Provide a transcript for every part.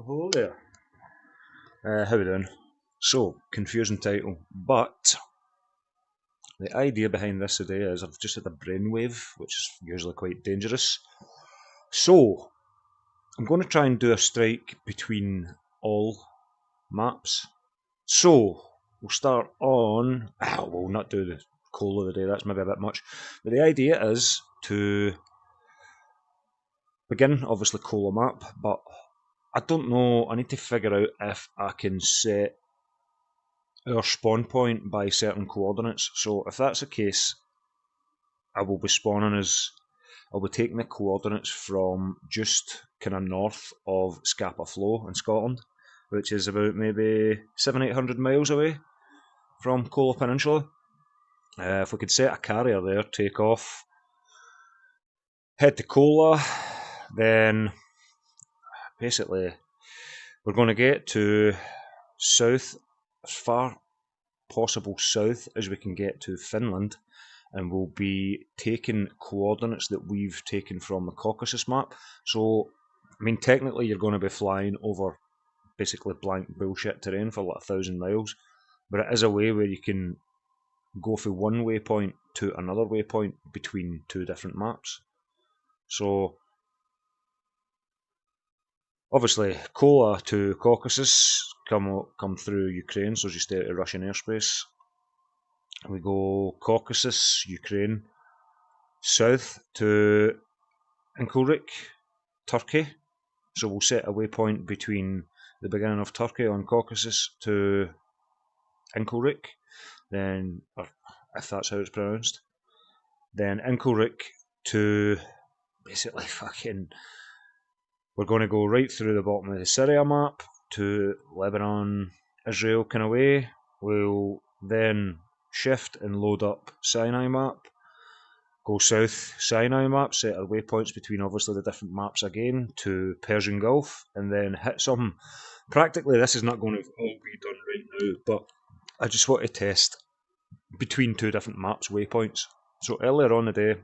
Hello there. How we doing? So, confusing title, but the idea behind this today is I've just had a brainwave, which is usually quite dangerous. So, I'm going to try and do a strike between all maps. So, we'll start on. We'll not do the coal of the day, that's maybe a bit much. But the idea is to begin, obviously, coal map, but I don't know, I need to figure out if I can set our spawn point by certain coordinates. So if that's the case, I will be spawning as I'll be taking the coordinates from just kind of north of Scapa Flow in Scotland, which is about maybe 700-800 miles away from Kola Peninsula. If we could set a carrier there, take off, head to Kola, then basically we're going to get to south, as far possible south as we can get to Finland, and we'll be taking coordinates that we've taken from the Caucasus map. So, I mean, technically you're going to be flying over basically blank bullshit terrain for like 1,000 miles, but it is a way where you can go from one waypoint to another waypoint between two different maps. So, obviously, Kola to Caucasus come through Ukraine, so just stay out of Russian airspace. We go Caucasus, Ukraine, south to Inkulrik, Turkey. So we'll set a waypoint between the beginning of Turkey on Caucasus to Inkulrik, then, or if that's how it's pronounced, then Inkulrik to basically fucking. We're going to go right through the bottom of the Syria map to Lebanon, Israel kind of way. We'll then shift and load up Sinai map, go south Sinai map, set our waypoints between obviously the different maps again to Persian Gulf, and then hit some. Practically, this is not going to all be done right now, but I just want to test between two different maps waypoints. So earlier on the day,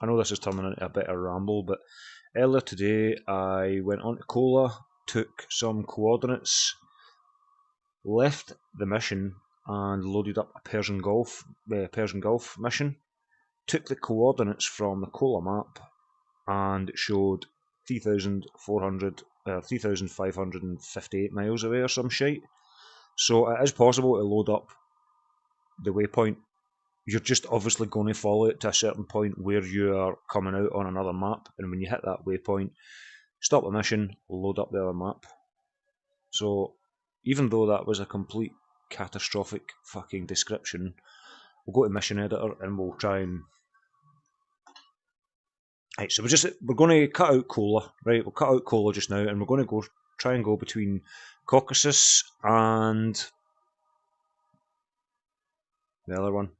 I know this is turning into a bit of a ramble, but earlier today I went on to Kola, took some coordinates, left the mission, and loaded up a Persian Gulf mission. Took the coordinates from the Kola map and it showed 3,558 miles away or some shite. So it is possible to load up the waypoint. You're just obviously going to follow it to a certain point where you are coming out on another map, and when you hit that waypoint, stop the mission, load up the other map. So even though that was a complete catastrophic fucking description, we'll go to mission editor and we'll try and. Right, so we're going to cut out Kola, right? We'll cut out Kola just now, and we're going to try and go between Caucasus and the other one.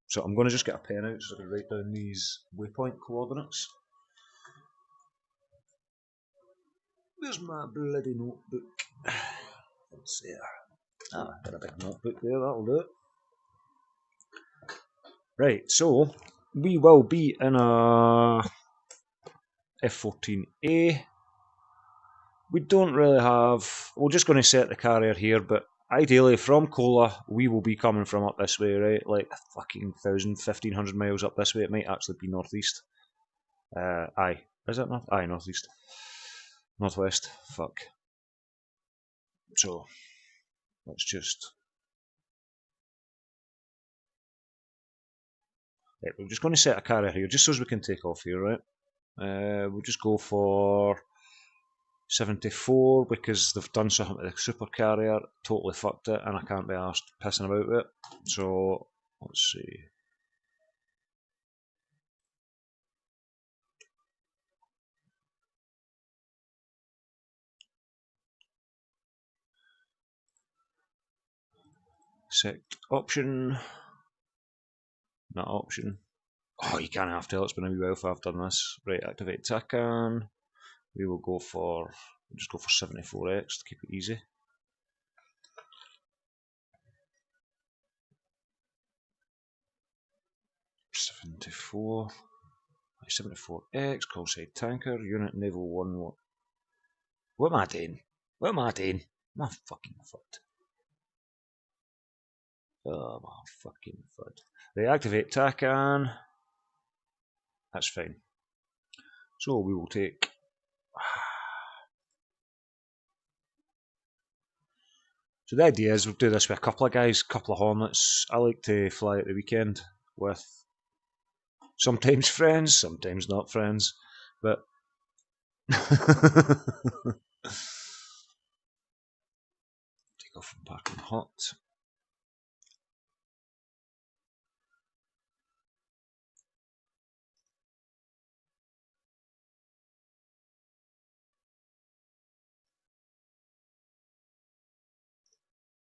So I'm going to just get a pen out so I can write down these waypoint coordinates. Where's my bloody notebook? Let's see. Got a big notebook there, that'll do it. Right, so we will be in a F-14A. We don't really have. We're just going to set the carrier here, but ideally from Kola, we will be coming from up this way, right? Like fucking 1,500 miles up this way. It might actually be northeast. Aye. Is it north? Aye, northeast. Northwest. Fuck. So, let's just. Right, we're just going to set a carrier here, just so as we can take off here, right? We'll just go for 74 because they've done something to the super carrier, totally fucked it, and I can't be arsed pissing about with it. So, let's see. Select option. That option. Oh, you can't have to. It's been a wee while if I've done this. Right, activate TACAN. We will go for. We'll just go for 74x to keep it easy. '74. 74x, call side tanker, unit naval 1 What am I doing? What am I doing? My fucking foot. Oh, my fucking foot. They activate Takan. That's fine. So we will take... So the idea is we'll do this with a couple of guys, a couple of Hornets. I like to fly at the weekend with sometimes friends, sometimes not friends, but... Take off from parking hot.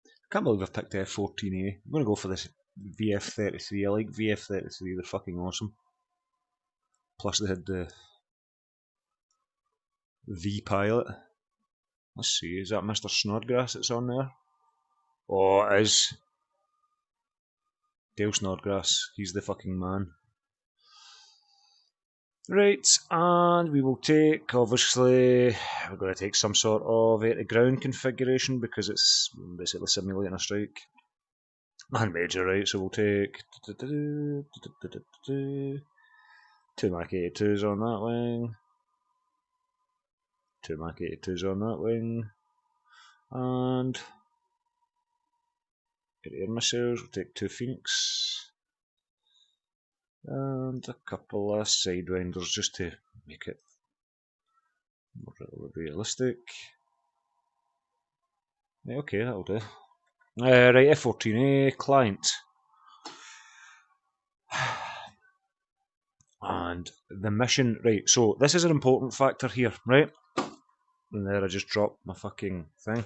I can't believe I've picked F14A. I'm going to go for this VF33. I like VF33, they're fucking awesome. Plus they had the V-Pilot. Let's see, is that Mr. Snodgrass that's on there? Oh, it is. Dale Snodgrass, he's the fucking man. Right, and we will take, obviously, we're going to take some sort of air-to-ground configuration because it's basically simulating a strike. And major, right, so we'll take 2 Mach 82s on that wing, 2 Mach 82s on that wing, and air missiles, we'll take 2 Phoenix, and a couple of sidewinders just to make it more realistic. Yeah, okay, that'll do. Right, F14A, client. And the mission, right, so this is an important factor here, right? And there I just dropped my fucking thing.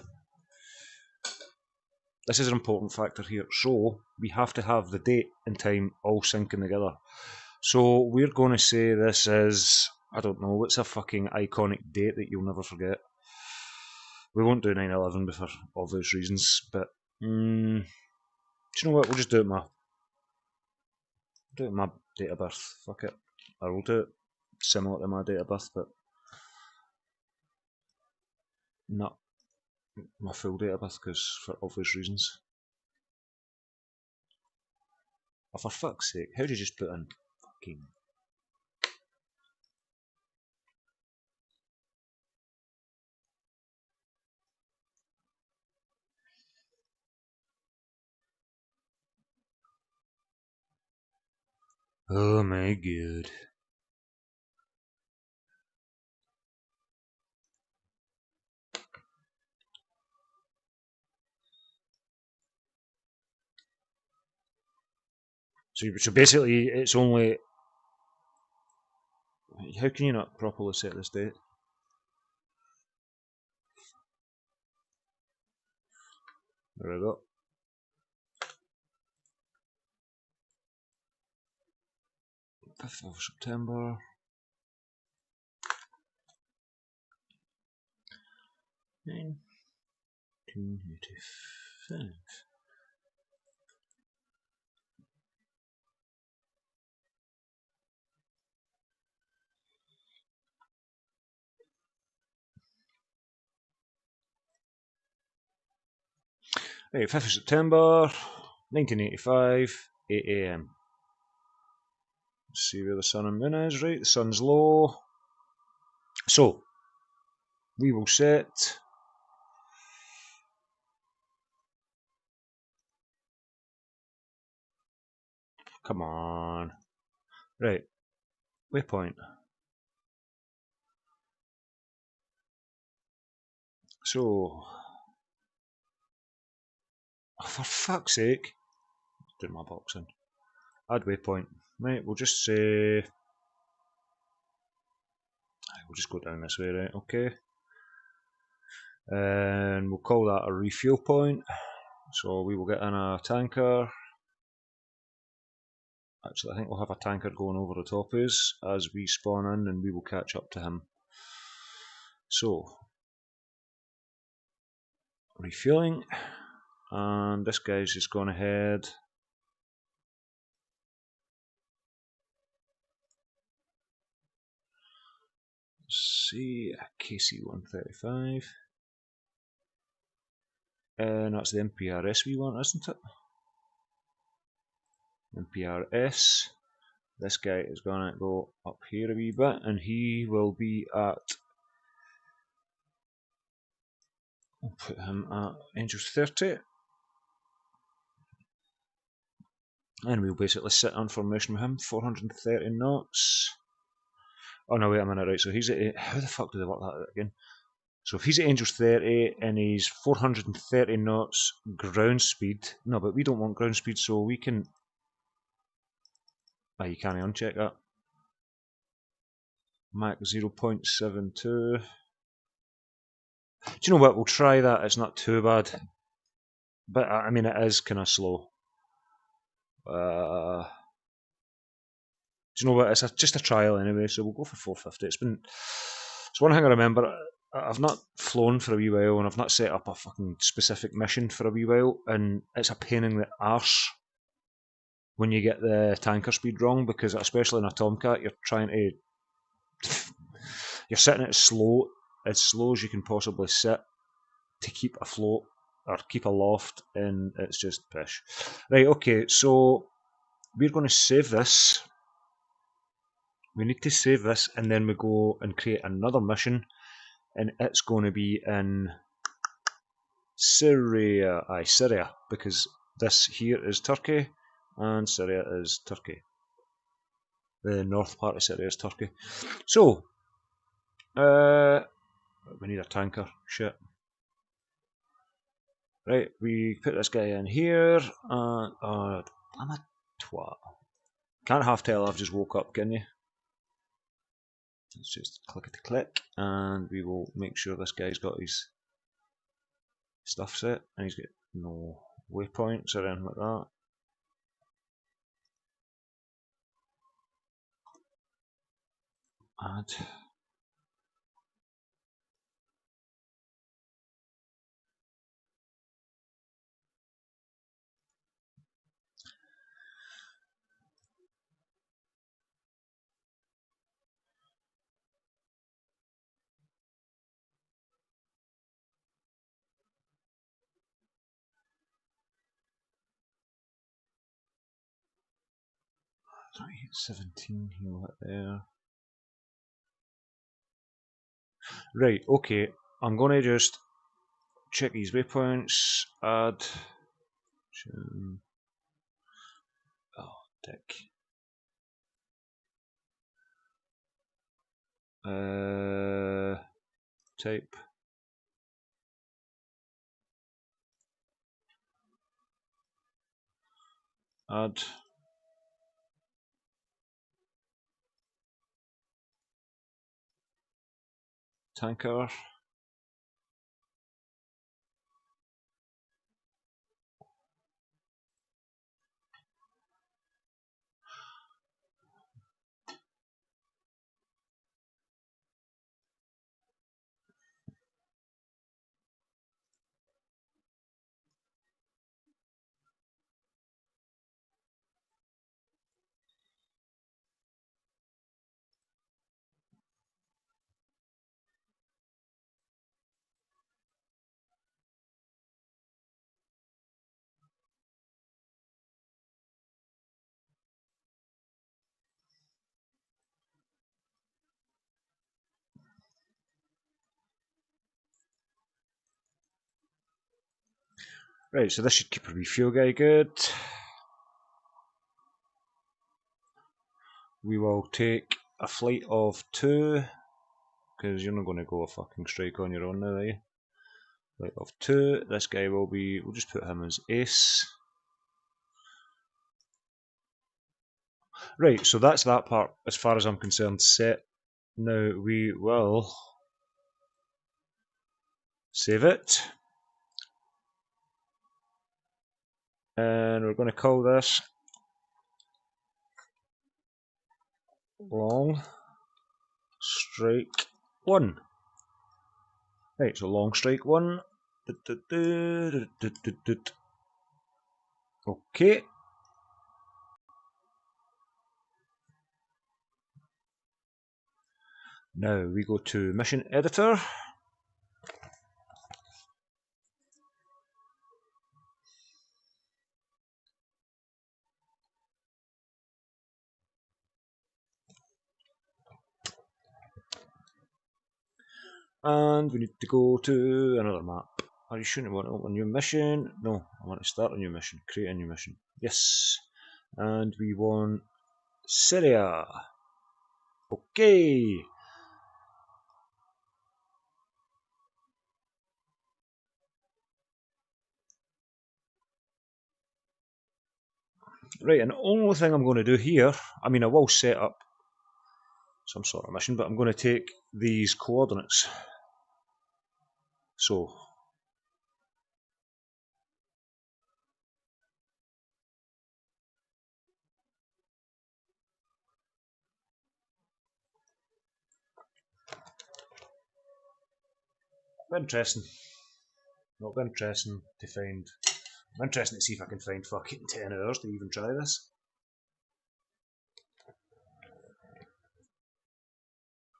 This is an important factor here, so we have to have the date and time all syncing together. So we're going to say this is, I don't know, what's a fucking iconic date that you'll never forget? We won't do 9/11 for obvious reasons, but do you know what? We'll just do it my date of birth. Fuck it. I will do it similar to my date of birth, but not my full date of birth, because for obvious reasons. Oh, for fuck's sake, how do you just put in fucking... Oh my god. So basically, it's only... How can you not properly set this date? There we go. 5th of September. 1985. Right, 5th of September, 1985, 8 AM. Let's see where the sun and moon is. Right, the sun's low. So, we will set... Come on. Right, waypoint. So... Oh, for fuck's sake. Do my boxing. Add waypoint. Right, we'll just say... We'll just go down this way, right, okay. And we'll call that a refuel point. So we will get in a tanker. Actually, I think we'll have a tanker going over the top of us as we spawn in, and we will catch up to him. So, refueling, and this guy's just gone ahead. Let's see, KC-135. And that's the MPRS we want, isn't it? MPRS. This guy is going to go up here a wee bit, and he will be at... We'll put him at Angels 30. And we'll basically sit on formation with him, 430 knots. Oh no, wait a minute, right, so he's at... How the fuck do they work that out again? So if he's at Angels 30 and he's 430 knots ground speed... No, but we don't want ground speed, so we can... Ah, you can't uncheck that. Mach 0.72. Do you know what, we'll try that, it's not too bad. But, I mean, it is kind of slow. Do you know what, it's just a trial anyway, so we'll go for 450. It's one thing I remember, I've not flown for a wee while, and I've not set up a fucking specific mission for a wee while, and it's a pain in the arse when you get the tanker speed wrong, because especially in a Tomcat, you're trying to... You're sitting it as slow as you can possibly sit to keep afloat or keep aloft, and it's just pish. Right, okay, so we're going to save this. We need to save this, and then we go and create another mission, and it's going to be in Syria. Aye, Syria, because this here is Turkey, and Syria is Turkey. The north part of Syria is Turkey. So, we need a tanker. Shit. Right, we put this guy in here, and I'm a twat. Can't half tell I've just woke up, can you? Let's just click, and we will make sure this guy's got his stuff set, and he's got no waypoints or anything like that. Add. Right, 17 he'll hit there. Right, okay, I'm going to just check these waypoints, add... Oh, dick. Type. Add. Tanker. Right, so this should keep our refuel guy good. We will take a flight of 2, because you're not going to go a fucking strike on your own now, are you? Flight of 2, this guy will be, we'll just put him as ace. Right, so that's that part, as far as I'm concerned, set. Now we will save it. And we're going to call this Long Strike 1. Right, so Long Strike 1. Okay. Now we go to mission editor. And we need to go to another map. Are you sure you want to open a new mission? No, I want to start a new mission, create a new mission. Yes. And we want Syria. Okay. Right, and the only thing I'm going to do here, I mean I will set up some sort of mission, but I'm going to take these coordinates. So, interesting. Not interesting to find. I'm interested to see if I can find fucking 10 hours to even try this.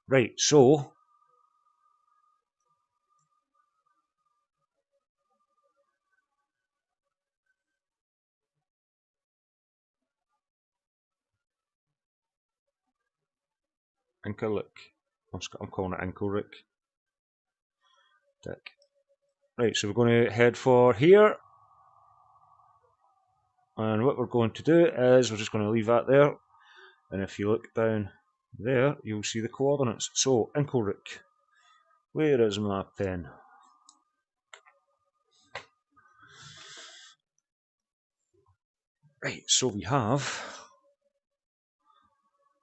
Right, so Inclewick. I'm calling it Inclewick. Dick. Right, so we're going to head for here. And what we're going to do is we're just going to leave that there. And if you look down there, you'll see the coordinates. So, Inclewick. Where is my pen? Right, so we have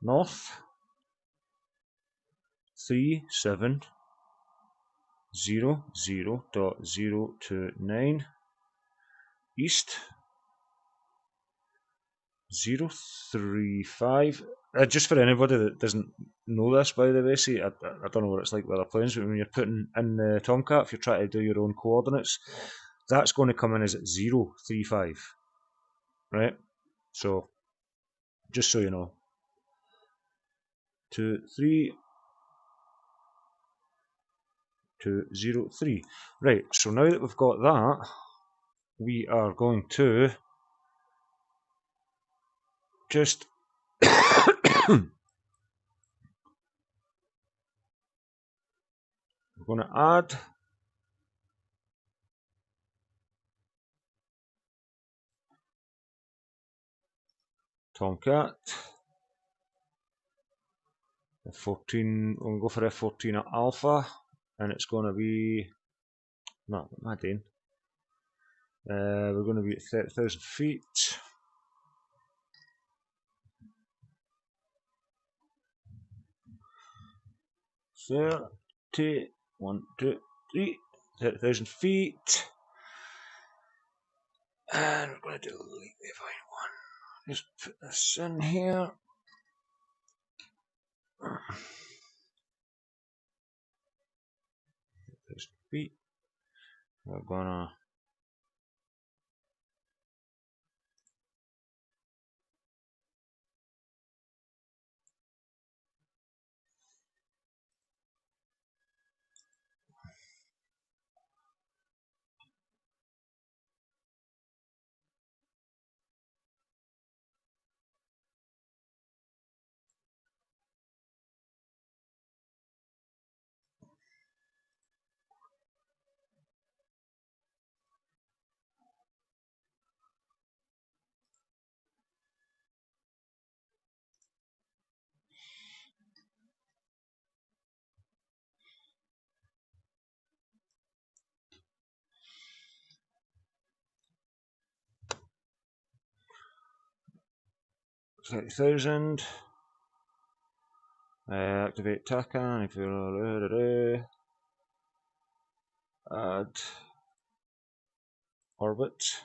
north 3700.029, east 035. Just for anybody that doesn't know this, by the way, see, I don't know what it's like with other planes, but when you're putting in the Tomcat, if you're trying to do your own coordinates, that's going to come in as 035, right? So, just so you know, 230203. Right, so now that we've got that, we are going to just we're going to add Tomcat F14. We'll go for F14 at Alpha, and it's going to be no, what am I doing? We're going to be at 30,000 feet. So, 1, 2, 3, 30,000 feet. And we're going to delete the fine one. Just put this in here. 30,000 feet. We're gonna $30,000. Activate TACAN. If you're add orbit.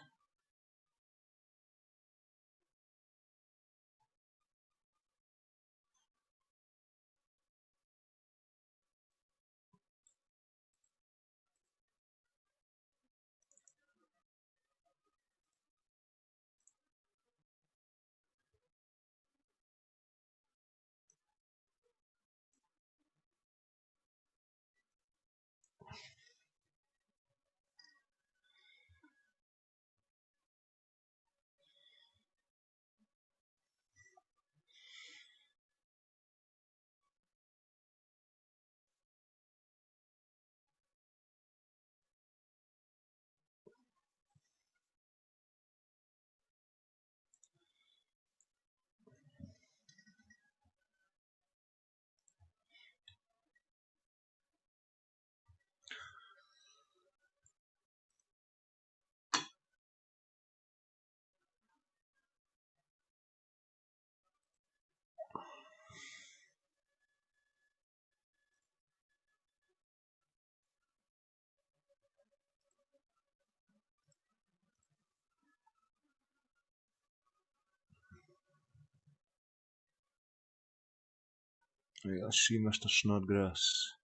Right, let's see Mr. Snodgrass.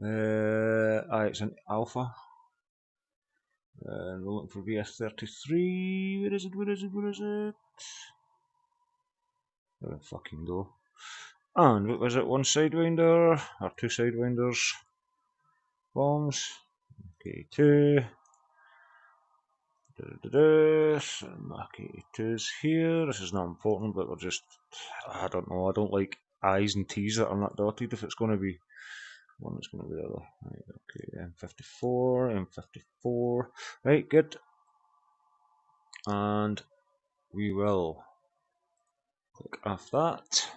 It's an Alpha. And we're looking for VS33. Where is it? Where is it? Where is it? There we fucking go. And what was it? One sidewinder or two sidewinders? Bombs. Okay, two. Okay, two's here. This is not important, but we're just. I don't know. I don't like I's and T's that are not dotted. If it's going to be one, it's going to be the other. Right, okay, M54, M54. Right, good. And we will click off that.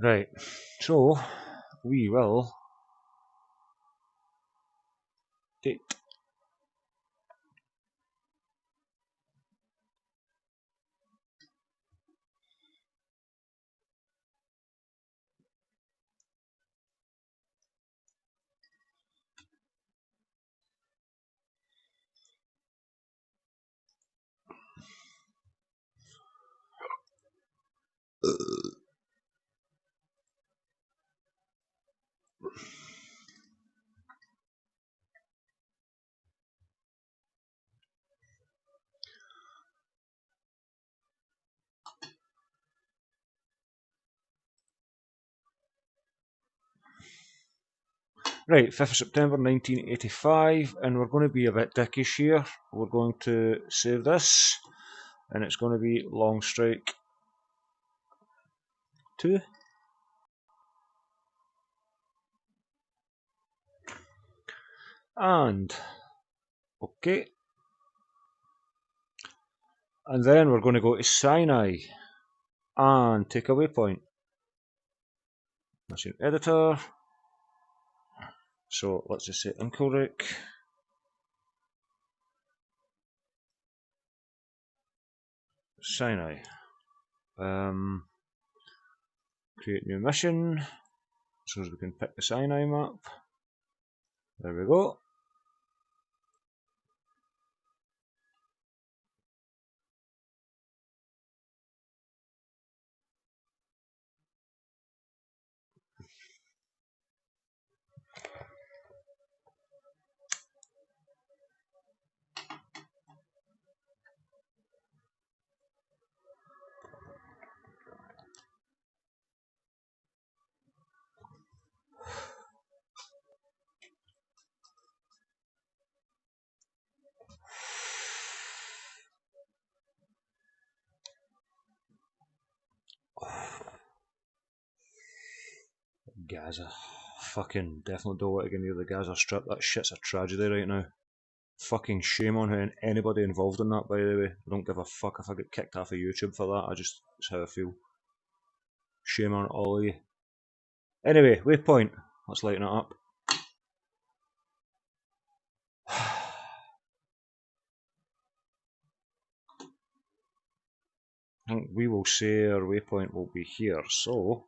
Right, so we will date. Right, 5th of September 1985, and we're going to be a bit dickish here. We're going to save this, and it's going to be Long Strike 2. And, okay. And then we're going to go to Sinai, and take a waypoint. Mission editor. So let's just say Inkelrick. Sinai. Create new mission. So we can pick the Sinai map. There we go. Gaza. Fucking definitely don't want to get near the Gaza Strip. That shit's a tragedy right now. Fucking shame on anybody involved in that, by the way. I don't give a fuck if I get kicked off of YouTube for that. That's how I feel. Shame on all of you. Anyway, waypoint. Let's lighten it up. I think we will say our waypoint will be here, so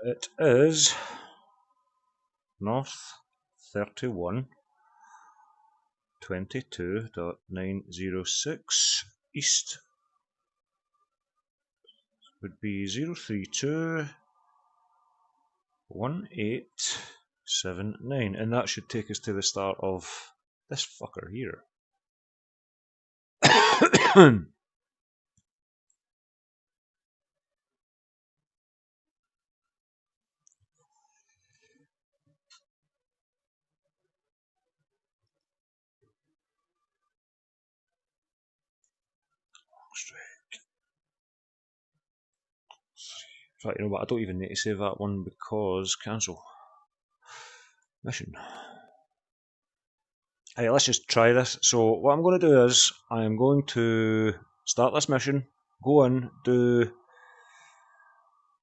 it is north 31 22.906, east would be 0321879, and that should take us to the start of this fucker here. Right, you know what, I don't even need to save that one because cancel. Mission. Hey, let's just try this. So what I'm going to do is, I am going to start this mission, go in, I'm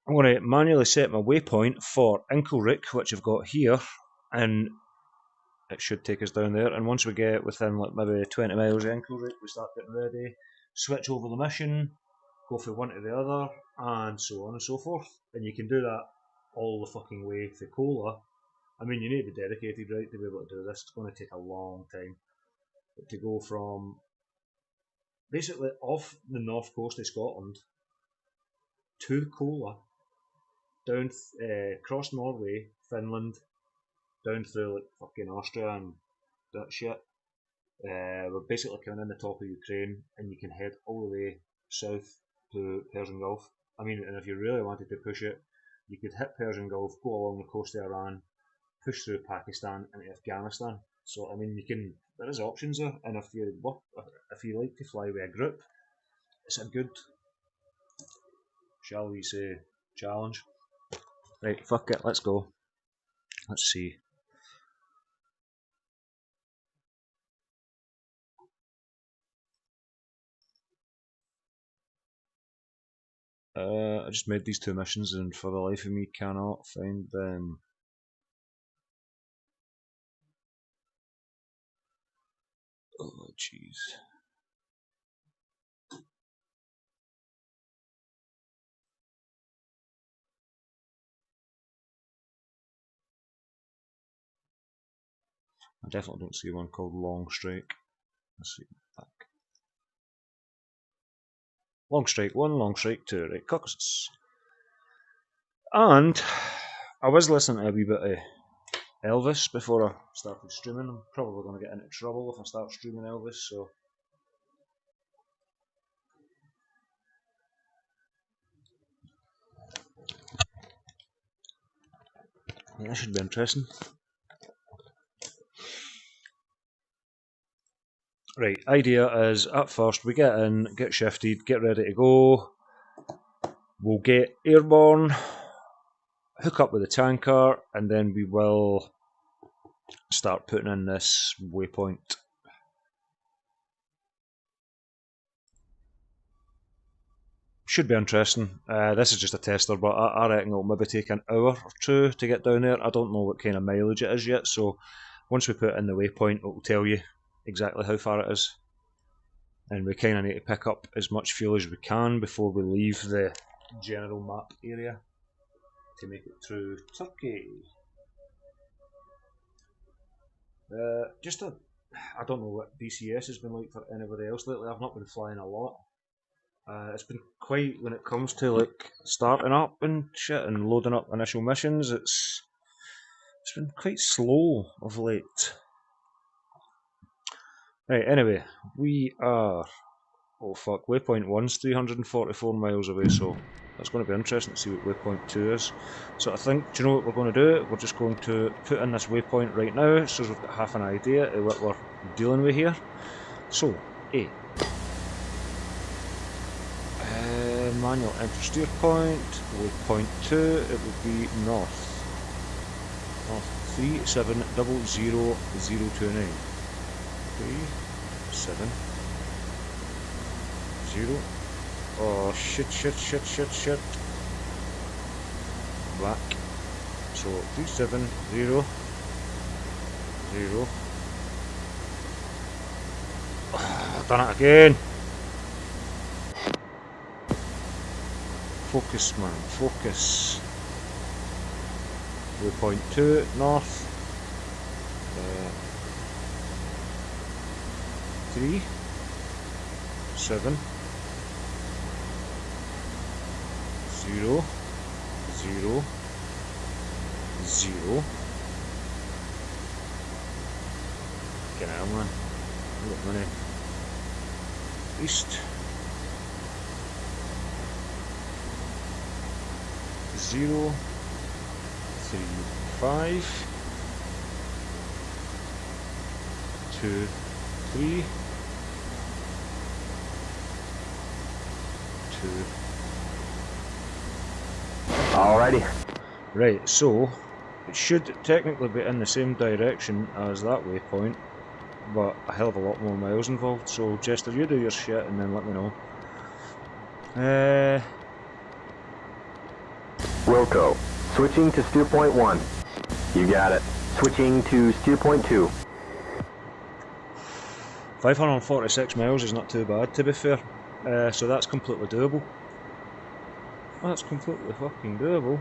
going to manually set my waypoint for Inkelrick, which I've got here, and it should take us down there. And once we get within like maybe 20 miles of Inkelrick, we start getting ready, switch over the mission, go from one to the other, and so on and so forth. And you can do that all the fucking way for Cola. I mean, you need to be dedicated, right, to be able to do this. It's going to take a long time. But to go from basically off the north coast of Scotland to Cola, down across Norway, Finland, down through like fucking Austria and that shit. We're basically coming in the top of Ukraine, and you can head all the way south to Persian Gulf. I mean, and if you really wanted to push it, you could hit Persian Gulf, go along the coast of Iran, push through Pakistan into Afghanistan. So I mean, you can. There is options there, and if you like to fly with a group, it's a good, shall we say, challenge. Right, fuck it, let's go. Let's see. I just made these 2 missions, and for the life of me cannot find them. Oh jeez. I definitely don't see one called Long Strike. Let's see, back. Long Strike 1, Long Strike 2, right, Caucasus. And I was listening to a wee bit of Elvis before I started streaming. I'm probably going to get into trouble if I start streaming Elvis, so. Yeah, that should be interesting. Right, idea is at first we get in, get shifted, get ready to go. We'll get airborne, hook up with the tanker, and then we will start putting in this waypoint. Should be interesting. This is just a tester, but I reckon it'll maybe take an hour or 2 to get down there. I don't know what kind of mileage it is yet, so once we put in the waypoint, it will tell you exactly how far it is. And we kind of need to pick up as much fuel as we can before we leave the general map area to make it through Turkey. I don't know what DCS has been like for anybody else lately. I've not been flying a lot. It's been quite, when it comes to like starting up and shit and loading up initial missions, it's been quite slow of late. Right, anyway, we are, oh fuck, waypoint 1's 344 miles away, so that's going to be interesting to see what waypoint 2 is. So I think, do you know what we're going to do? We're just going to put in this waypoint right now, so we've got half an idea of what we're dealing with here. So, A. Manual enter steer point, waypoint 2, it would be north. North 3700029. 370. Oh shit. Back. So 370. I've done it again. Focus, man, focus. Waypoint 2, north. 3, 7, 0, 0, 0. Get out, man. Look, money. East. 0, 3, 5, 2, 3, 2. Alrighty. Right, so it should technically be in the same direction as that waypoint, but a hell of a lot more miles involved. So Jester, you do your shit and then let me know. Wilco, switching to steer point 1. You got it. Switching to steer point 2. 546 miles is not too bad, to be fair. So that's completely doable. That's completely fucking doable.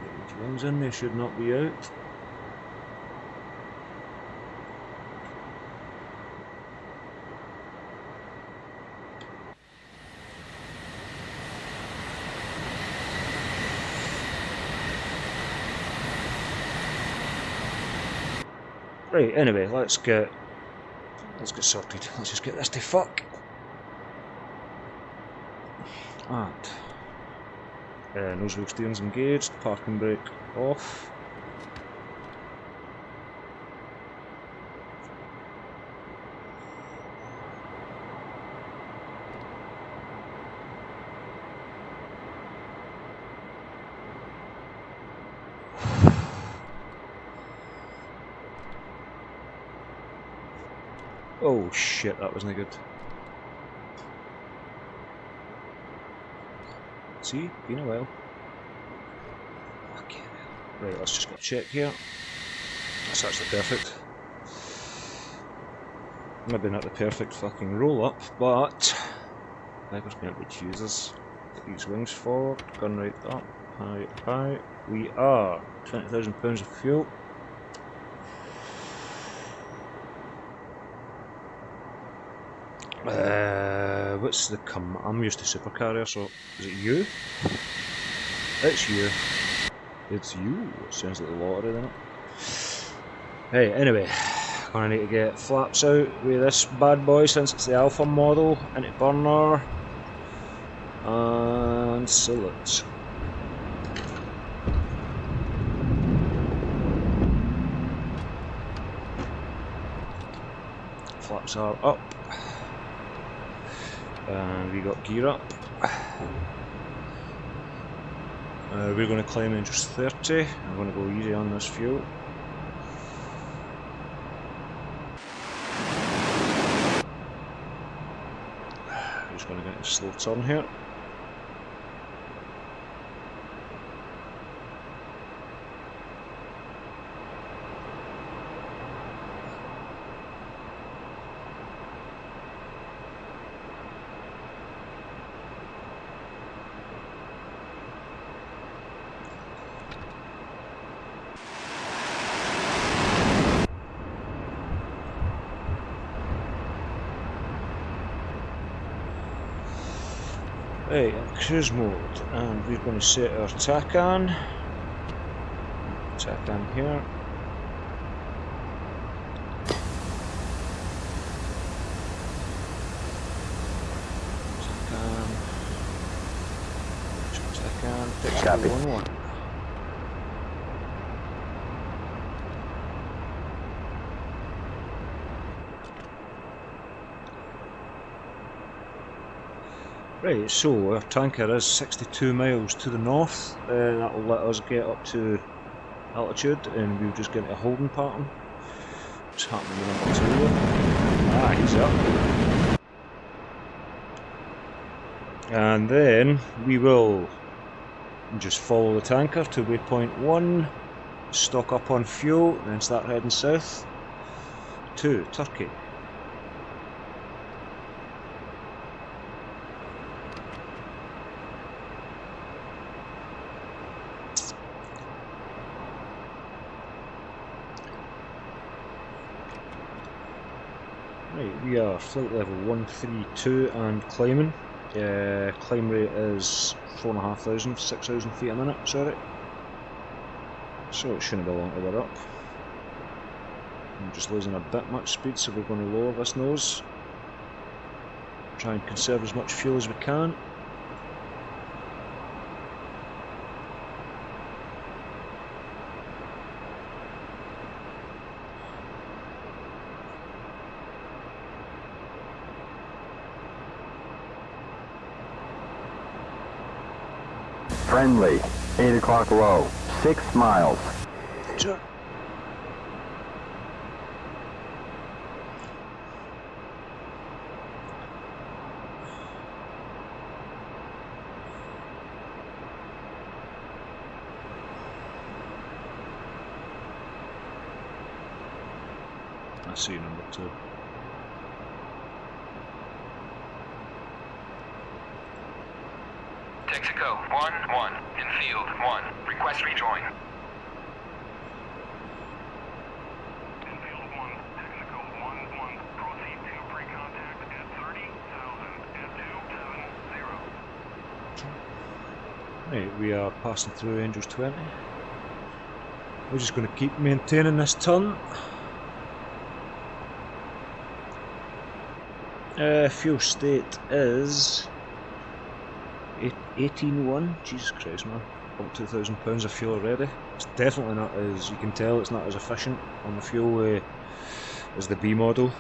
Get these wings in, they should not be out. Right, anyway, let's get sorted. Let's just get this to fuck. And nose wheel steering's engaged, parking brake off. Oh shit, that wasn't good. See, been a while. Fucking hell. Right, let's just get a check here. That's actually perfect. Maybe not the perfect fucking roll up, but Viper's going to be choosers. Get these wings forward, gun right up, high, high. We are 20,000 pounds of fuel. What's the I'm used to supercarrier, so is it you? It's you. It's you. It sounds like the lottery, doesn't it? Hey, anyway, gonna need to get flaps out with this bad boy since it's the alpha model, into burner, and seal it. Flaps are up. And we got gear up. We're going to climb in just 30. I'm going to go easy on this fuel. Just going to get a slow turn here. Right, in cruise mode, and we're going to set our TACAN here. TACAN, fix 1-1. Right, so our tanker is 62 miles to the north. That will let us get up to altitude, and we'll just get a holding pattern. What's happening with number 2? Ah, he's up. And then we will just follow the tanker to waypoint 1, stock up on fuel, and then start heading south to Turkey. Right, we are flight level 132 and climbing. Climb rate is 4,500, 6,000 feet a minute, sorry. So it shouldn't be long till we're up. I'm just losing a bit much speed, so we're going to lower this nose. Try and conserve as much fuel as we can. Friendly, 8 o'clock low, 6 miles. Sure. I see number 2. 1-1. In field 1. Request rejoin. In field 1, technical 1-1. Proceed to pre-contact at 30,000 at 270. Right, we are passing through Angels 20. We're just going to keep maintaining this turn. Fuel state is 18.1. Jesus Christ, man. About £2,000 of fuel already. It's definitely not as, you can tell, it's not as efficient on the fuel as the B model.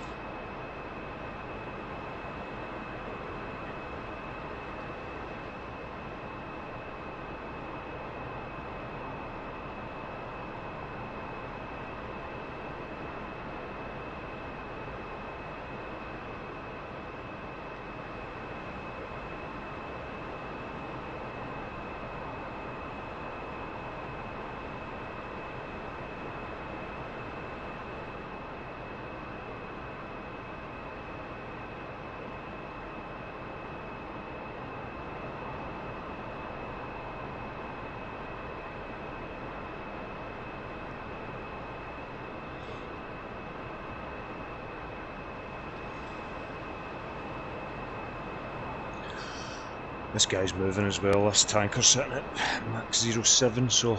This guy's moving as well, this tanker's sitting at max 07, so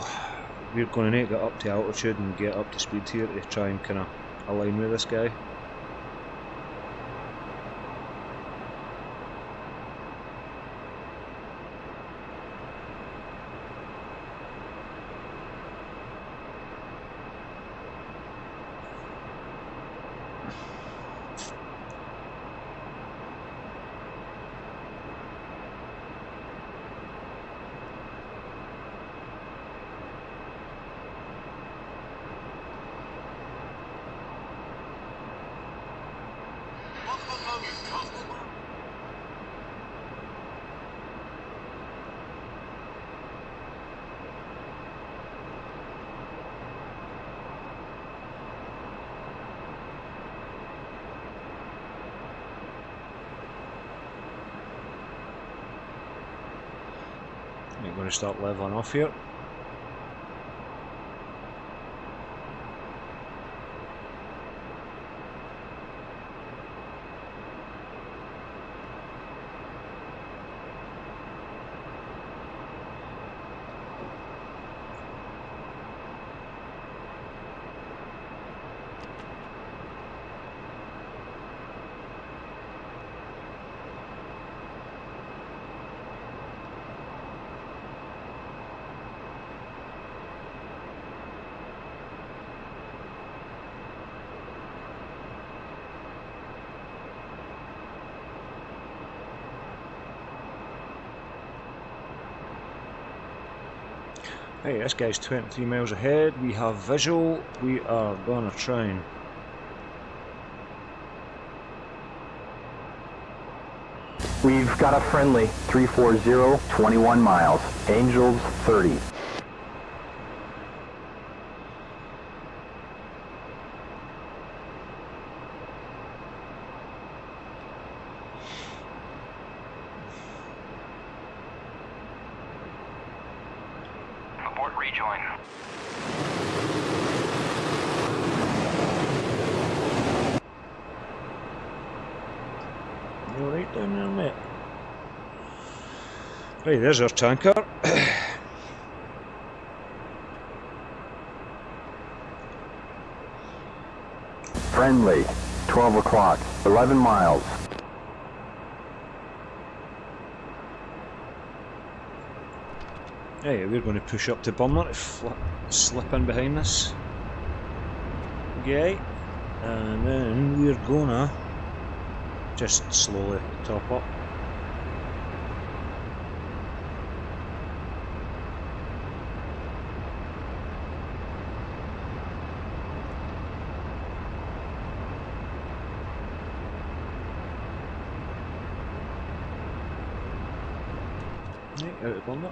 we're going to need to get up to altitude and get up to speed here to try and kind of align with this guy. We're going to start leveling off here. Hey, this guy's 23 miles ahead. We have visual. We are gonna try and We've got a friendly 340, 21 miles. Angels 30. Abort rejoin. You're right down there, mate. Right, there's our tanker. Friendly 12 o'clock, 11 miles. Hey, we're going to push up to Burner to slip in behind this guy, and then we're gonna just slowly top up. Right, out of Burner.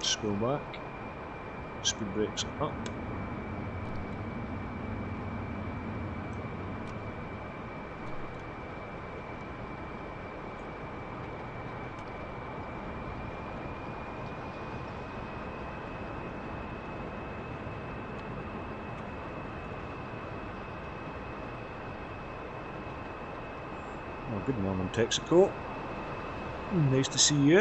Scroll back, speed brakes up. Oh, good morning, Texaco. Nice to see you.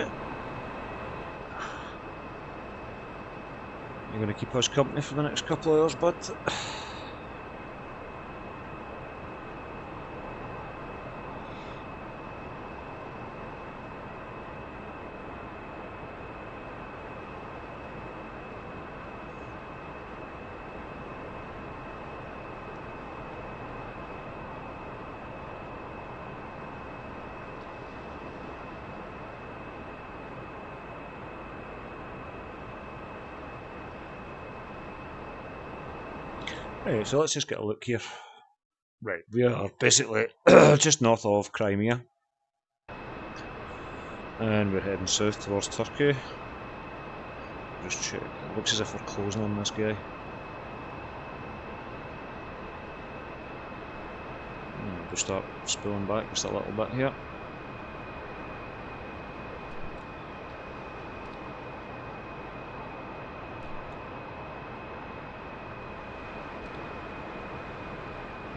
You're going to keep us company for the next couple of hours, bud? Right, so let's just get a look here. Right, we are basically just north of Crimea. And we're heading south towards Turkey. Just check. It looks as if we're closing on this guy. We start spilling back just a little bit here.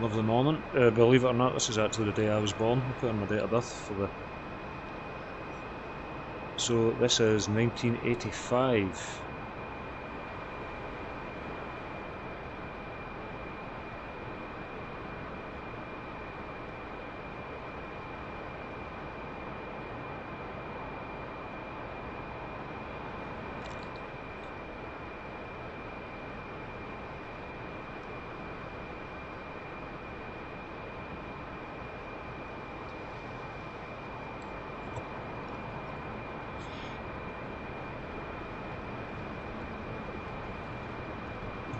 Lovely morning. Believe it or not, this is actually the day I was born. I put in my date of birth for the... So this is 1985.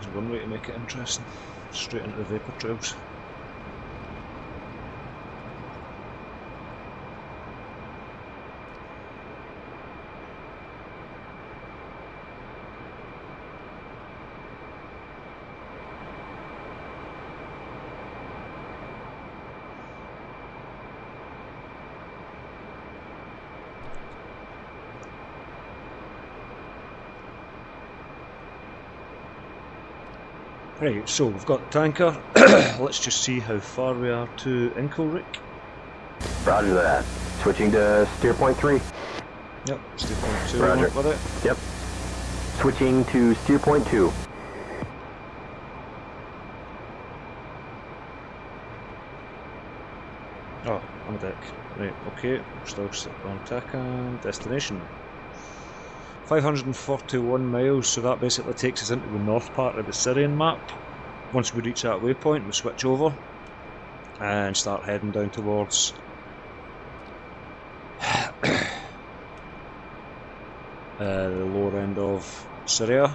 There's one way to make it interesting. Straight into the vapour trails. Right, so we've got the tanker. Let's just see how far we are to Inkelrick. Roger that. Switching to steer point 3. Yep, steer point 2. Roger. With it. Yep. Switching to steer point 2. Oh, on deck. Right, okay. Still on tack and destination. 541 miles, so that basically takes us into the north part of the Syrian map. Once we reach that waypoint, we switch over and start heading down towards the lower end of Syria.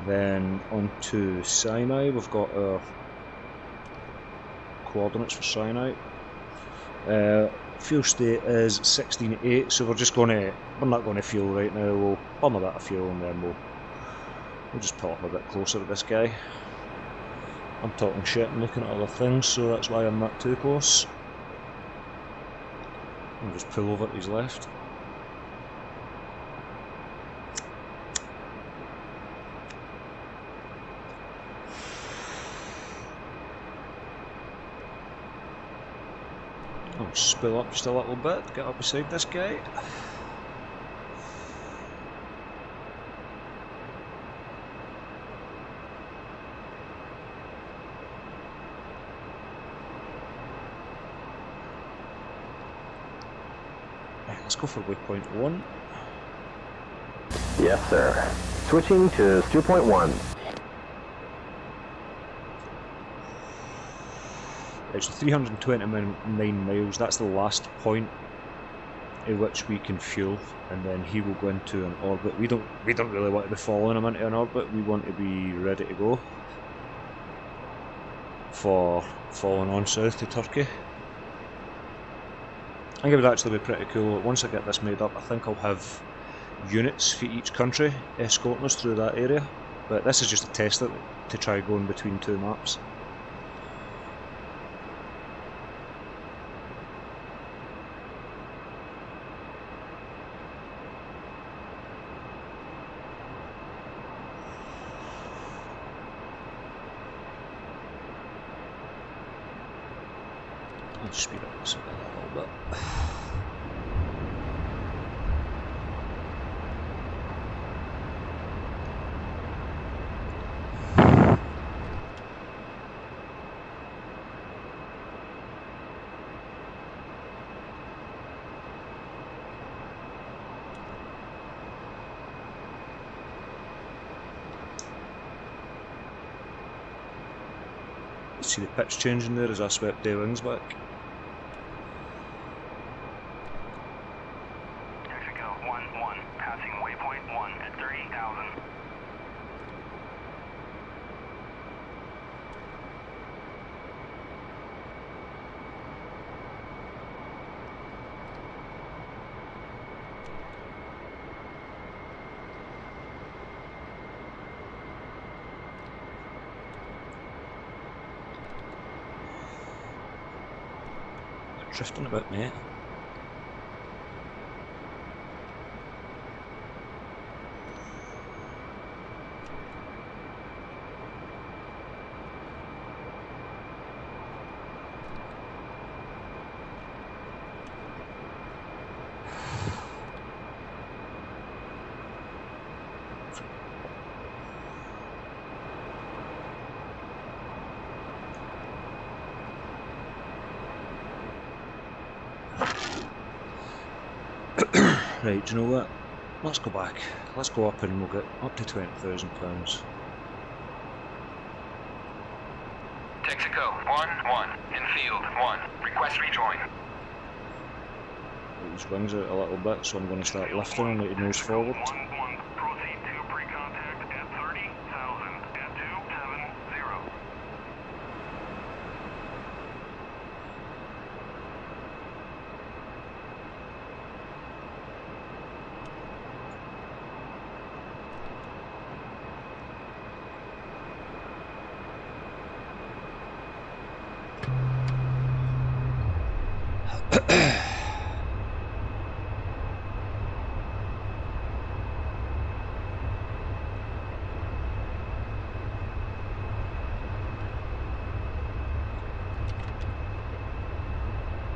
Then onto Sinai. We've got our coordinates for Sinai. Fuel state is 16.8, so we're not going to fuel right now. We'll burn a bit of fuel and then we'll just pull up a bit closer to this guy. I'm talking shit and looking at other things, so that's why I'm not too close. I'll just pull over to his left. I'll spill up just a little bit, get up beside this guy. Let's go for waypoint 1. Yes, sir. Switching to steer point 1. It's 329 miles, that's the last point at which we can fuel, and then he will go into an orbit. We don't really want to be following him into an orbit, we want to be ready to go for following on south to Turkey. I think it would actually be pretty cool. Once I get this made up, I think I'll have units for each country escorting us through that area, but this is just a test to try going between two maps. I'll speed up this a little bit. See the pitch changing there as I swept their wings back. Mexico 1-1, passing waypoint 1 at 30,000. Drifting a bit, mate. Right, do you know what? Let's go back. Let's go up and we'll get up to £20,000. Texaco 1-1, in field 1. Request rejoin. These wings out a little bit, so I'm going to start lifting and let you nose forward. 1-1, proceed to pre-contact at 30,000 at 270.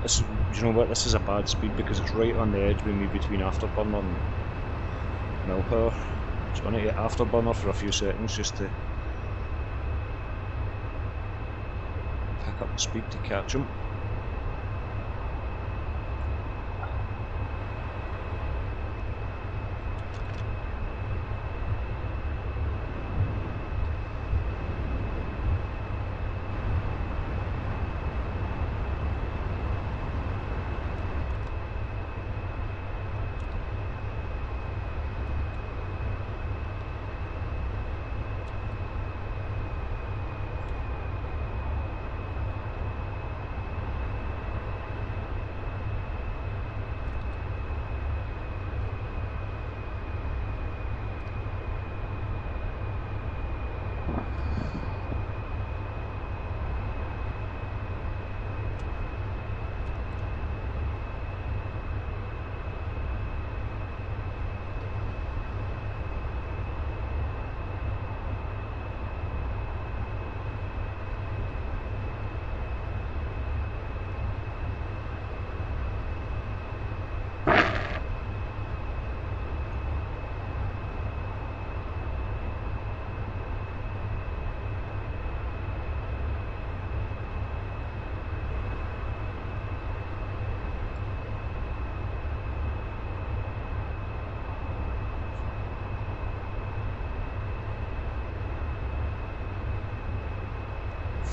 This, do you know what? This is a bad speed because it's right on the edge with me between afterburner and mill power. So I need to get afterburner for a few seconds just to pick up the speed to catch him.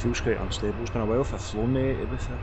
Feels quite unstable. It's been a while if I've flown the 80 to be fair.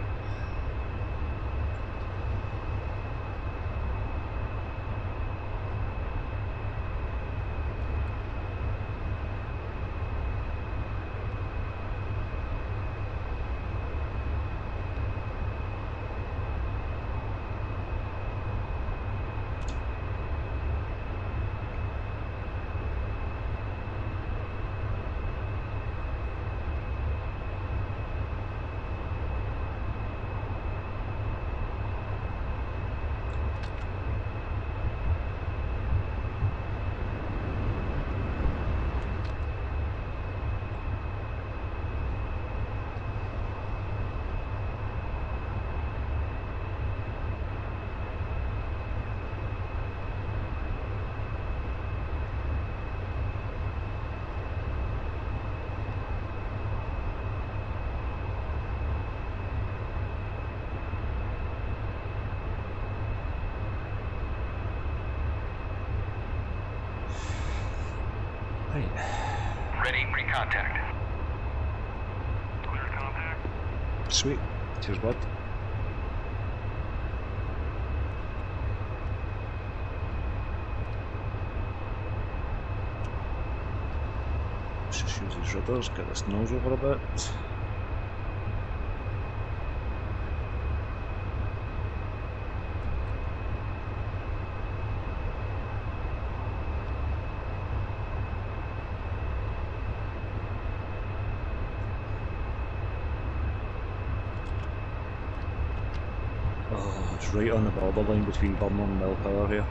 Right. Ready pre-contact. Cleared contact. Sweet. Cheers, bud. Let's just use these rudders, get this nose over a bit. Oh, it's right on the borderline between burner and mill power here.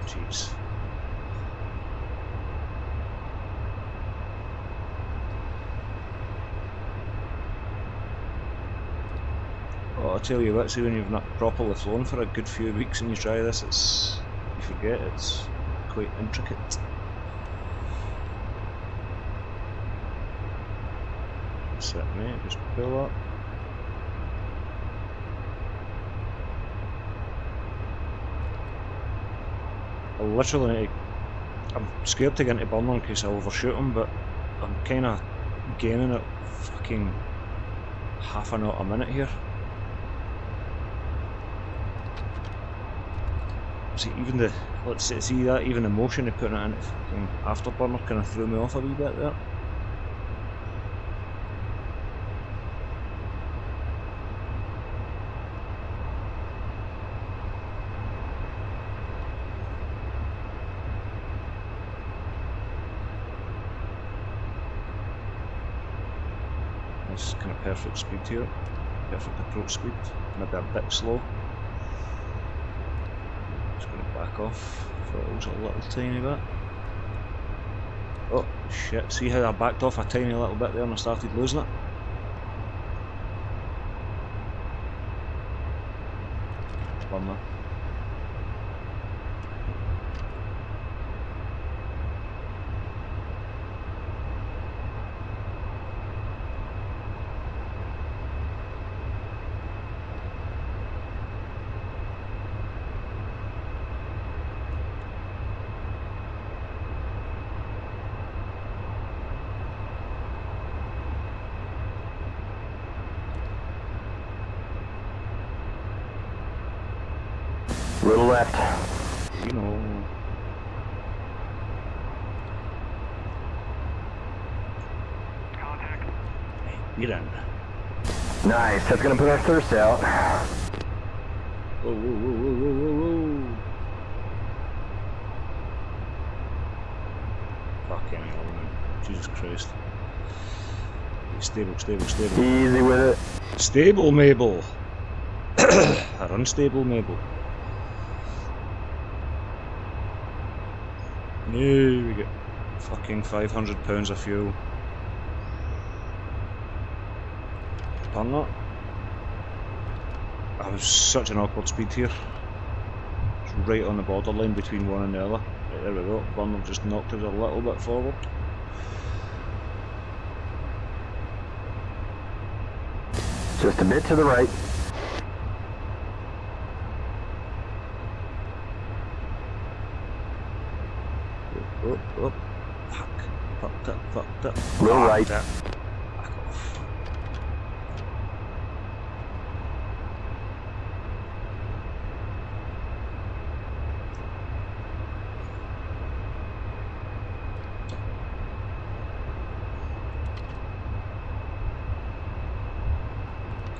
Jeez. Oh, I'll tell you what, see when you've not properly flown for a good few weeks and you try this, you forget it's quite intricate. That's it, mate, just pull up. I'm scared to get into burner in case I overshoot him, but I'm kind of gaining at fucking half a knot a minute here. See, even the motion of putting it into fucking afterburner kind of threw me off a wee bit there. This kind of perfect speed here, perfect approach speed, maybe a bit slow. Just going to back off, throttles a little tiny bit. Oh shit, see how I backed off a tiny little bit there and I started losing it? Burner. Little left. You know. Contact. You're in. Nice, that's gonna put our thirst out. Whoa, whoa, whoa, whoa, whoa, whoa, whoa. Fucking hell, man. Jesus Christ. Stable, stable, stable. Easy with it. Stable, Mabel. Or unstable, Mabel. No, we get fucking £500 of fuel. Done that. I was such an awkward speed here. It's right on the borderline between one and the other. Right, there we go. Burner just knocked us a little bit forward. Just a bit to the right. Oh, oh, fuck. Fucked up, fucked up. Little right. Back off.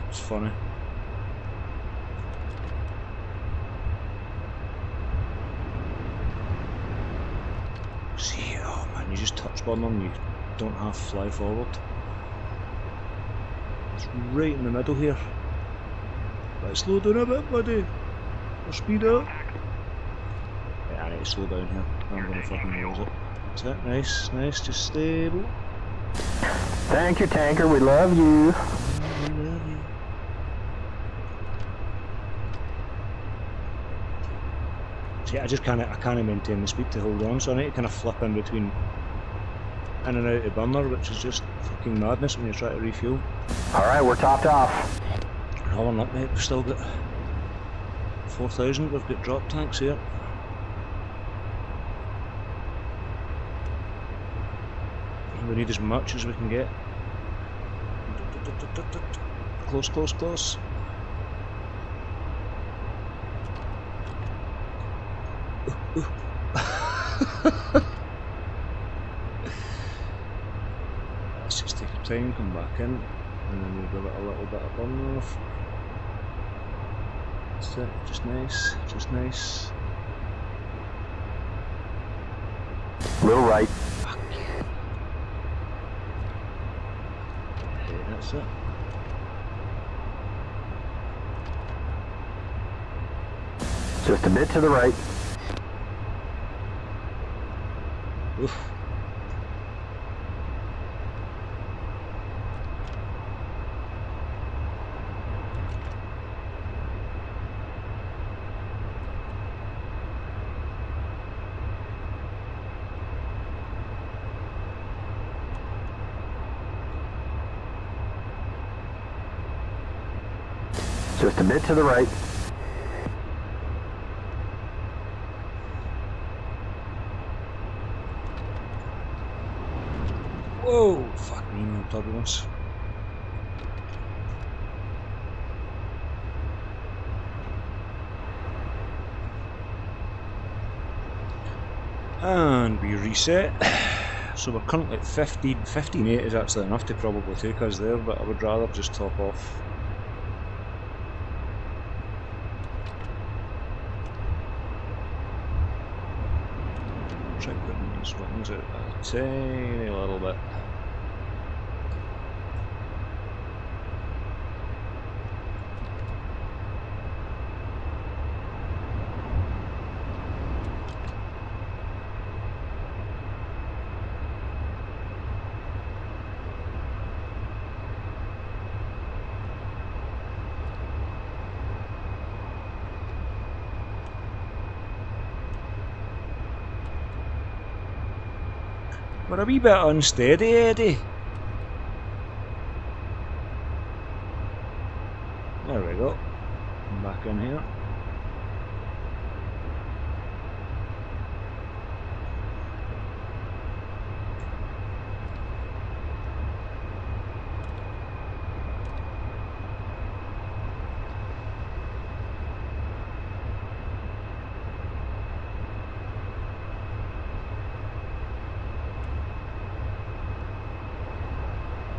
It's funny. See, oh man, you just touch burner and you don't half fly forward. It's right in the middle here. Right, slow down a bit, buddy. Or speed up. Yeah, I need to slow down here. I'm gonna fucking lose it. That's it, nice, nice, just stable. Thank you, tanker, we love you. I love you. See, I can't maintain the speed to hold on, so I need to kind of flip in between in and out of burner, which is just fucking madness when you're trying to refuel. Alright, we're topped off. Another nut, mate. We've still got 4,000. We've got drop tanks here. We need as much as we can get. Close, close, close. Ooh. Let's just take our time, come back in, and then we'll give it a little bit of burn off. That's it, just nice, just nice. Little right. Fuck. Okay, that's it. Just a bit to the right. Oof. Just a bit to the right. Whoa! Fuck me, no turbulence. And we reset. So we're currently at 15.8 is actually enough to probably take us there, but I would rather just top off. Try putting these wings out a tiny little bit. We're a wee bit unsteady, Eddie. There we go. I'm back in here.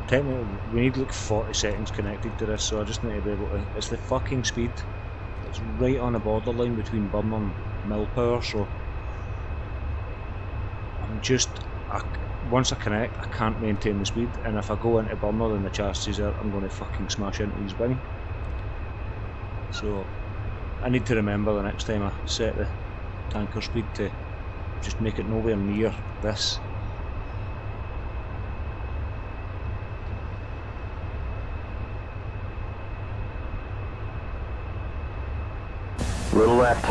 Technically, we need like 40 seconds connected to this, so I just need to be able to. It's the fucking speed. It's right on the borderline between burn and mill power, so I'm just. Once I connect, I can't maintain the speed, and if I go into burner, then the chances are I'm going to fucking smash into his wing. So I need to remember the next time I set the tanker speed to just make it nowhere near this. Little left.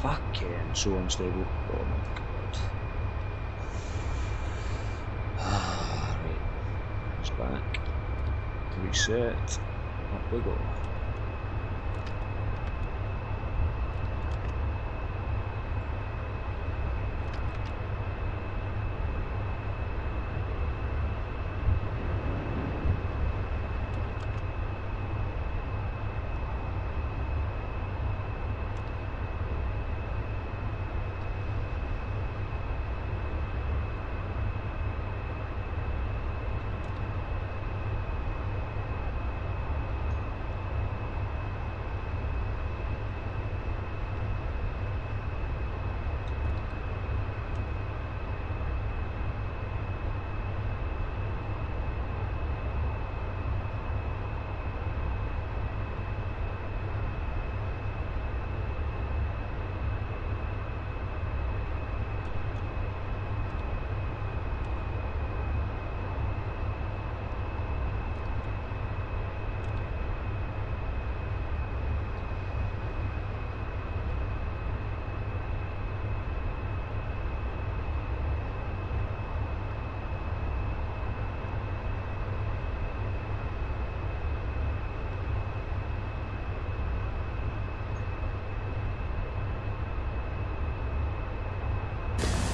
Fucking so unstable. Oh my god. Right. It's back. Reset. Up we go.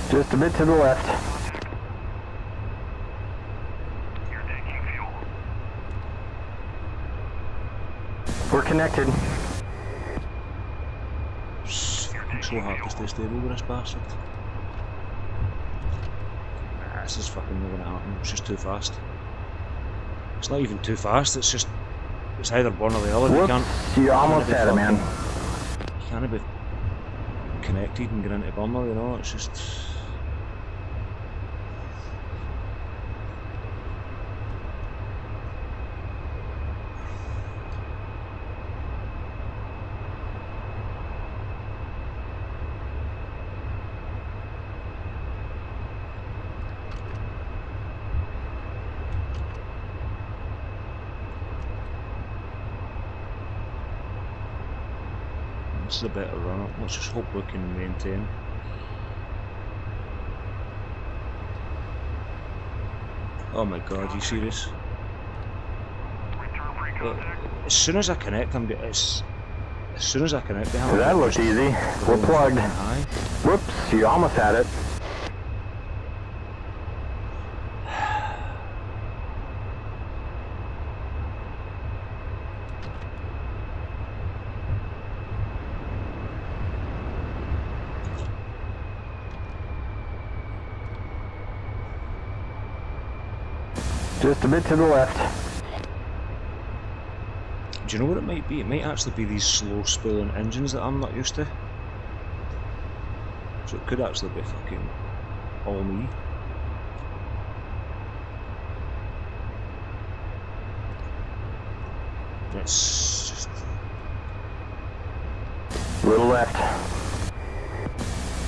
Just a bit to the left. You're taking fuel. We're connected. I'm so hard to stay stable with this bastard. Nah, this is fucking not gonna happen. It's just too fast. It's not even too fast. It's just it's either one or the other. You can't. Whoops, you almost had it, man. You can't be connected and get into Burner, you know. It's just. This is a better run up. Let's just hope we can maintain. Oh my god, you serious? Return pre-contact. As soon as I connect, I'm getting. As soon as I connect, they have That looked easy. We're plugged. high. Whoops, you almost had it. Just a bit to the left. Do you know what it might be? It might actually be these slow spooling engines that I'm not used to. So it could actually be fucking all me. It's just. Little left.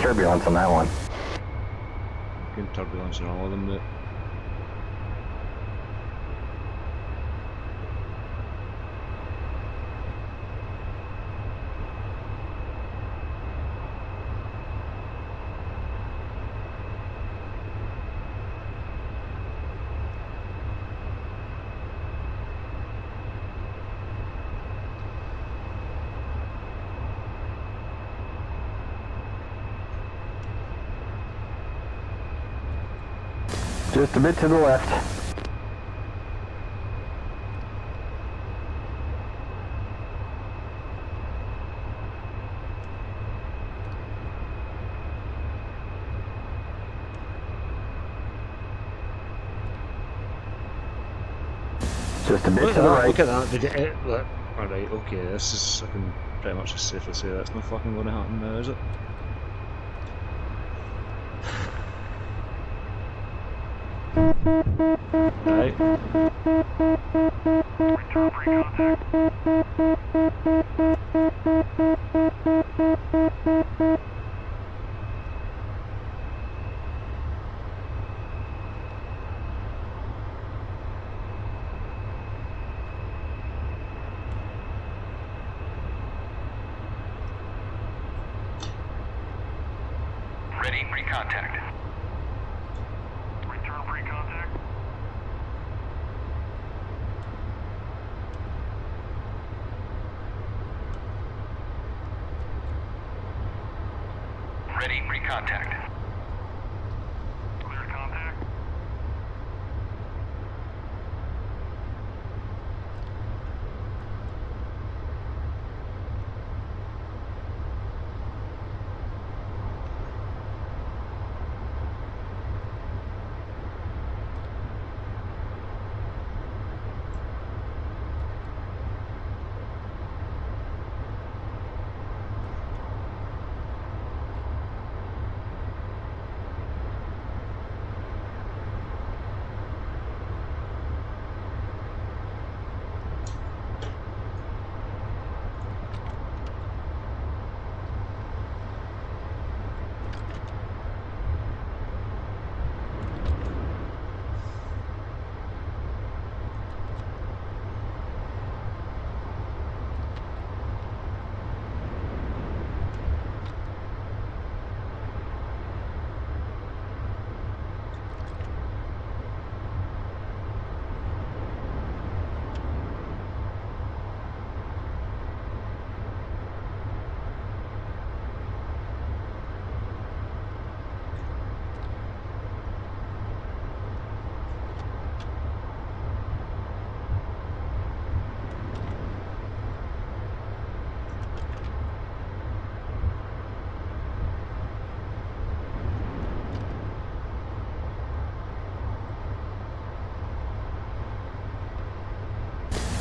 Turbulence on that one. Fucking turbulence and all of them, mate. Just a bit to the left. Just a bit Look to at the that, right. look at that. Did it, look. Alright, okay, this is. I can pretty much just safely say that's not fucking going to happen now, is it? Right. Return pre-contact. Ready, pre-contact. Return pre-contact. Ready, pre-contact. Cleared contact.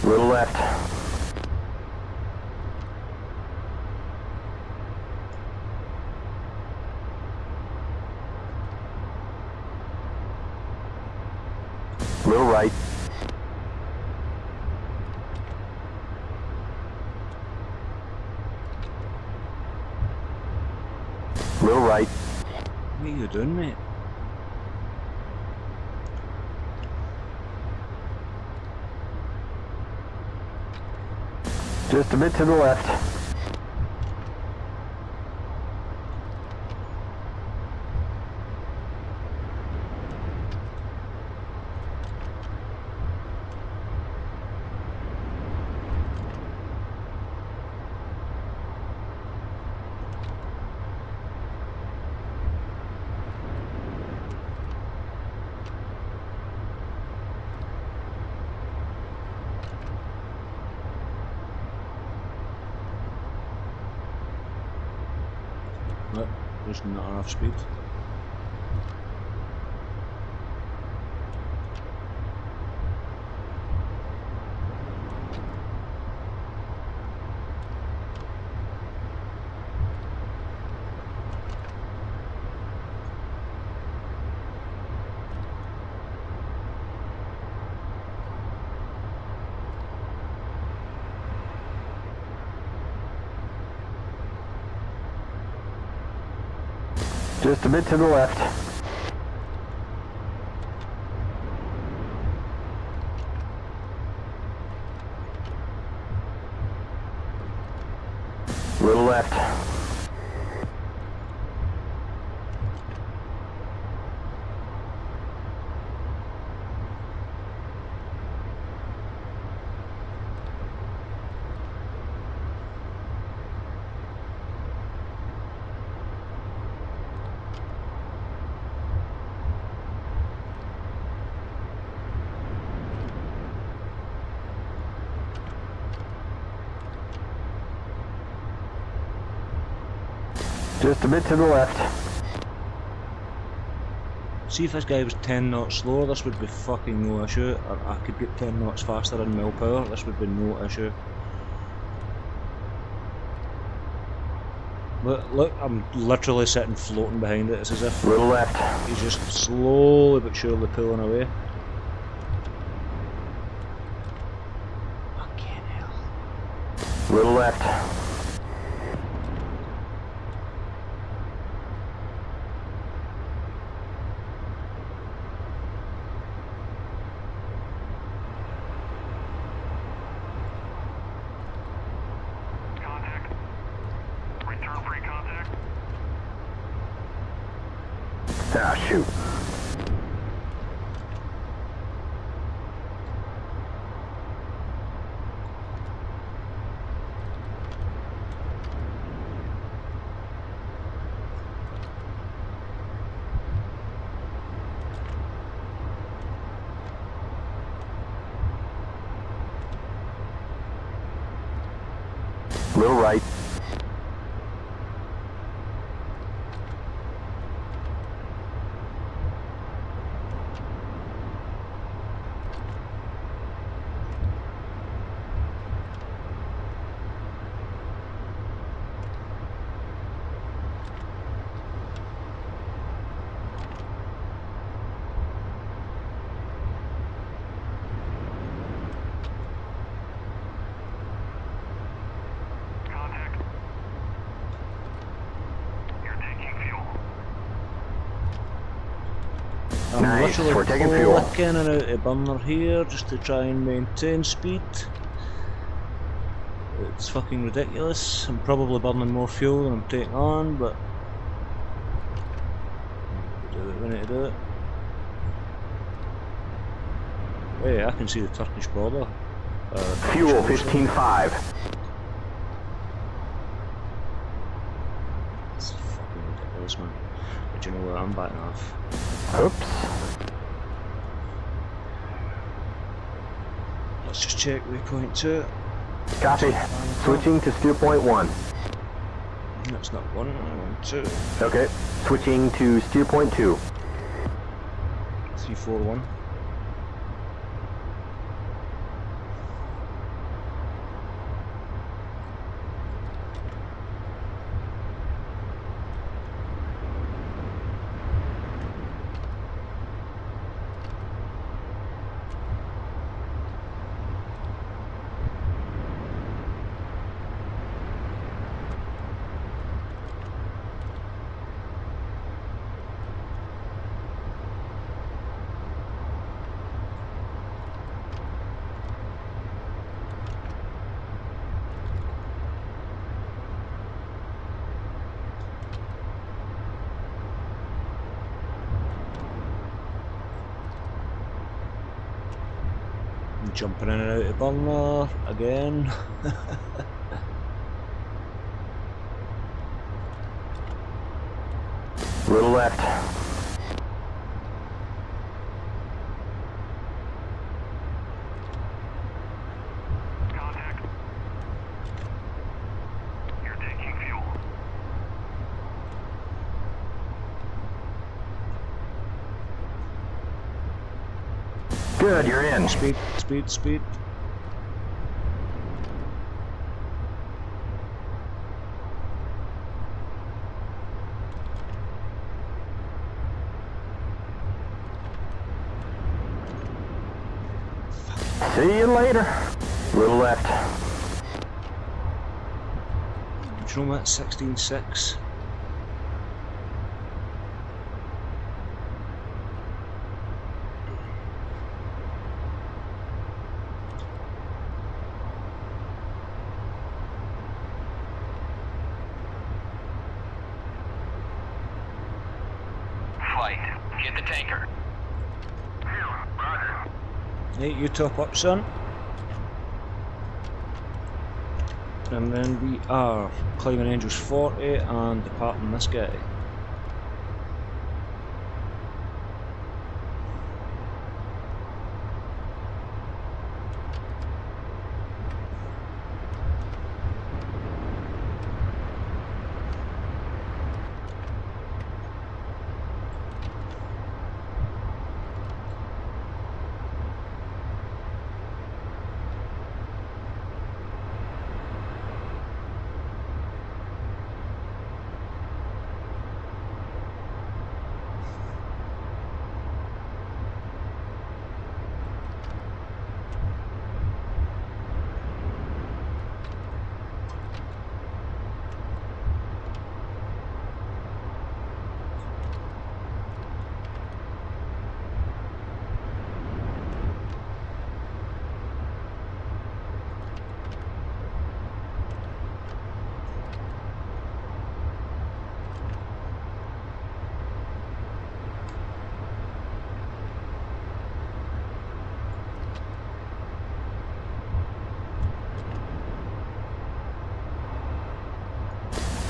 Little left. Little right. Little right. What are you doing, mate? Just a bit to the left. No, there's not enough speed. Just a bit to the left. Little left. Just a bit to the left. See, if this guy was 10 knots slower, this would be fucking no issue. Or I could get 10 knots faster in mile power, this would be no issue. Look, I'm literally sitting floating behind it. It's as if Little left. he's just slowly but surely pulling away. Fucking hell. Little left. Contact. Return free contact. Ah, shoot. Little right. Contact. You're taking fuel. I'm Nice, literally we're taking fuel. flicking in and out of burner here just to try and maintain speed. It's fucking ridiculous. I'm probably burning more fuel than I'm taking on, but we need to do it. Hey, I can see the Turkish border. Fuel Turkish coastline. 15.5. It's fucking ridiculous, man. But you know what? I'm backing off. Oops. Let's just check waypoint 2. Copy. Switching to steer point 1. That's not 1, 2. Okay. Switching to steer point 2. 3, 4, 1. Jumping in and out of burner again. Little left. Contact. You're taking fuel. Good, you're in. Speed, speed, speed. See you later. Little left. Do you know what? 16.6. Flight. Get the tanker. Roger. Hey, you top up, son. And then we are climbing Angels 40 and departing this guy.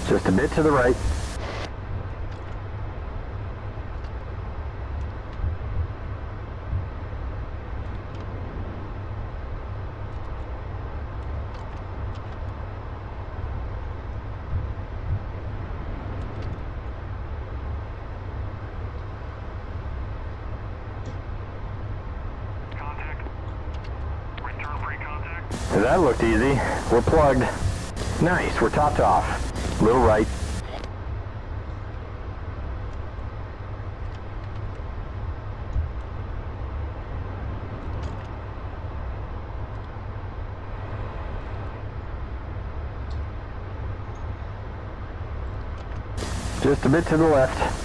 Just a bit to the right. Contact. Return pre-contact. That looked easy. We're plugged. Nice, we're topped off. Little right. Just a bit to the left.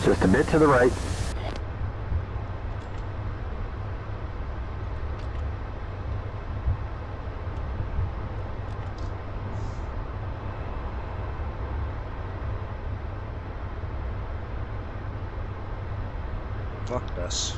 Just a bit to the right. Fuck this.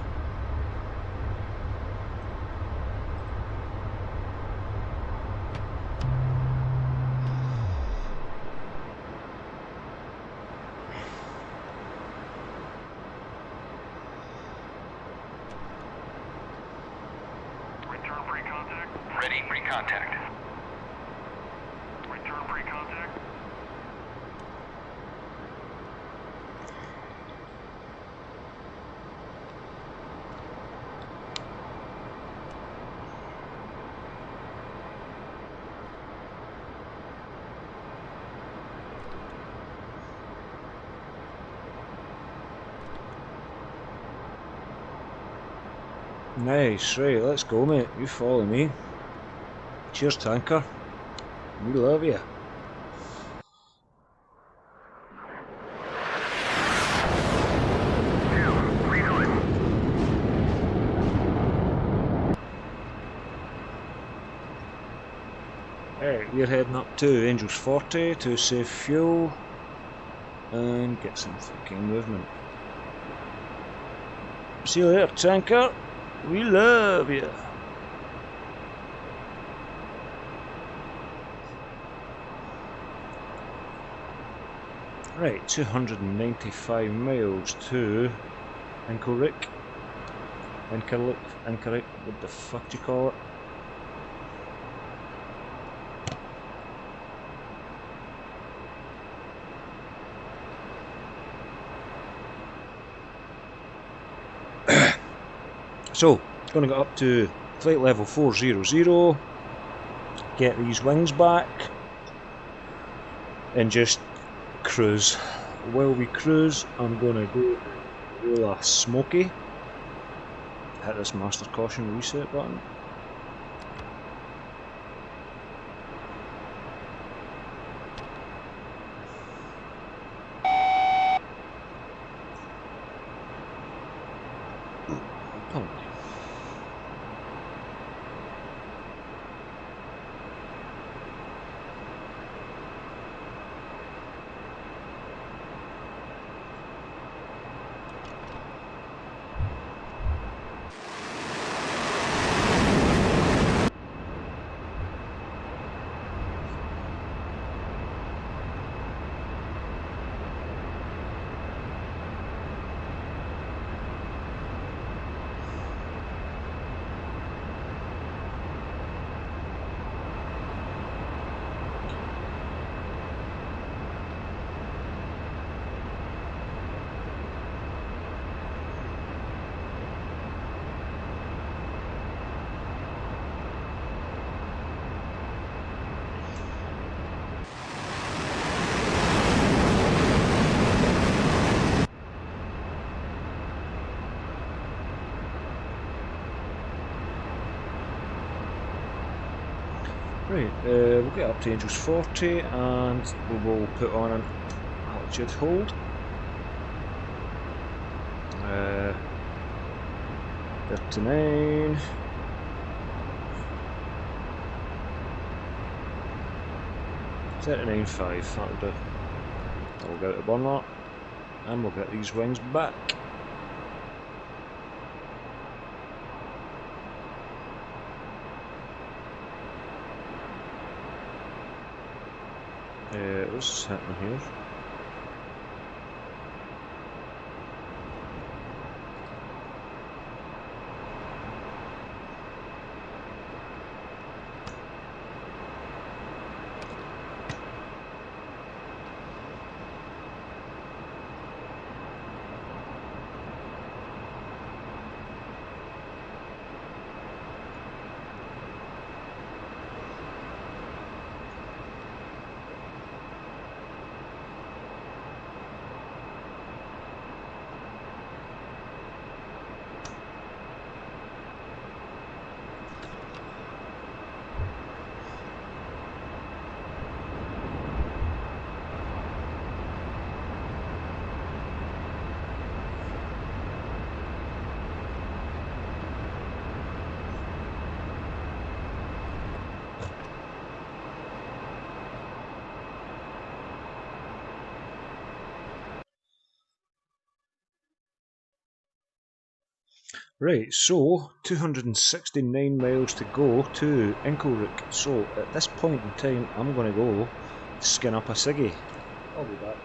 Return pre-contact. ready. Pre-contact. Return pre-contact. Nice, right, let's go mate, you follow me. Cheers tanker, we love you. Alright, we're heading up to Angels 40 to save fuel and get some fucking movement. See you later tanker, we love you. Right, 295 miles to Incorrect, what the fuck do you call it? So, going to go up to flight level 400, get these wings back, and just cruise. While we cruise, I'm going to go roll a smoky, hit this master caution reset button. Right, we'll get up to Angels 40 and we will put on an altitude hold. 39. $39.5, that'll do. We'll get out of burn that and we'll get these wings back. What's happening here? Right, so 269 miles to go to Inkelrick. So at this point in time, I'm going to go skin up a ciggy. I'll be back.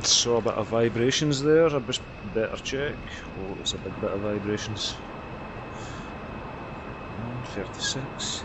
Saw a bit of vibrations there, I just better check. Oh, it's a big bit of vibrations. 36.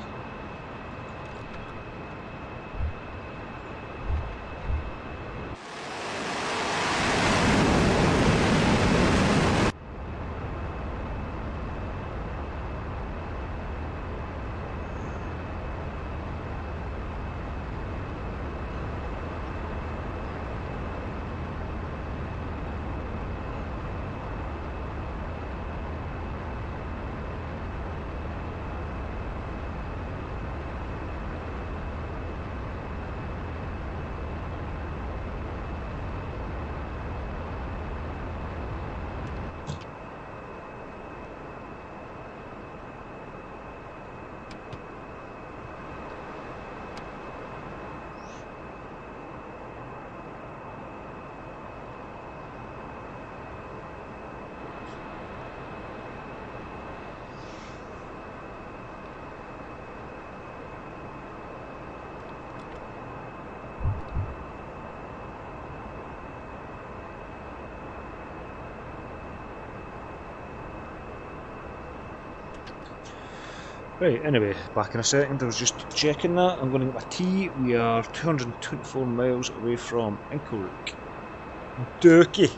Right, anyway, back in a second. I was just checking that. I'm going to get my tea. We are 224 miles away from Inkelrick, Turkey.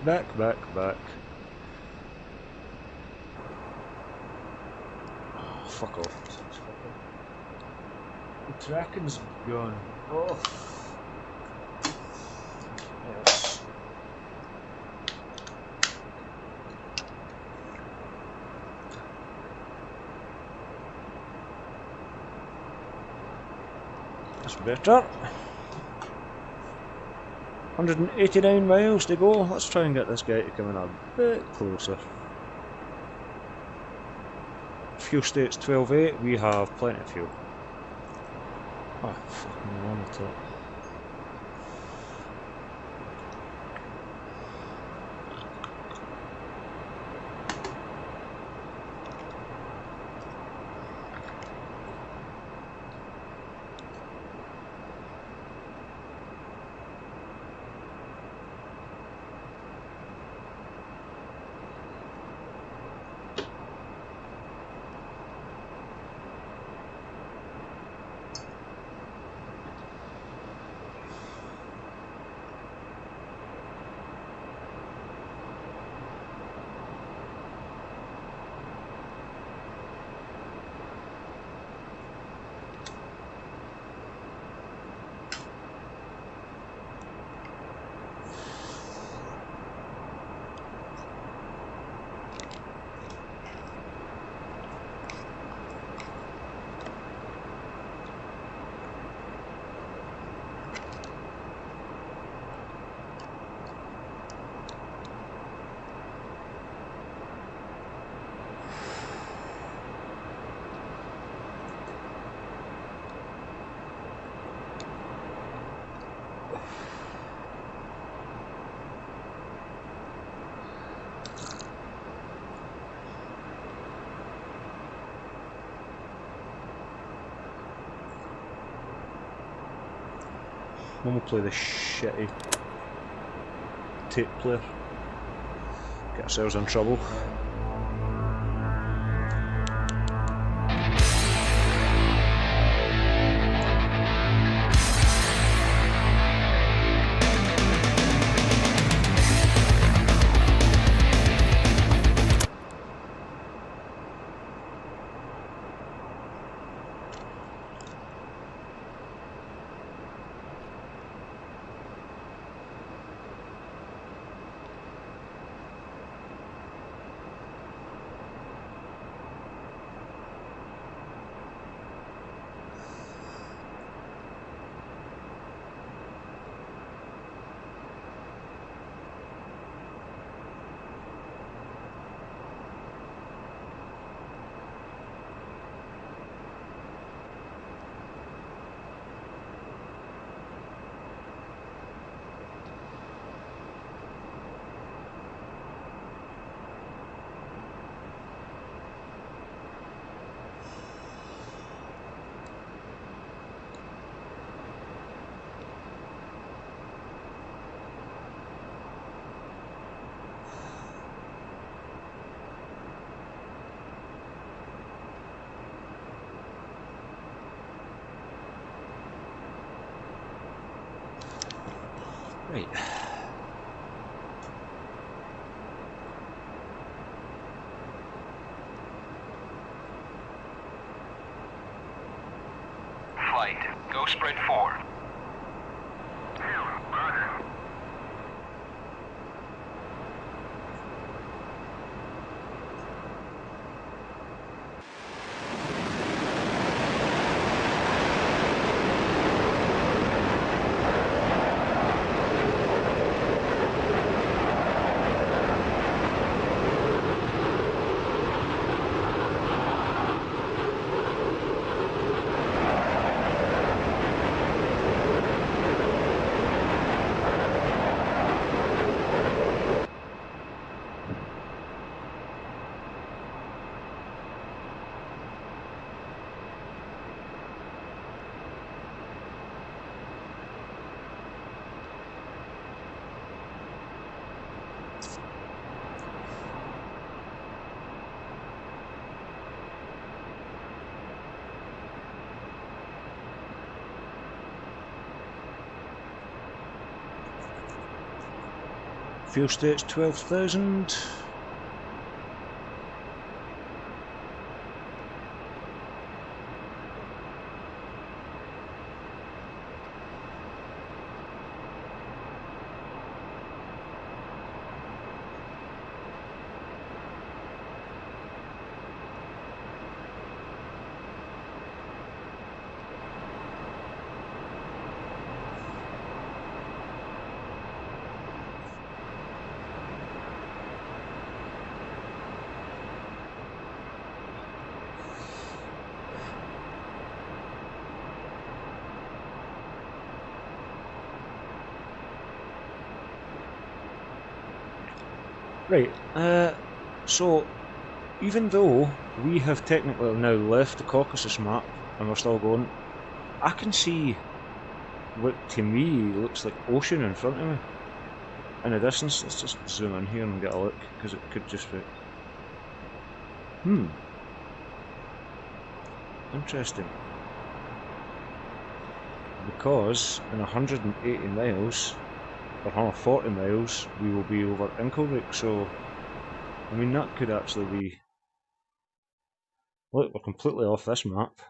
Back. Oh, fuck off. The tracking's gone. Oh. Yes. That's better. 189 miles to go. Let's try and get this guy to come in a bit closer. Fuel state's 12.8. We have plenty of fuel. Oh, fucking on the top. Then we'll play the shitty tape player. Get ourselves in trouble. Right. Flight, go spread 4. Fuel state's 12,000. Right, so even though we have technically now left the Caucasus map and we're still going, I can see what to me looks like ocean in front of me in the distance. Let's just zoom in here and get a look, because it could just be... Interesting. Because in 180 miles, or 140 miles, we will be over Inkelvik, so I mean that could actually be... Look, we're completely off this map.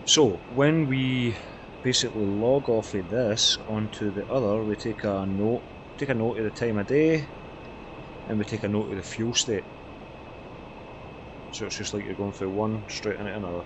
So when we basically log off of this onto the other, we take a note of the time of day, and we take a note of the fuel state. So it's just like you're going through one straight into another.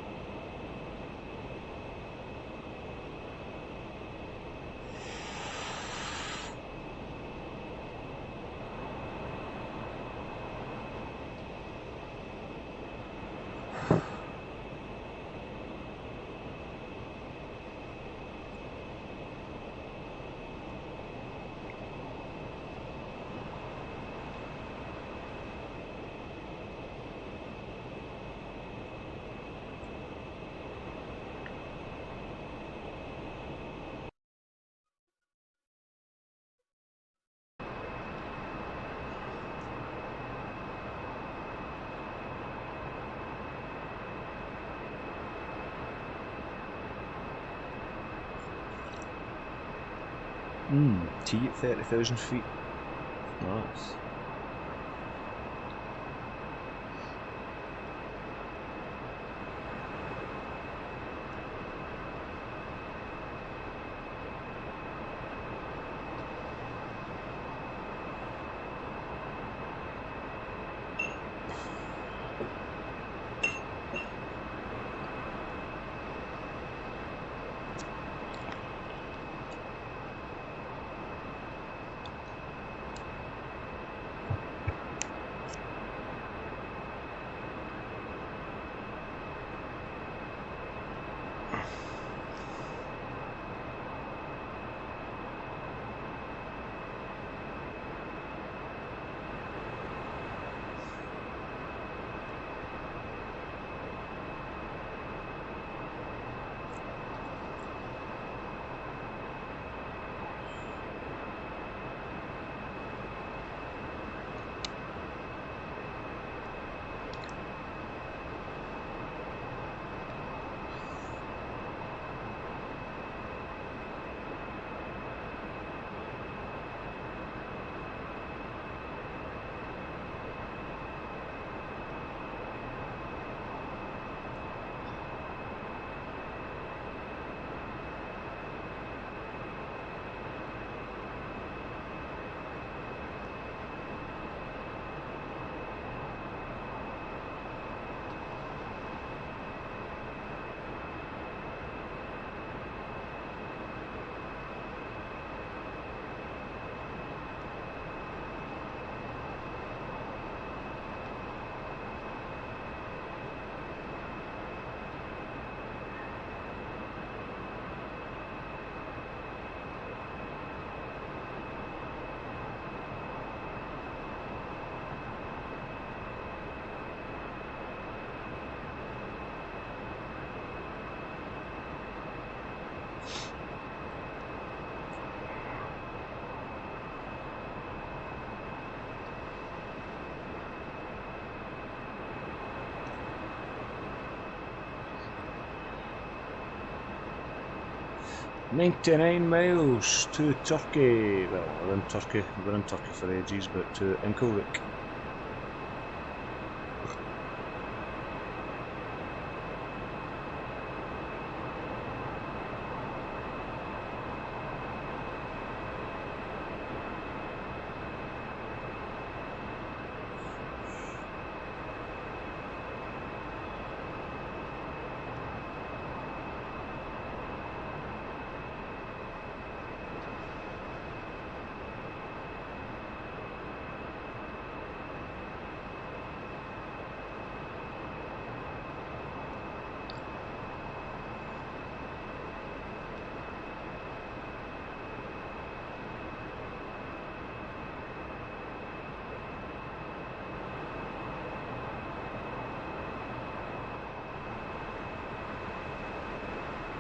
T at 30,000 feet. Nice. 99 miles to Turkey. Well, we're in Turkey. We're in Turkey for ages, but to Inkelvik.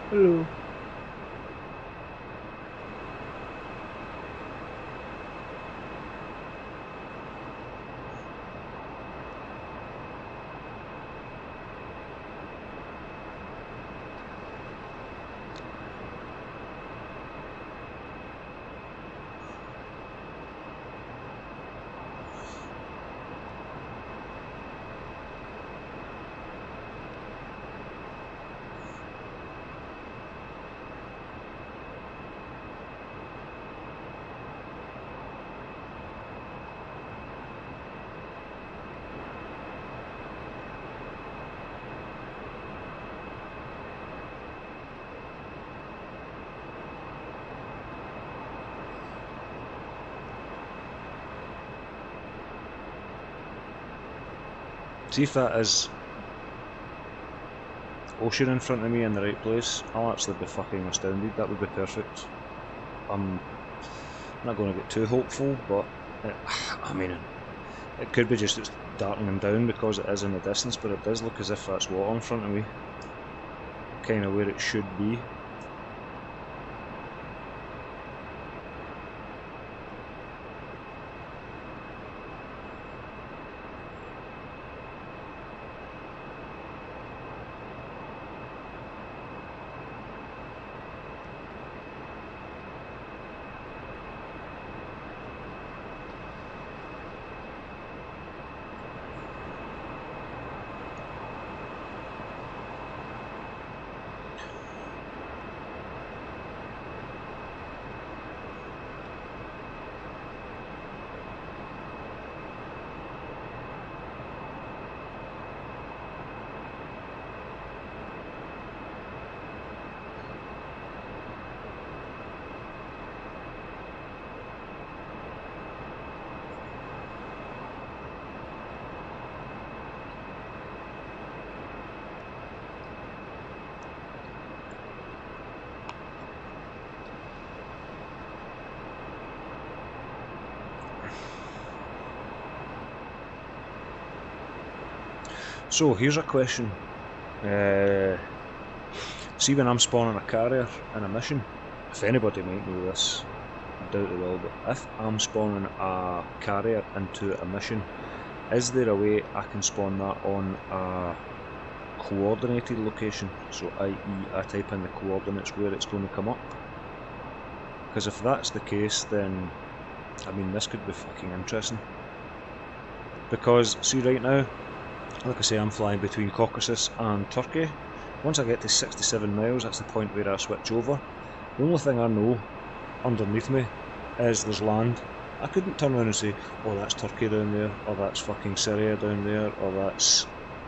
Hello. See if that is ocean in front of me in the right place, I'll actually be fucking astounded. That would be perfect. I'm not going to get too hopeful, but I mean, it could be just it's darkening down because it is in the distance, but it does look as if that's water in front of me. Kind of where it should be. So here's a question. See, when I'm spawning a carrier in a mission, if anybody might know this, I doubt they will, but if I'm spawning a carrier into a mission, is there a way I can spawn that on a coordinated location? So i.e. I type in the coordinates where it's going to come up? Because if that's the case, then I mean this could be fucking interesting. Because see right now, like I say, I'm flying between Caucasus and Turkey. Once I get to 67 miles, that's the point where I switch over. The only thing I know underneath me is there's land. I couldn't turn around and say, oh that's Turkey down there, or that's fucking Syria down there, or that's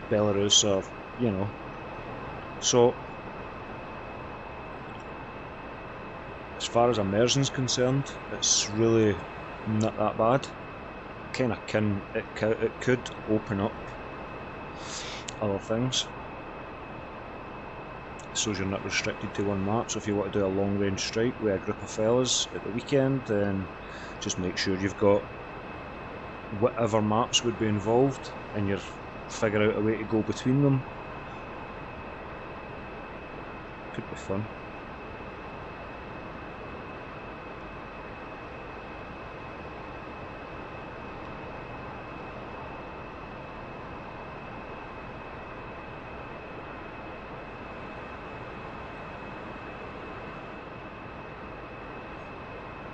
Belarus, or, you know. So, as far as immersion's concerned, it's really not that bad. It could open up other things, so you're not restricted to one map. So if you want to do a long range strike with a group of fellas at the weekend, then just make sure you've got whatever maps would be involved and you figure out a way to go between them. Could be fun.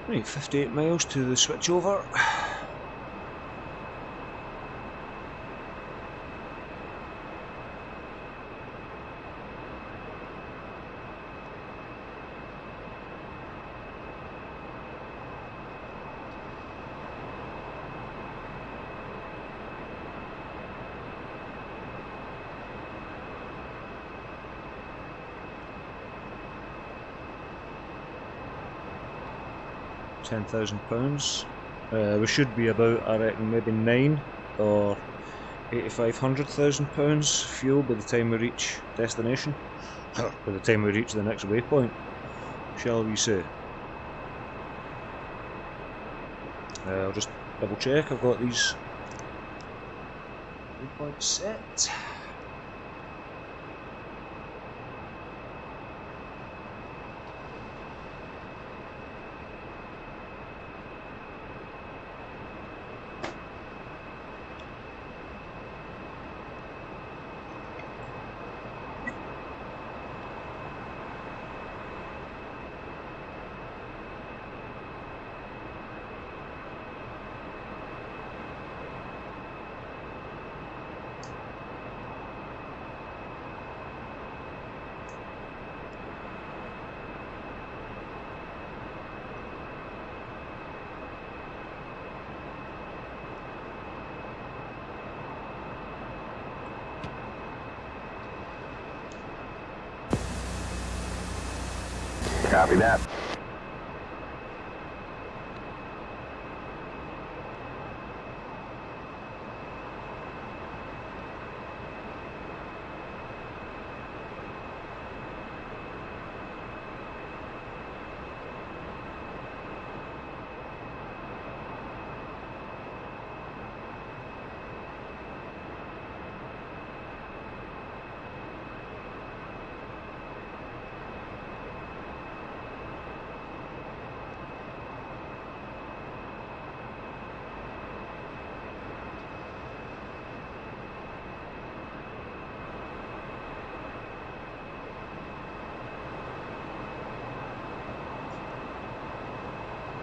Right, 58 miles to the switchover. £10,000. We should be about, I reckon, maybe 9 or £8,500,000 fuel by the time we reach destination. By the time we reach the next waypoint, shall we say. I'll just double check, I've got these waypoints set. Copy that.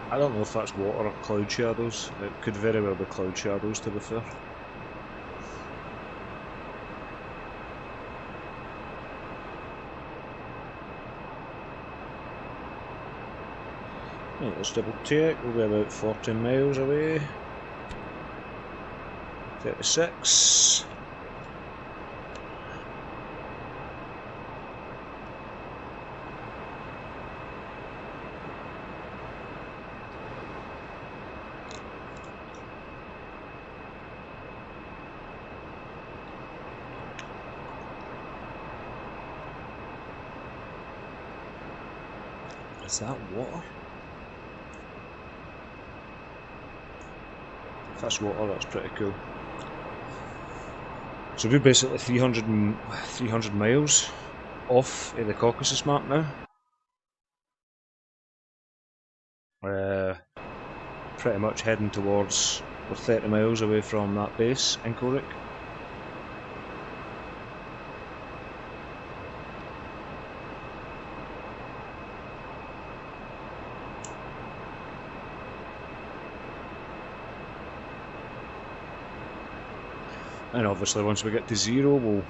I don't know if that's water or cloud shadows. It could very well be cloud shadows, to be fair. Right, let's double check. We'll be about 40 miles away. 36. Is that water? If that's water, that's pretty cool. So we're basically 300 miles off of the Caucasus map now. Pretty much heading towards, we're 30 miles away from that base in Korik. And obviously once we get to 0 we'll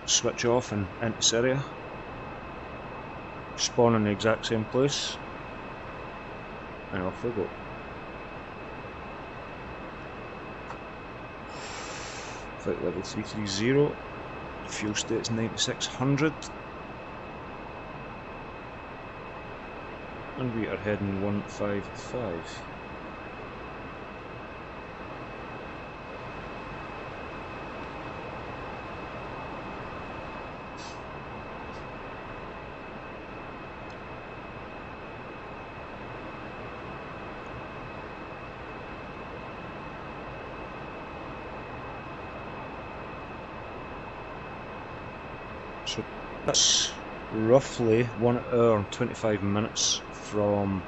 switch off and into Syria. Spawn in the exact same place. And off we go. Flight level 330. Fuel state's 9600. And we are heading 155. So that's roughly 1 hour and 25 minutes from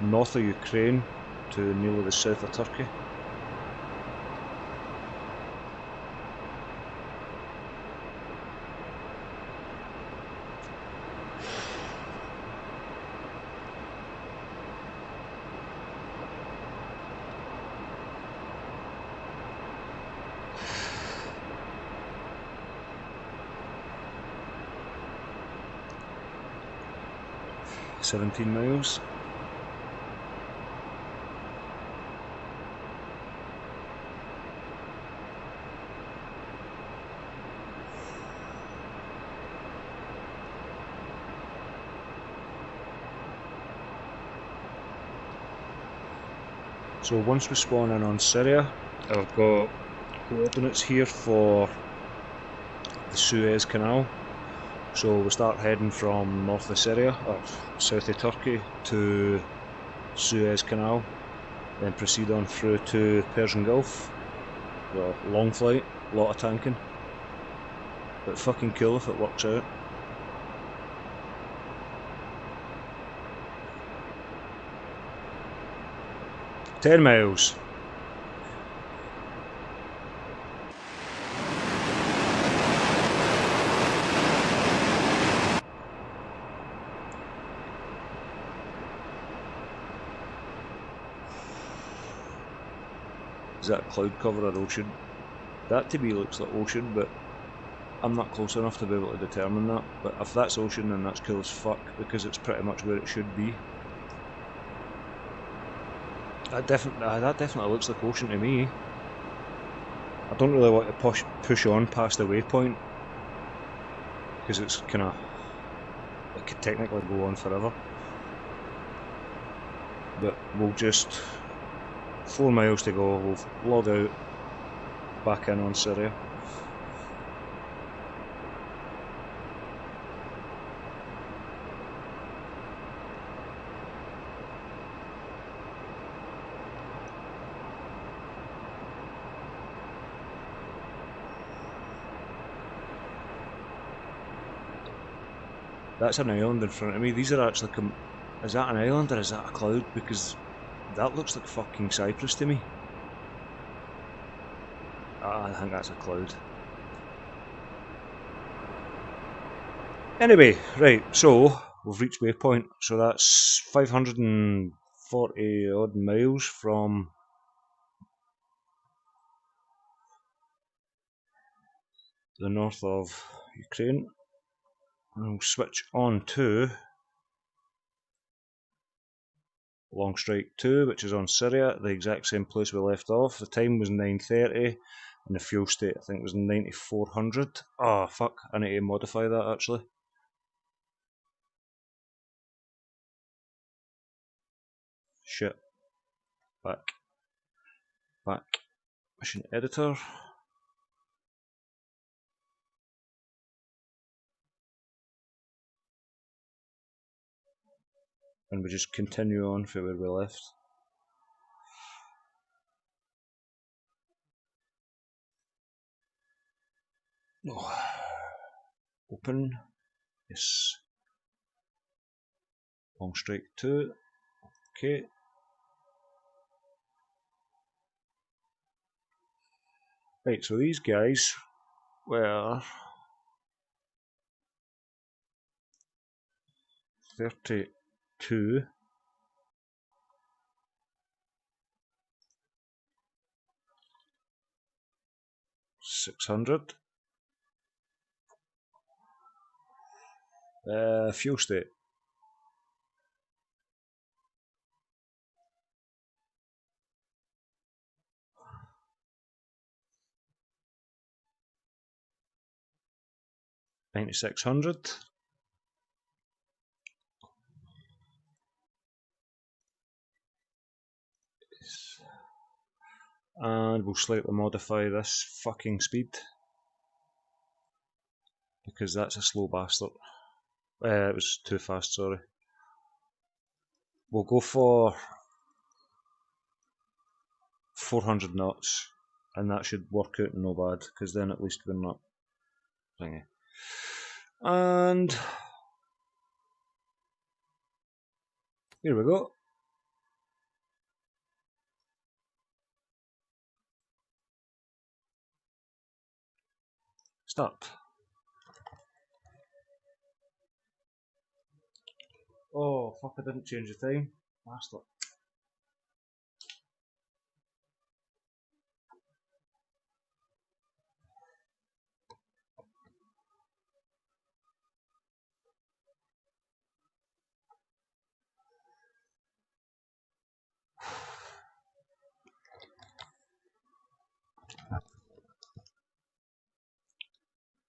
north of Ukraine to nearly the south of Turkey. 17 miles. So once we spawn in on Syria, I've got coordinates here for the Suez Canal. So we start heading from north of Syria, or south of Turkey, to Suez Canal, then proceed on through to Persian Gulf. Well, long flight, lot of tanking, but fucking cool if it works out. "10 miles. Is that cloud cover or ocean? That to me looks like ocean, but I'm not close enough to be able to determine that. But if that's ocean, then that's cool as fuck, because it's pretty much where it should be. That definitely looks like ocean to me. I don't really want to push on past the waypoint, because it's kind of, it could technically go on forever. But we'll just, 4 miles to go, we'll log out, back in on Syria. That's an island in front of me. These are actually is that an island or is that a cloud? Because that looks like fucking Cyprus to me. I think that's a cloud. Anyway, right, so we've reached waypoint. So that's 540 odd miles from the north of Ukraine. And we'll switch on to Long Strike 2, which is on Syria, the exact same place we left off. The time was 9:30 and the fuel state I think was 9400. Oh fuck, I need to modify that actually. Shit. Back. Mission editor. And we just continue on from where we left. Oh. Open. Yes. Long Strike 2. Okay. Right, so these guys were 32, 600. Fuel state. $9,600. And we'll slightly modify this fucking speed, because that's a slow bastard. It was too fast, sorry. We'll go for 400 knots, and that should work out no bad, because then at least we're not thingy. And here we go. Start. Oh fuck, I didn't change the time. Bastard.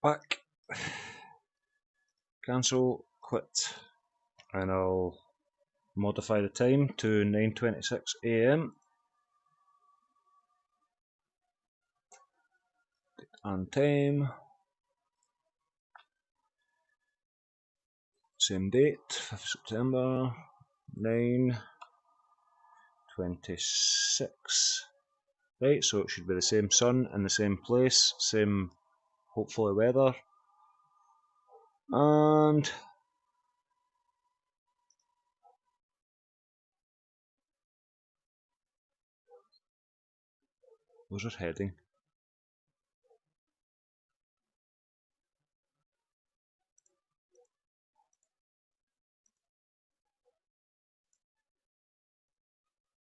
back, cancel, quit, and I'll modify the time to 9:26 AM and time, same date, 5th September, 9:26. Right, so it should be the same sun in the same place, same hopefully weather, and where's our heading?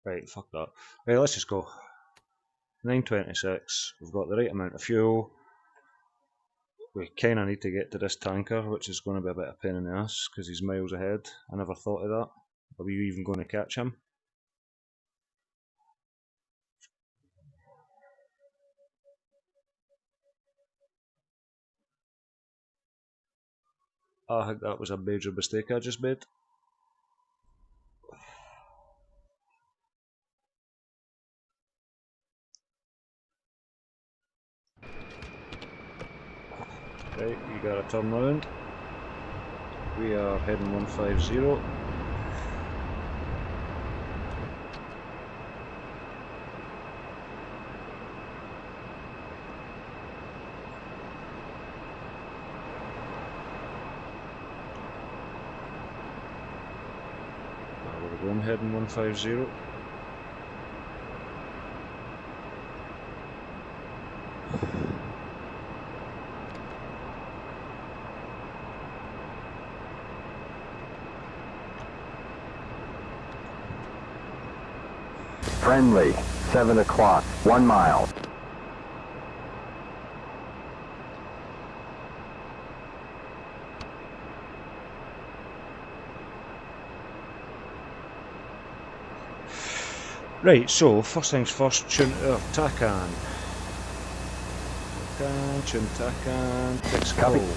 Right, fuck that. Right, let's just go. 9:26, we've got the right amount of fuel. We kinda need to get to this tanker, which is going to be a bit of a pain in the ass, because he's miles ahead. I never thought of that. Are we even going to catch him? I think that was a major mistake I just made. Right, you gotta turn round. We are heading 150. We're going heading 150. Friendly, 7 o'clock, 1 mile. Right, so first things first, tune our TACAN. Tune TACAN, fix Copy. call.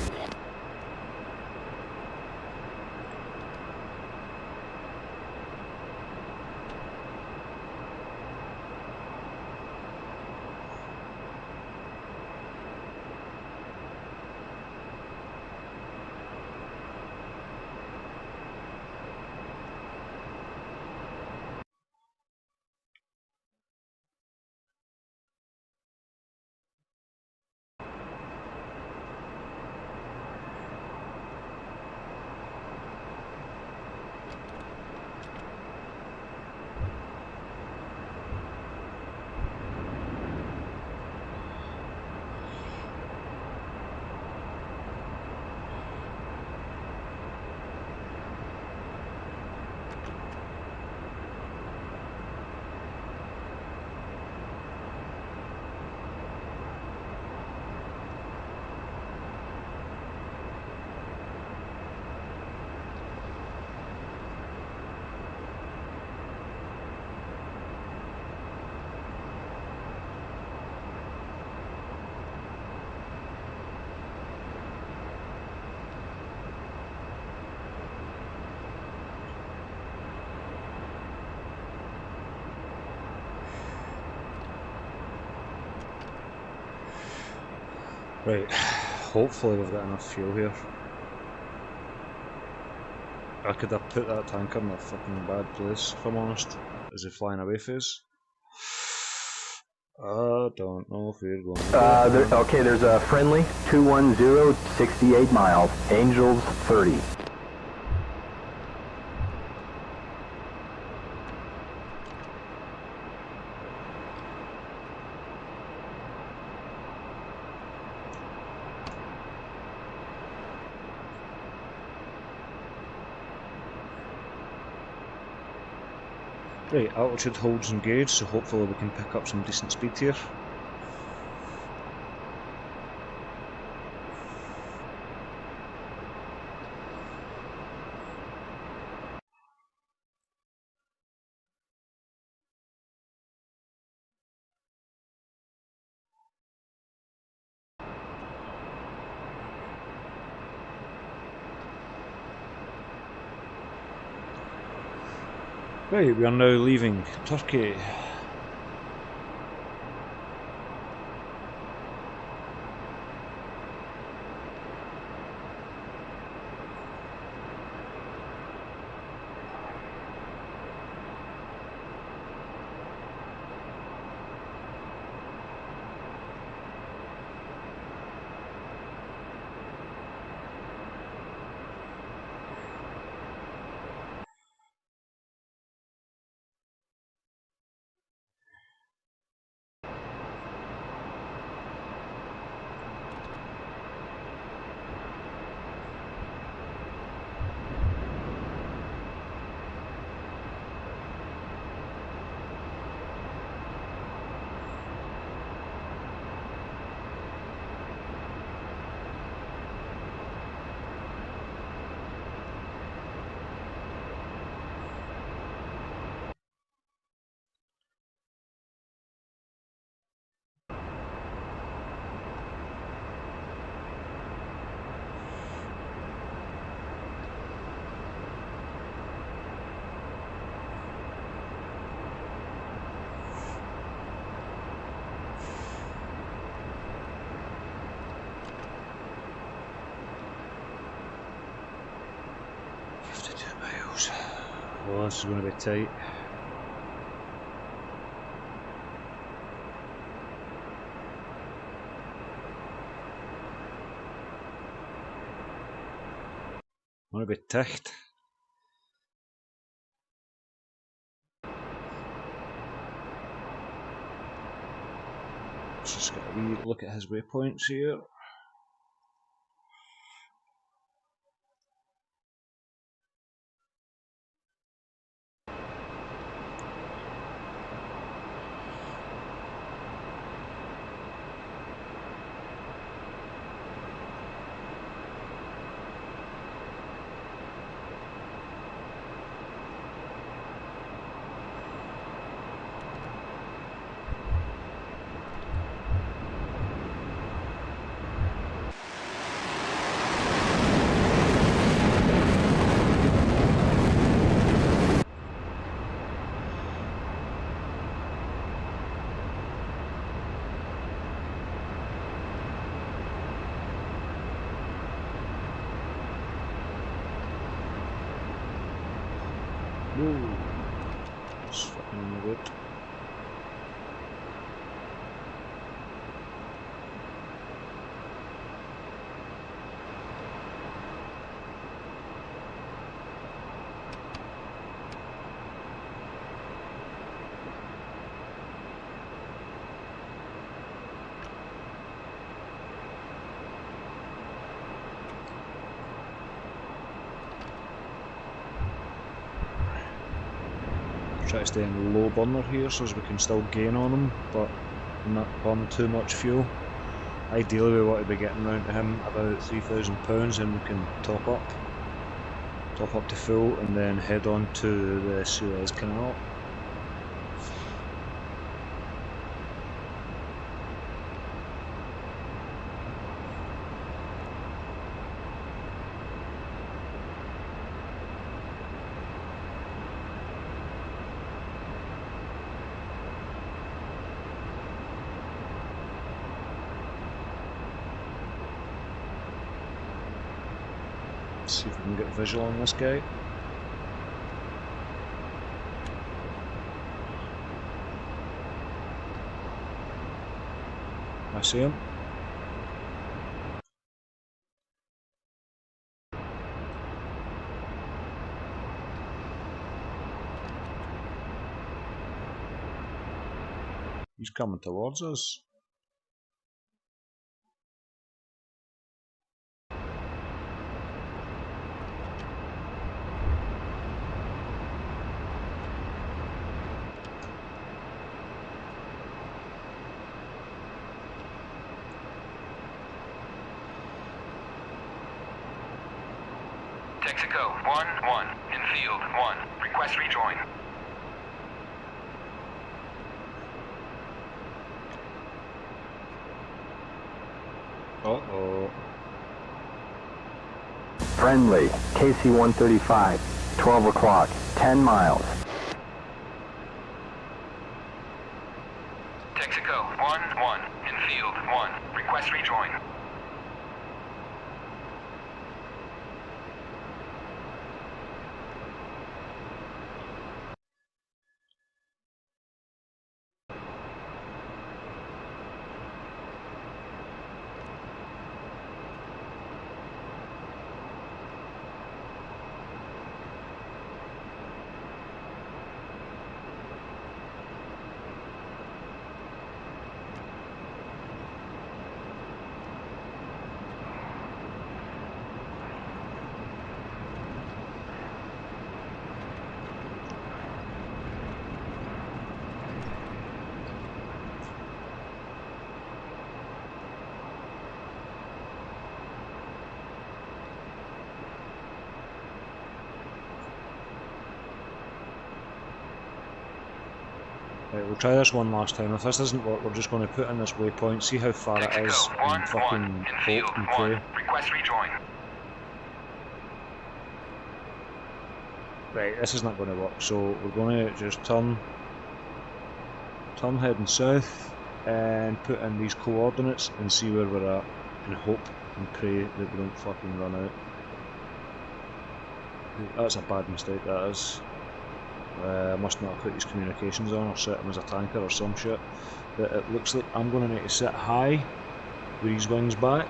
Right, hopefully we've got enough fuel here. I could have put that tanker in a fucking bad place, if I'm honest. Is he flying away for us? I don't know if we're going to Okay, there's a friendly, 210, 68 miles, Angels 30. Right, altitude holds engaged, so hopefully we can pick up some decent speed here. Right, we are now leaving Turkey. Oh, this is going to be tight. I'm going to be ticked. Let's just get a wee look at his waypoints here. Whoa, it's fucking good. Try to stay in low burner here so as we can still gain on him, but not burn too much fuel. Ideally we want to be getting round to him about £3,000 and we can top up to full and then head on to the Suez Canal. See if we can get visual on this guy. I see him. He's coming towards us. Texaco 1-1, in field 1. Request rejoin. Uh-oh. Friendly, KC-135, 12 o'clock, 10 miles. Right, we'll try this one last time. If this doesn't work, we're just going to put in this waypoint, see how far it is, Mexico, 1-1, and fucking infield, hope and 1. pray. Request rejoin. Right, this is not going to work, so we're going to just turn heading south and put in these coordinates and see where we're at, and hope and pray that we don't fucking run out. That's a bad mistake, that is. I must not have put these communications on or set them as a tanker or some shit. But it looks like I'm going to need to sit high with these wings back.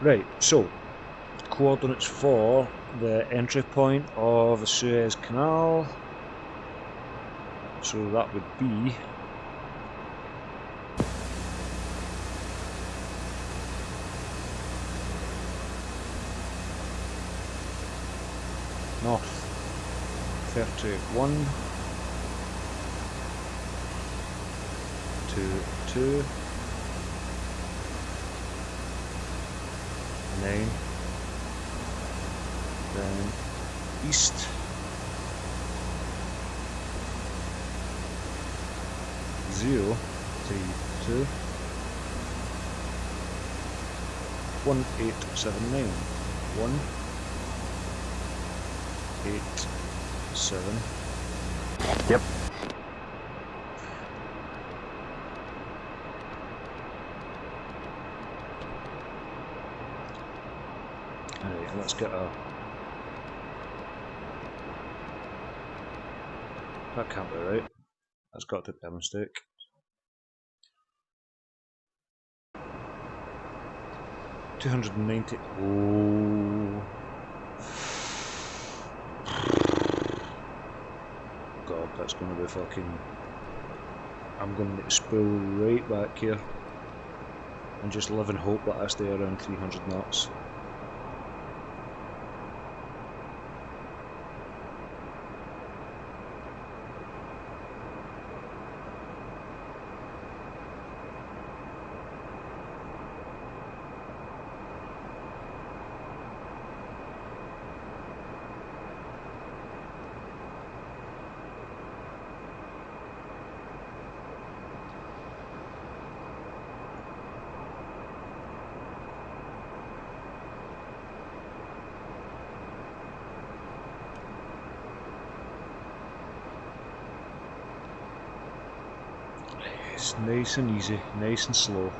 Right, so coordinates for the entry point of the Suez Canal. So that would be north 31 to 2 9, then east 0 3 2 1879 1 8 7. Yep. Alright, let's get a... That can't be right. That's got to be a mistake. $290. Oh. God, that's going to be fucking... I'm going to need to spool right back here and just live in hope that I stay around 300 knots. It's nice and easy, nice and slow.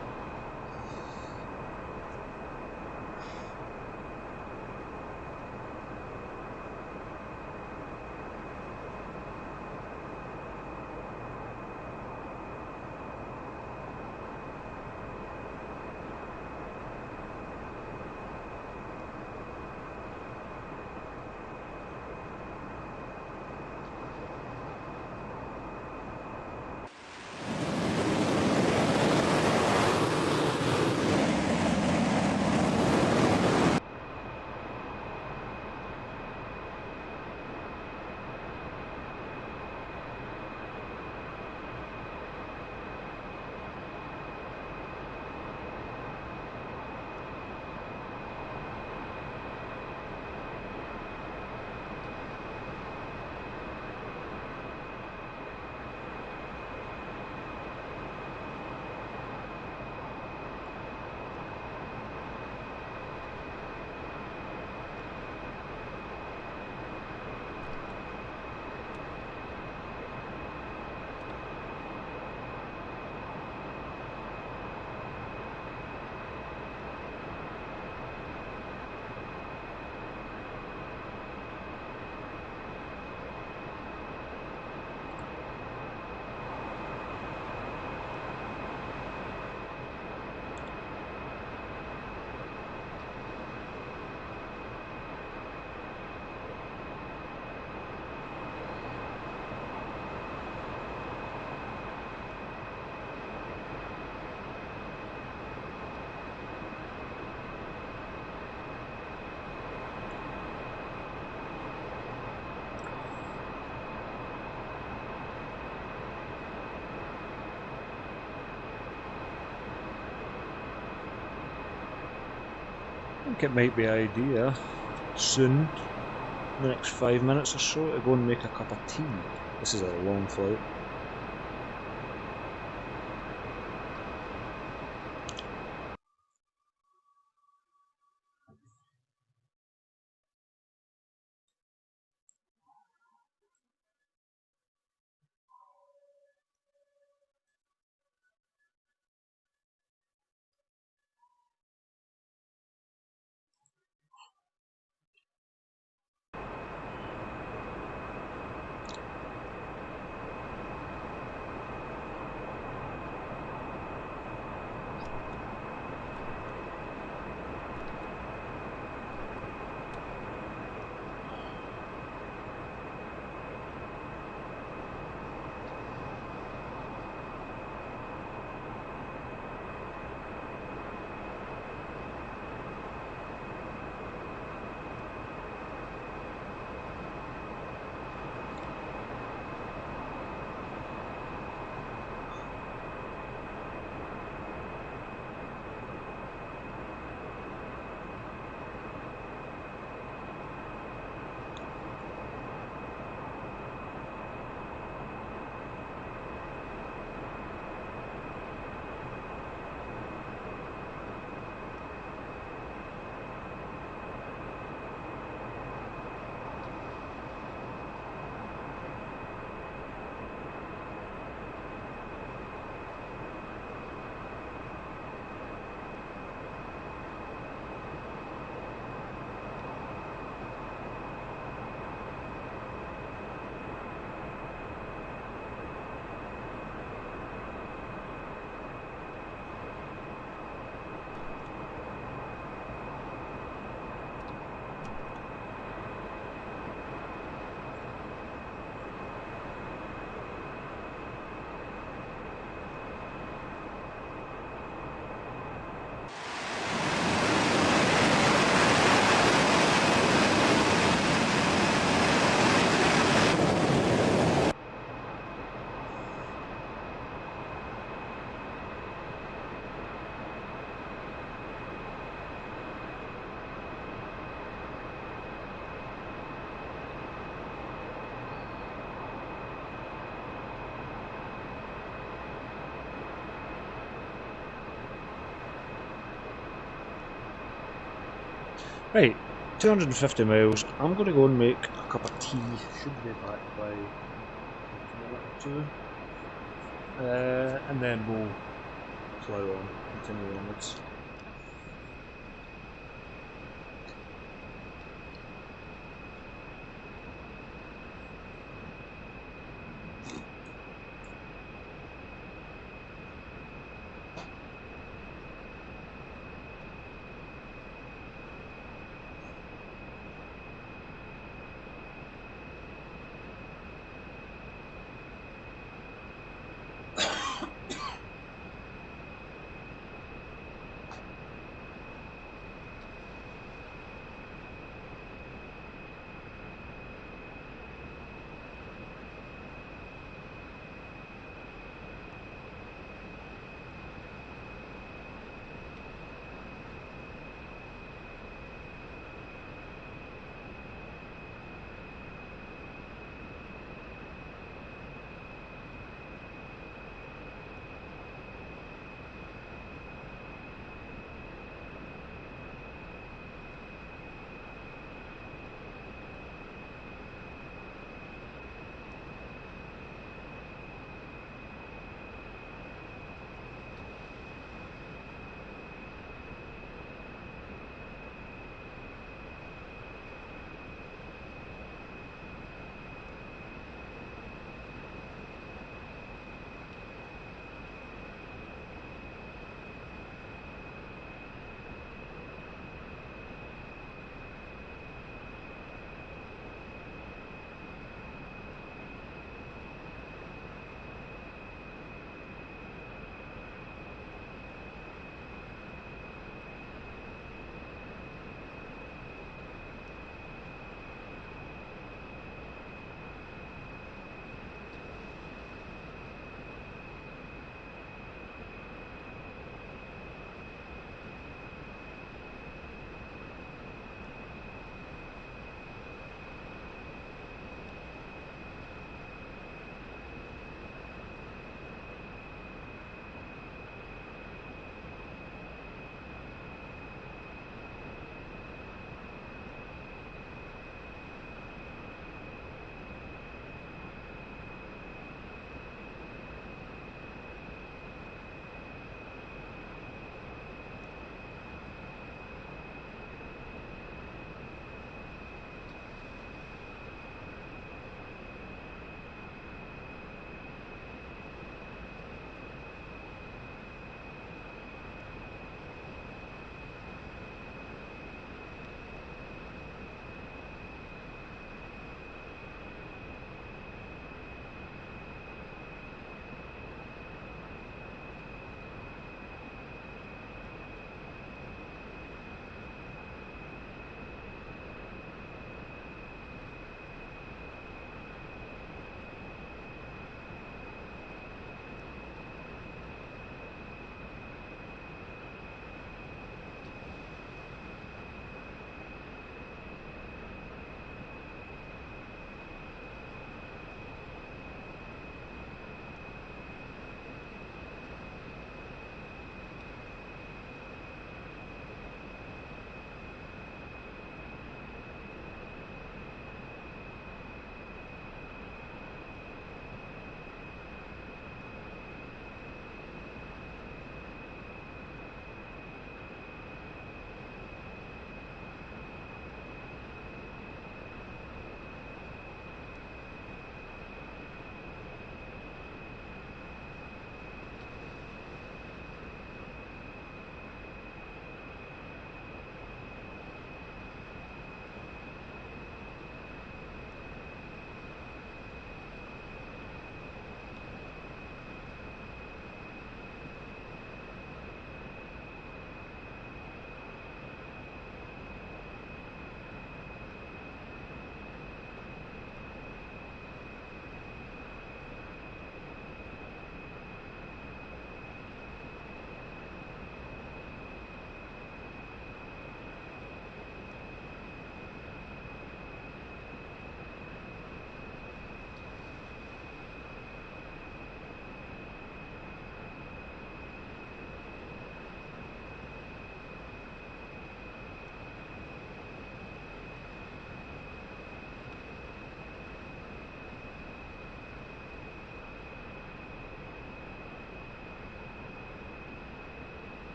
think it might be an idea soon, in the next 5 minutes or so, to go and make a cup of tea. This is a long flight. Right, 250 miles. I'm going to go and make a cup of tea. Should be back by a minute or two. And then we'll plough on, continue onwards.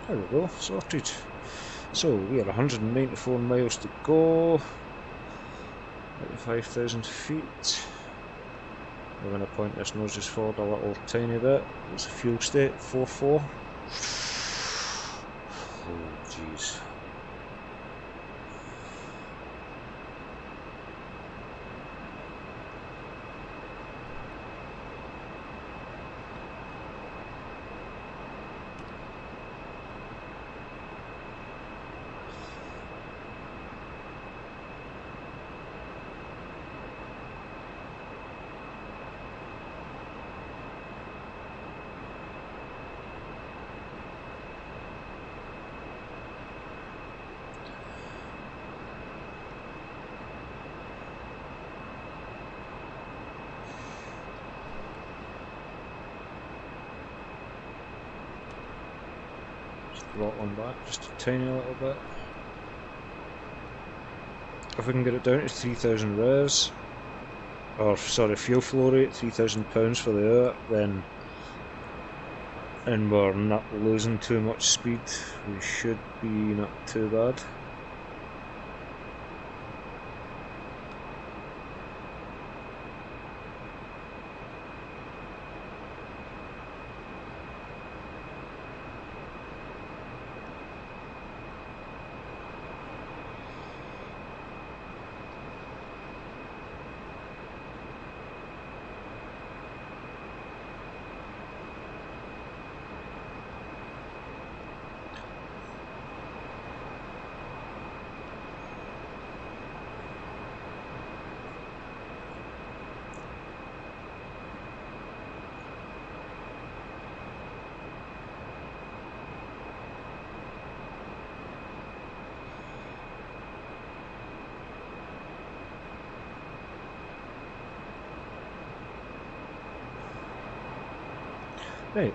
There we go, sorted. So we are 194 miles to go. 85,000 feet. We're going to point this noses forward a little tiny bit. It's a fuel state, 4.4. Oh jeez. Throttling back just a tiny little bit. If we can get it down to 3,000 res, or sorry, fuel flow rate, £3,000 for the hour, then, and we're not losing too much speed, we should be not too bad. Right.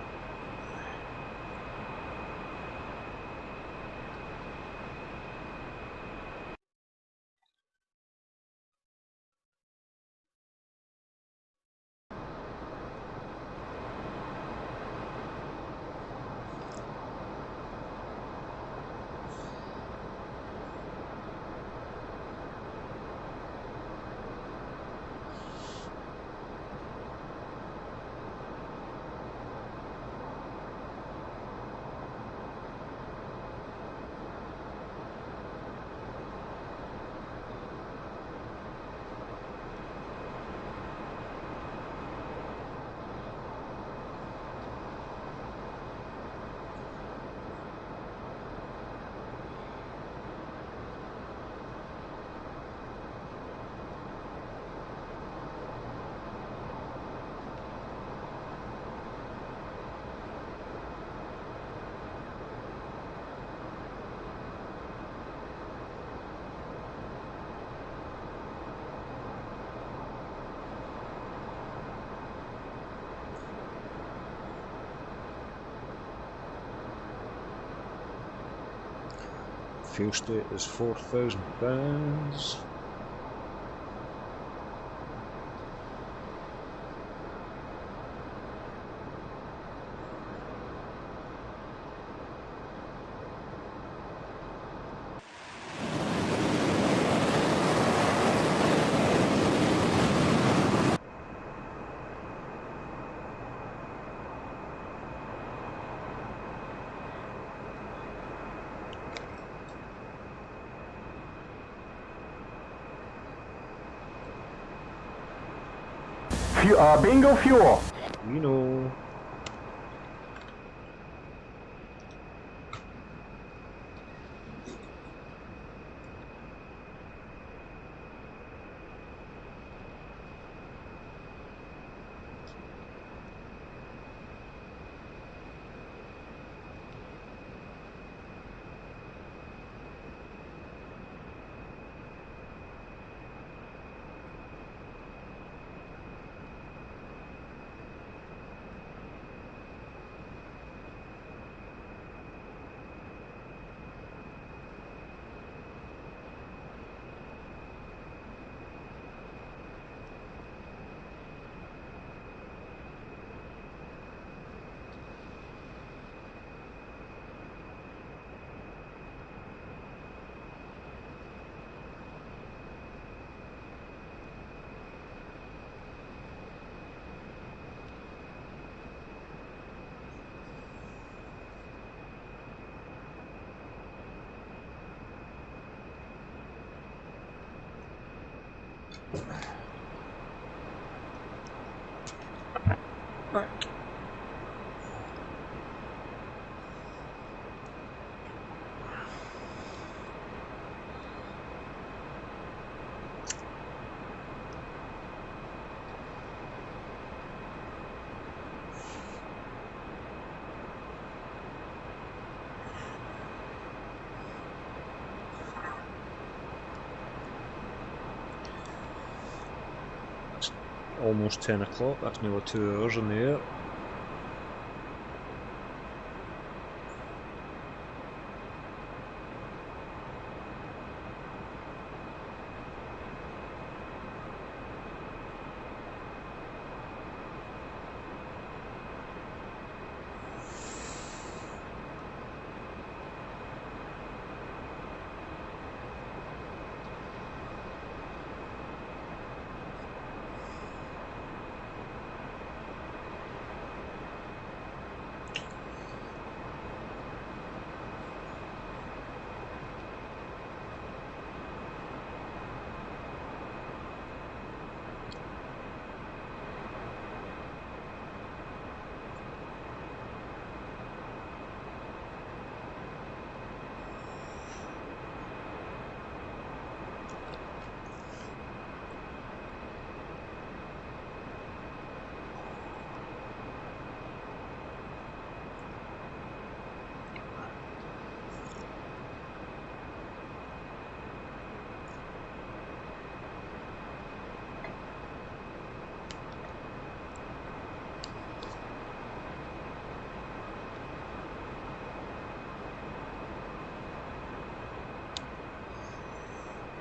Fuel state is £4,000. Bingo fuel. You know. Back. Almost 10 o'clock, that's nearly 2 hours in the air.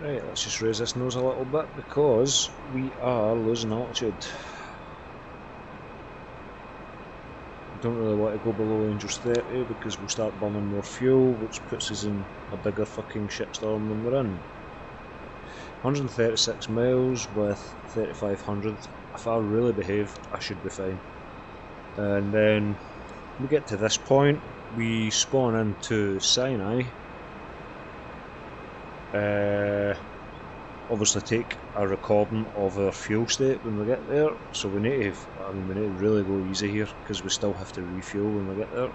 Right, let's just raise this nose a little bit because we are losing altitude. Don't really want to go below Angels 30 because we'll start burning more fuel, which puts us in a bigger fucking shitstorm than we're in. 136 miles with 3500. If I really behave, I should be fine. And then we get to this point, we spawn into Sinai. Obviously take a recording of our fuel state when we get there, so we need to, we need to really go easy here because we still have to refuel when we get there.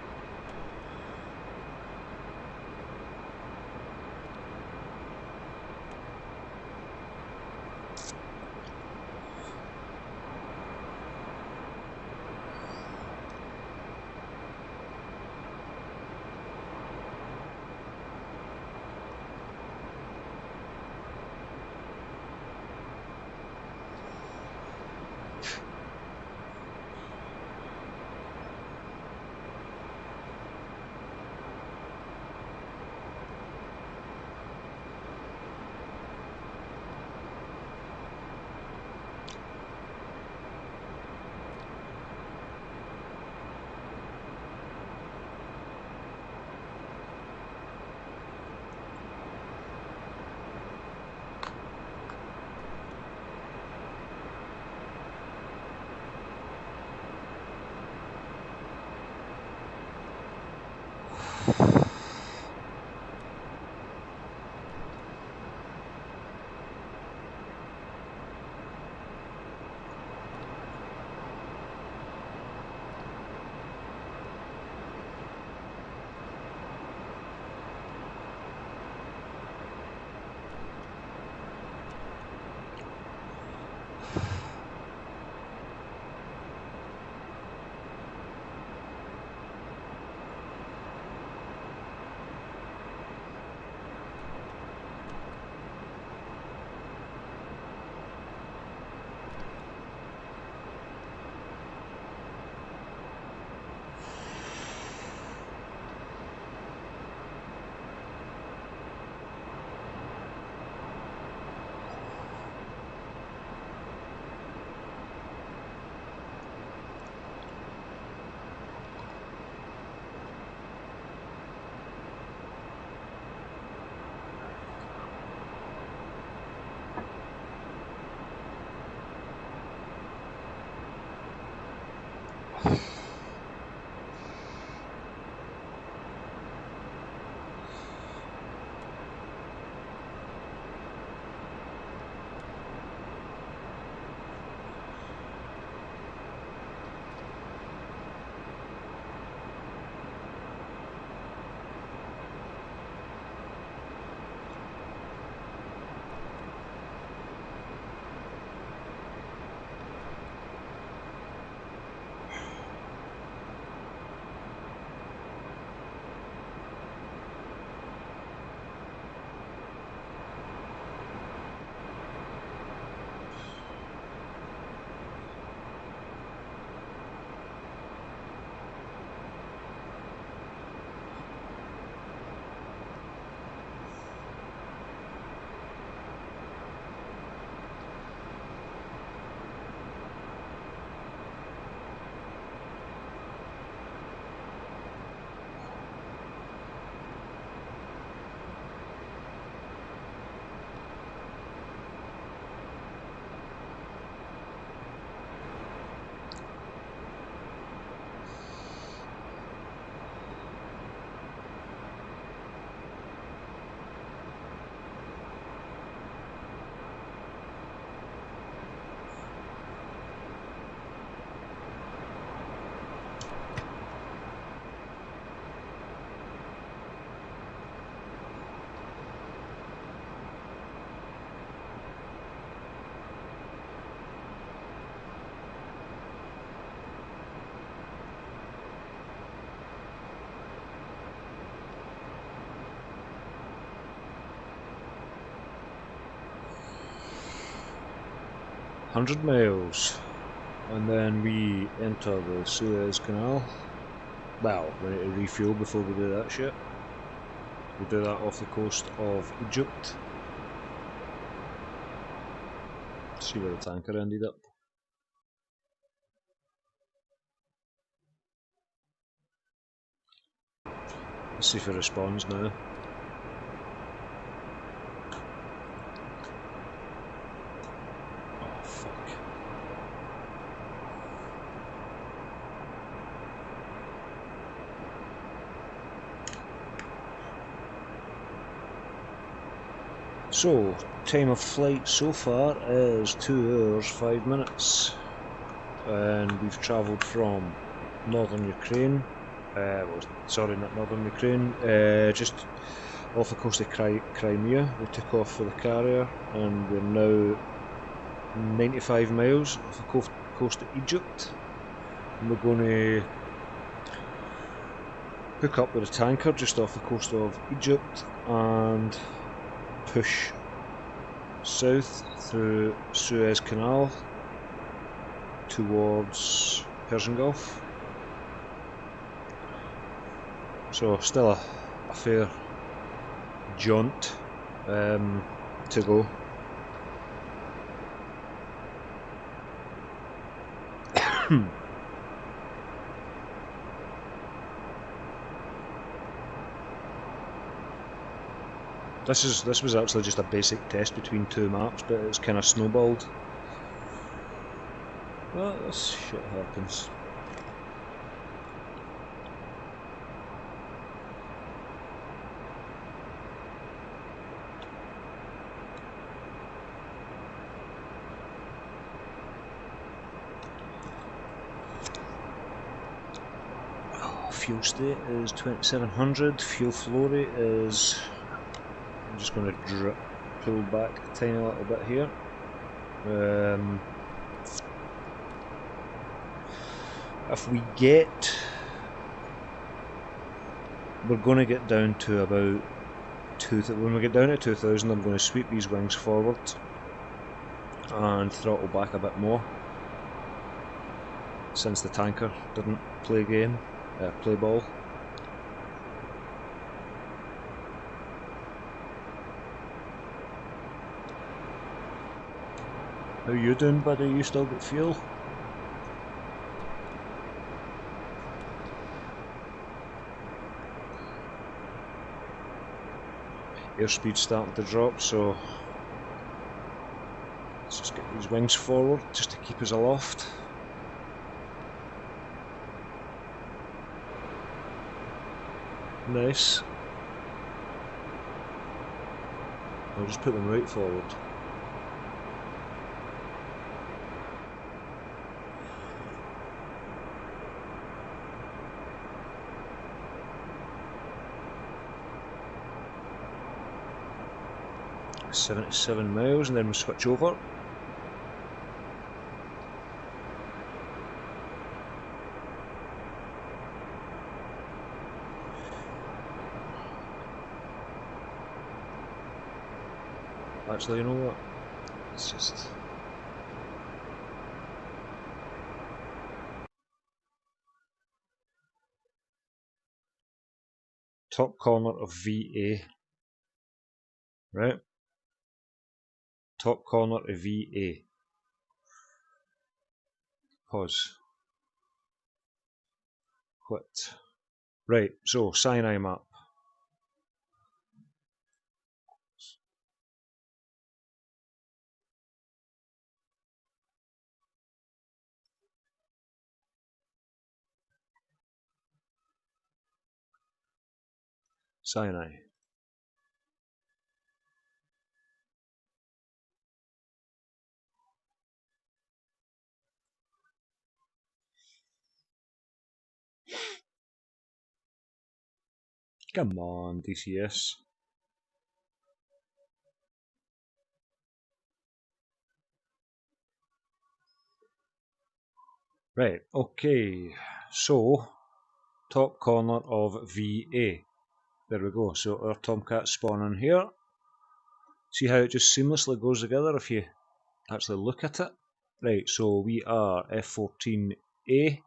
100 miles, and then we enter the Suez Canal. Well, we need to refuel before we do that shit. We do that off the coast of Egypt. See where the tanker ended up. Let's see if it responds now. Oh fuck. So, time of flight so far is 2 hours 5 minutes, and we've travelled from northern Ukraine, well, sorry, not northern Ukraine, just off the coast of Crimea. We took off for the carrier, and we're now 95 miles off the coast of Egypt, and we're going to hook up with a tanker just off the coast of Egypt and push south through Suez Canal towards Persian Gulf. So still a fair jaunt to go. This was actually just a basic test between two maps, but it's kind of snowballed. Well, this shit happens. Fuel state is 2700, fuel flow rate is, I'm just going to pull back a tiny little bit here. If we get, we're going to get down to about when we get down to 2000, I'm going to sweep these wings forward and throttle back a bit more, since the tanker didn't play ball. How you doing, buddy? You still got fuel? Airspeed's starting to drop, so let's just get these wings forward just to keep us aloft. Nice. I'll just put them right forward. .77 miles, and then we'll switch over. Actually, you know what? It's just top corner of VA, right? Top corner of VA. Pause. Quit. Right, so Sinai map. Sinai. Come on, DCS. Right, okay, so top corner of VA. There we go, so our Tomcat's spawning here. See how it just seamlessly goes together if you actually look at it? Right, so we are F-14A,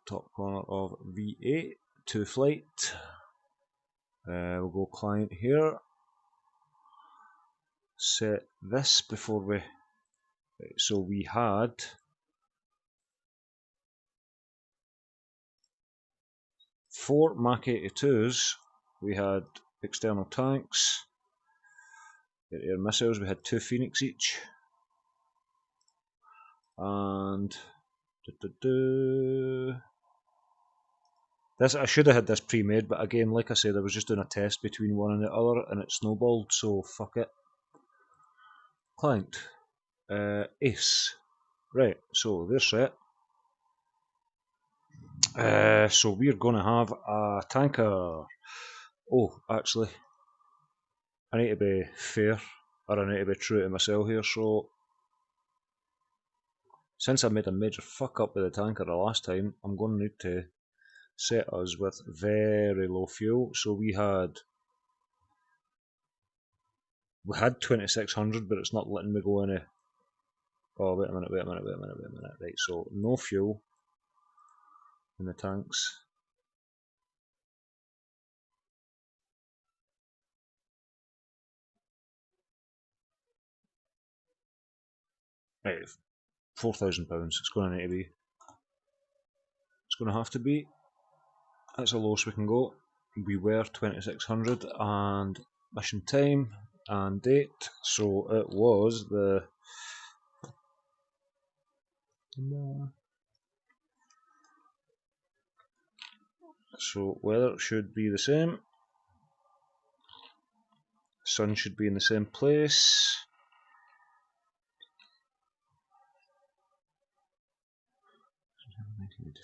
top corner of V8, to flight. We'll go client here. Set this before we. Right, so we had 4 Mach 82s. We had external tanks, air missiles. We had 2 Phoenix each, and this I should have had this pre-made, but again, like I said, I was just doing a test between one and the other, and it snowballed. So fuck it. Client, Ace. Right, so they're set. So we're gonna have a tanker. Oh, actually, I need to be fair, or I need to be true to myself here. So, since I made a major fuck up with the tanker the last time, I'm going to need to set us with very low fuel. So we had 2600, but it's not letting me go any. Oh, wait a minute. Right, so no fuel in the tanks. Right, £4,000. It's going to need to be. It's going to have to be. That's the lowest we can go. We were 2600 and mission time and date, so it was the. So weather should be the same. Sun should be in the same place.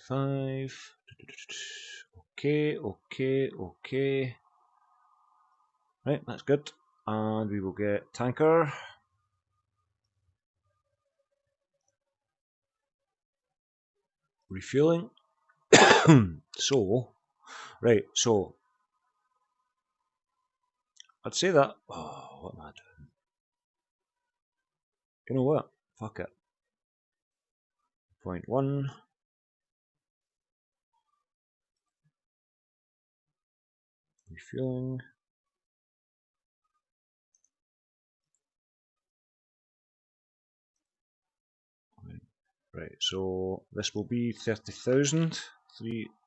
$1985. Okay. Right, that's good. And we will get tanker. Refueling. So, right, so I'd say that. Oh, what am I doing? You know what? Fuck it. 0.1. Refueling. Right, so this will be 30,000. 3000.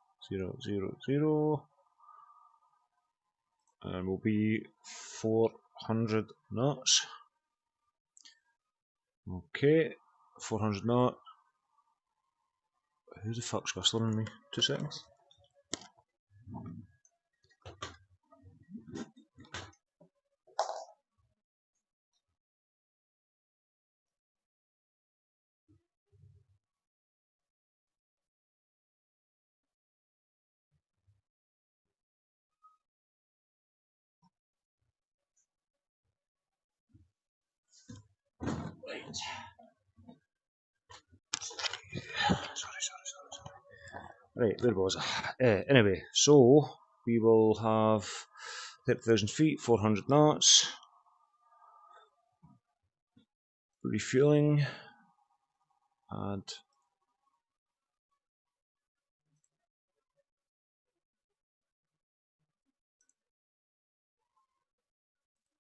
And will be 400 knots. Okay, 400 knot. Who the fuck's whistling at me? 2 seconds. Right. Sorry. Right, where was I? Anyway, so we will have 30,000 feet, 400 knots. Refueling. And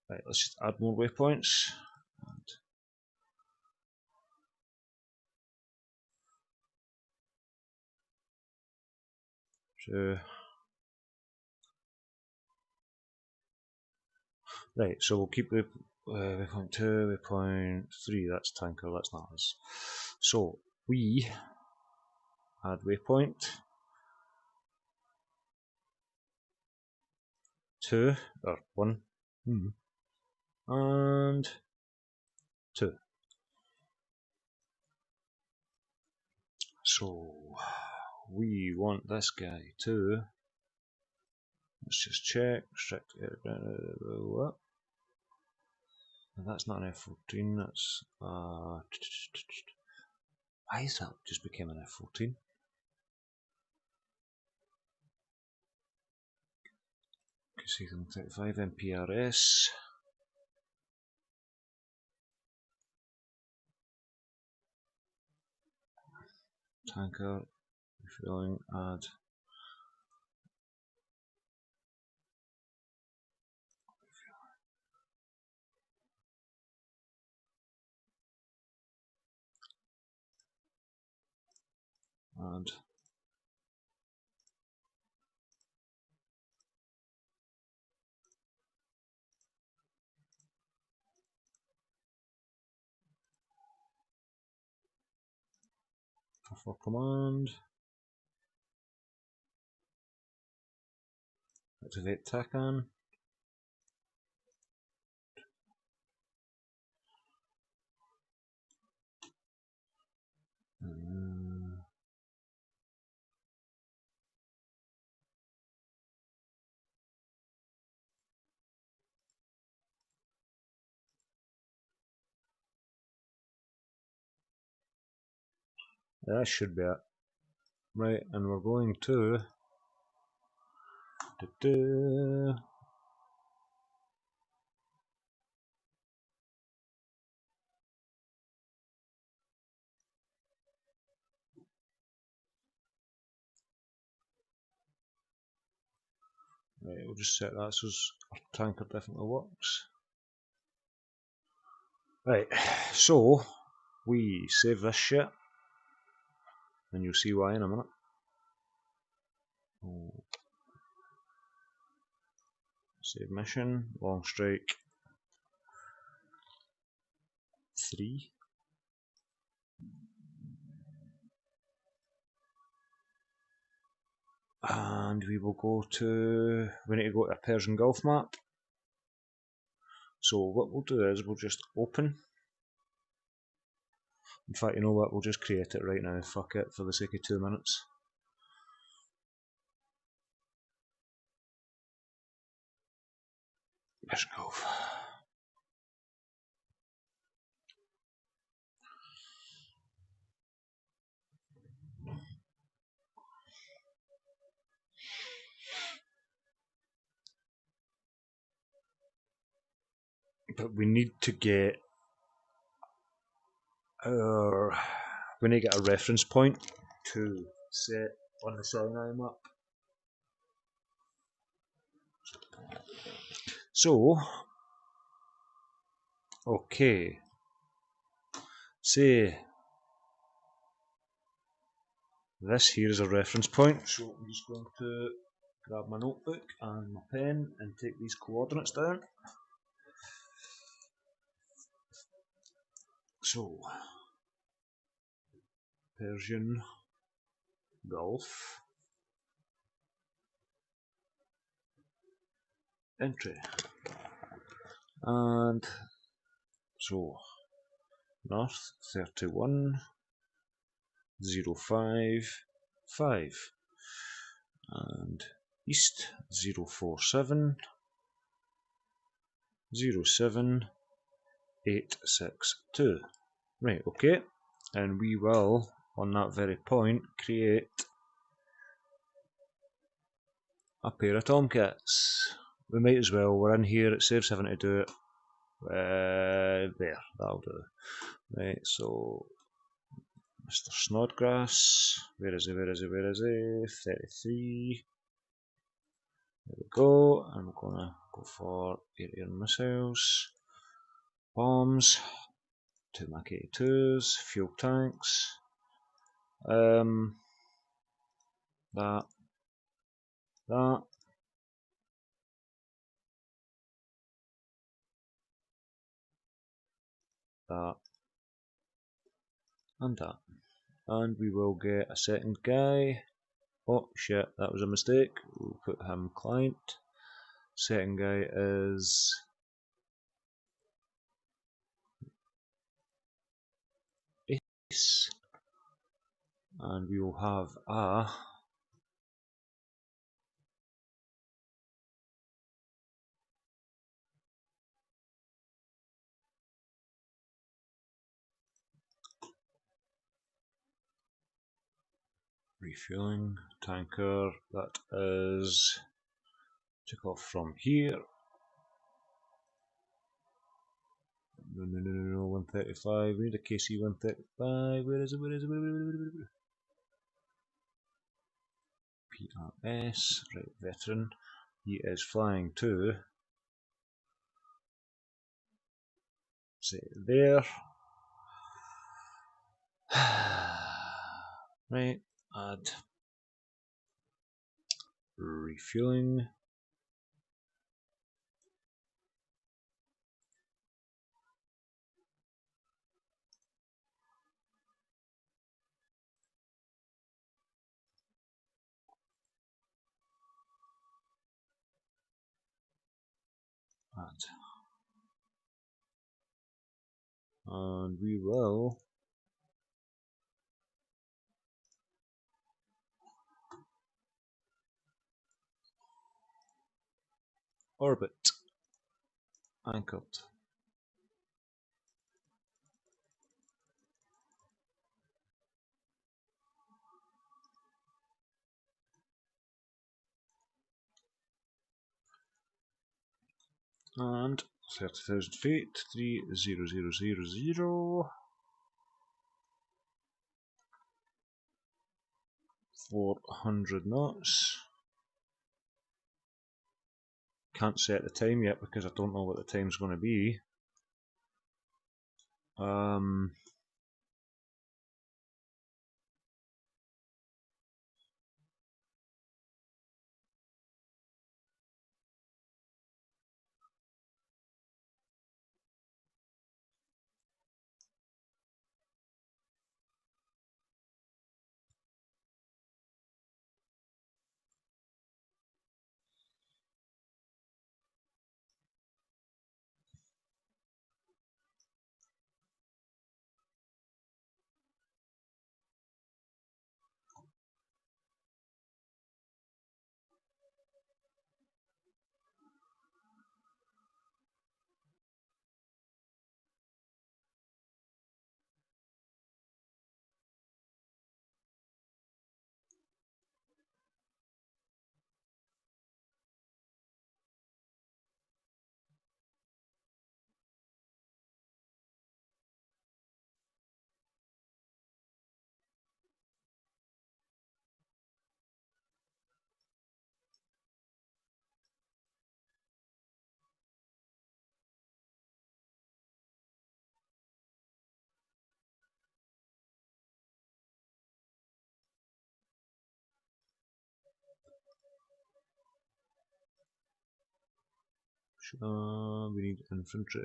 right, let's just add more waypoints. Right, so we'll keep the waypoint 2, waypoint 3, that's tanker, that's not us. So we add waypoint 2, or 1, and 2. So we want this guy to. Let's just check. Restrict. What? That's not an F-14. That's. Why is that just became an F-14? C-35 MPRS. tanker, refueling, add. Add. For command. Activate TACAN. That should be it. Right, and we're going to right, we'll just set that so our tanker definitely works. Right, so we save this shit, and you'll see why in a minute. Save mission, long strike 3. And we will go to, we need to go to a Persian Gulf map. So what we'll do is we'll just open. In fact, you know what, we'll just create it right now, fuck it, for the sake of 2 minutes. Persian Gulf. But we need to get we need to get a reference point to set on the Sinai map. So, okay, say this here is a reference point, so I'm just going to grab my notebook and my pen and take these coordinates down. So, Persian Gulf, entry, and so north 31,055 and east 047,07862. Right, okay, and we will on that very point create a pair of tomcats. We might as well, we're in here, it saves having to do it. There, that'll do. Right, so Mr. Snodgrass, where is he, where is he, where is he? 33. There we go, and we're gonna go for air missiles, bombs, 2 Mach 82s, fuel tanks, that, that, that, and that. And we will get a second guy. Oh shit, that was a mistake. We'll put him client. Second guy is Ace. And we will have a refueling tanker that is took off from here. No, 135. We need a KC 135. Where is it? Where is it? Where is it? PRS, right, veteran. He is flying to, say, there. Right, add refueling. Add. And we will orbit anchored. And 30,000 feet, 30000, 400 knots. Can't set the time yet because I don't know what the time's going to be. We need infantry.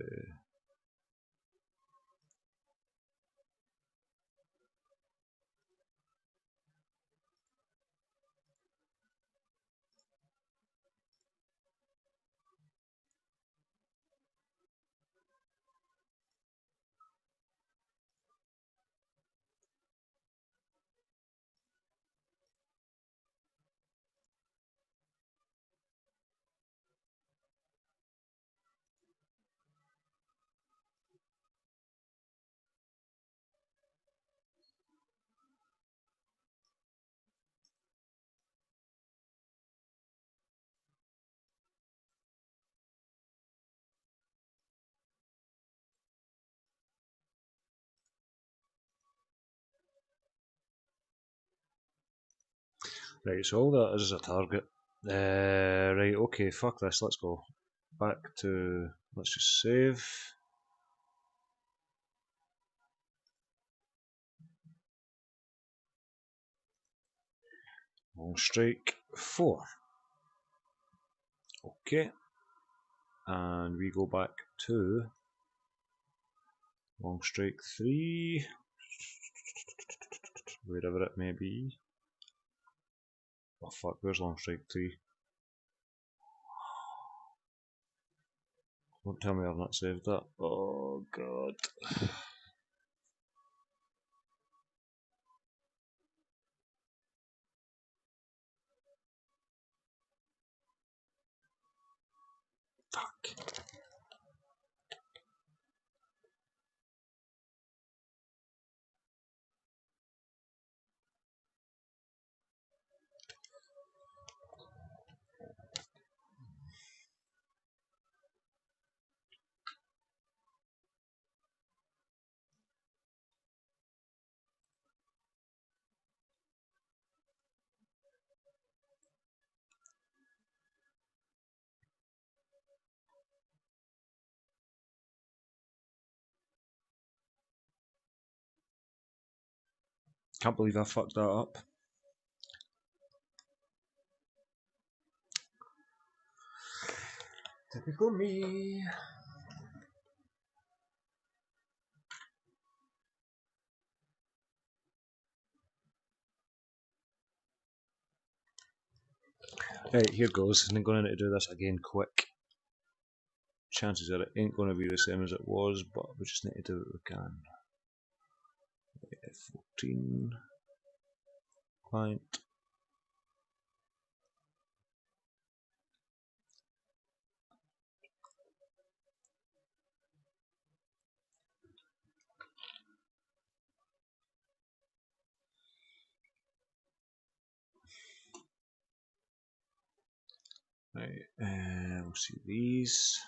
Right, so all that is a target. Right, okay, fuck this, let's go. Back to, let's just save. Long strike 4. Okay. And we go back to long strike 3. Wherever it may be. Oh fuck, where's long strike 3? Don't tell me I've not saved that. Oh god. Fuck. Can't believe I fucked that up. Typical me. Right, here goes. I'm going to need to do this again quick. Chances are it ain't going to be the same as it was, but we just need to do what we can. 14. Client. Right, we'll see these.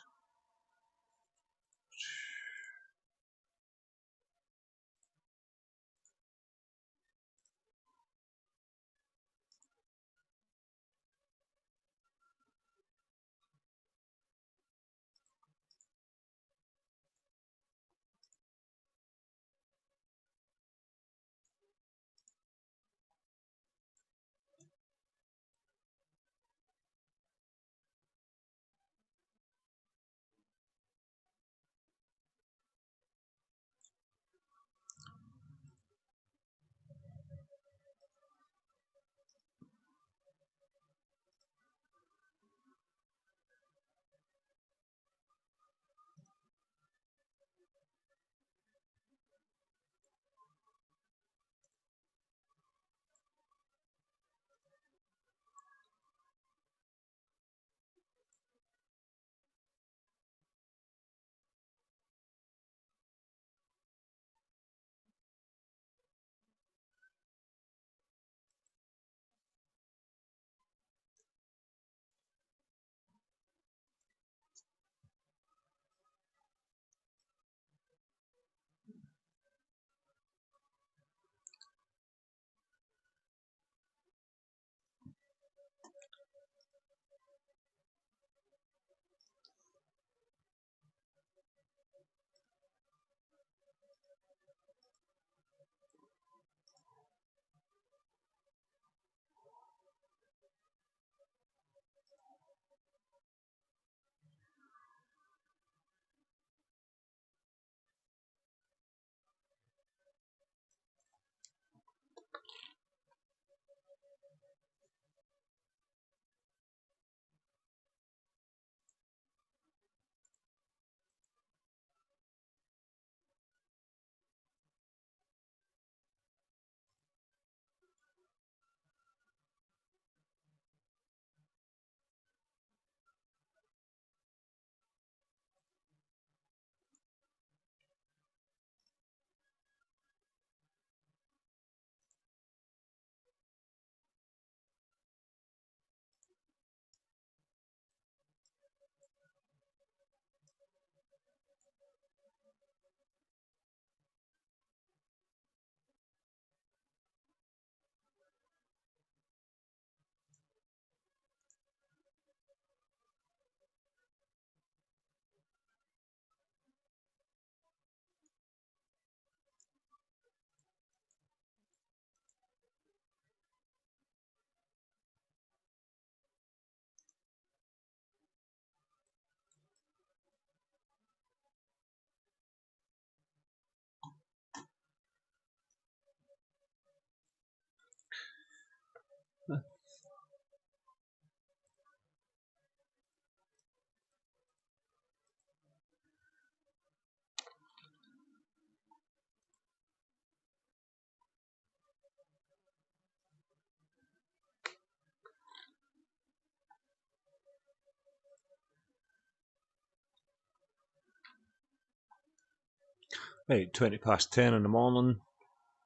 Right, 20 past 10 in the morning.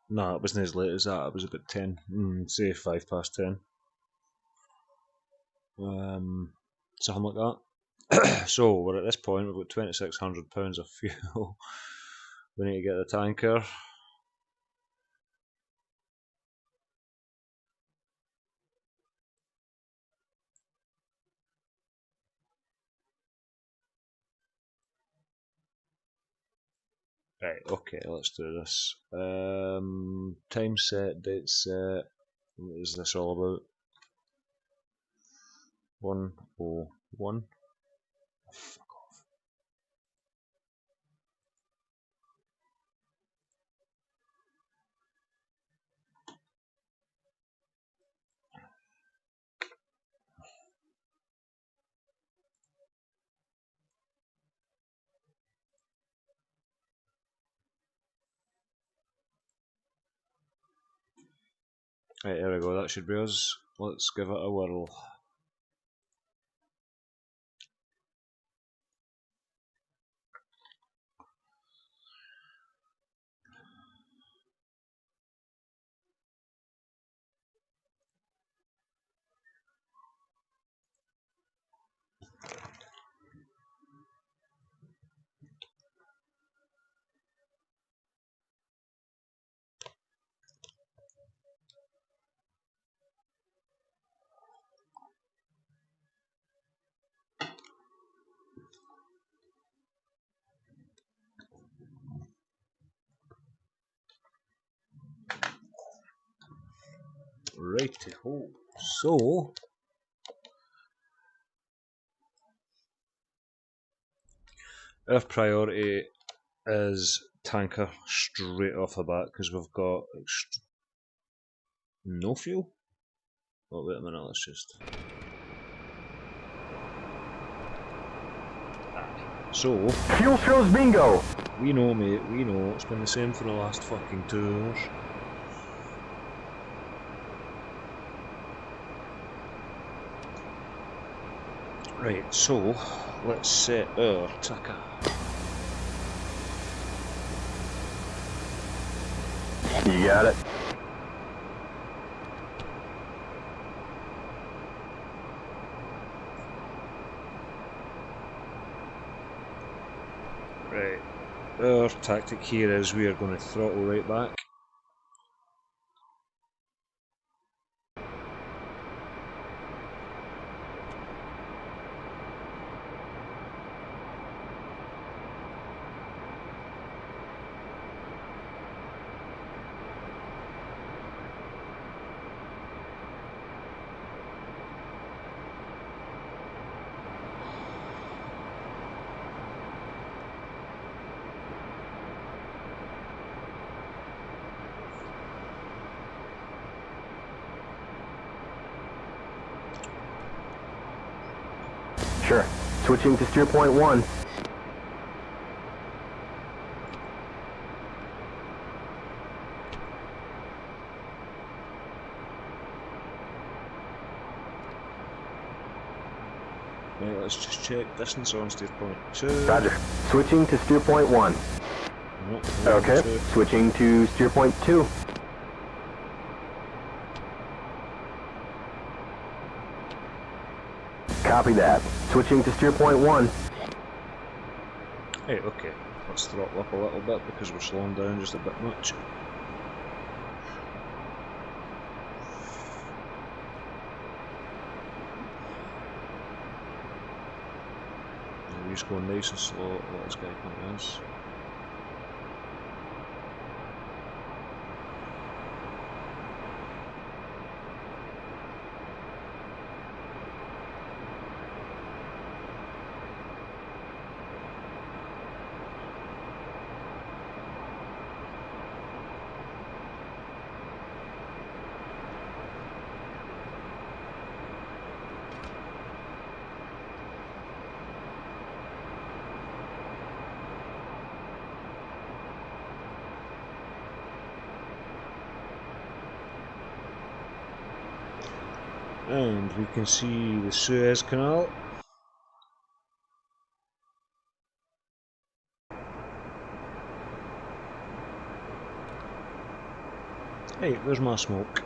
No, it wasn't as late as that, it was about 10. Say 5 past 10. Something like that. So, we're at this point, we've got £2,600 of fuel. We need to get the tanker. Right, okay, let's do this. Time set, date set. What is this all about? 101. Fuck off. Right, there we go, that should be us. Let's give it a whirl. Righty-ho. So, our priority is tanker straight off the bat because we've got no fuel. Oh, wait a minute, let's just. So, Fuel shows bingo! we know, mate, we know. It's been the same for the last fucking 2 hours. Right, so, let's set our ticker. You got it. Right, our tactic here is we are going to throttle right back. Sure. Switching to steer point 1. Right, let's just check distance on steer point 2. Roger. Switching to steer point 1. Nope, Okay. 2. Switching to steer point 2. Copy that. Switching to steer point 1. Hey, okay, let's throttle up a little bit because we're slowing down just a bit much. We're just going nice and slow, let this guy come to us. And we can see the Suez Canal. Hey, there's my smoke.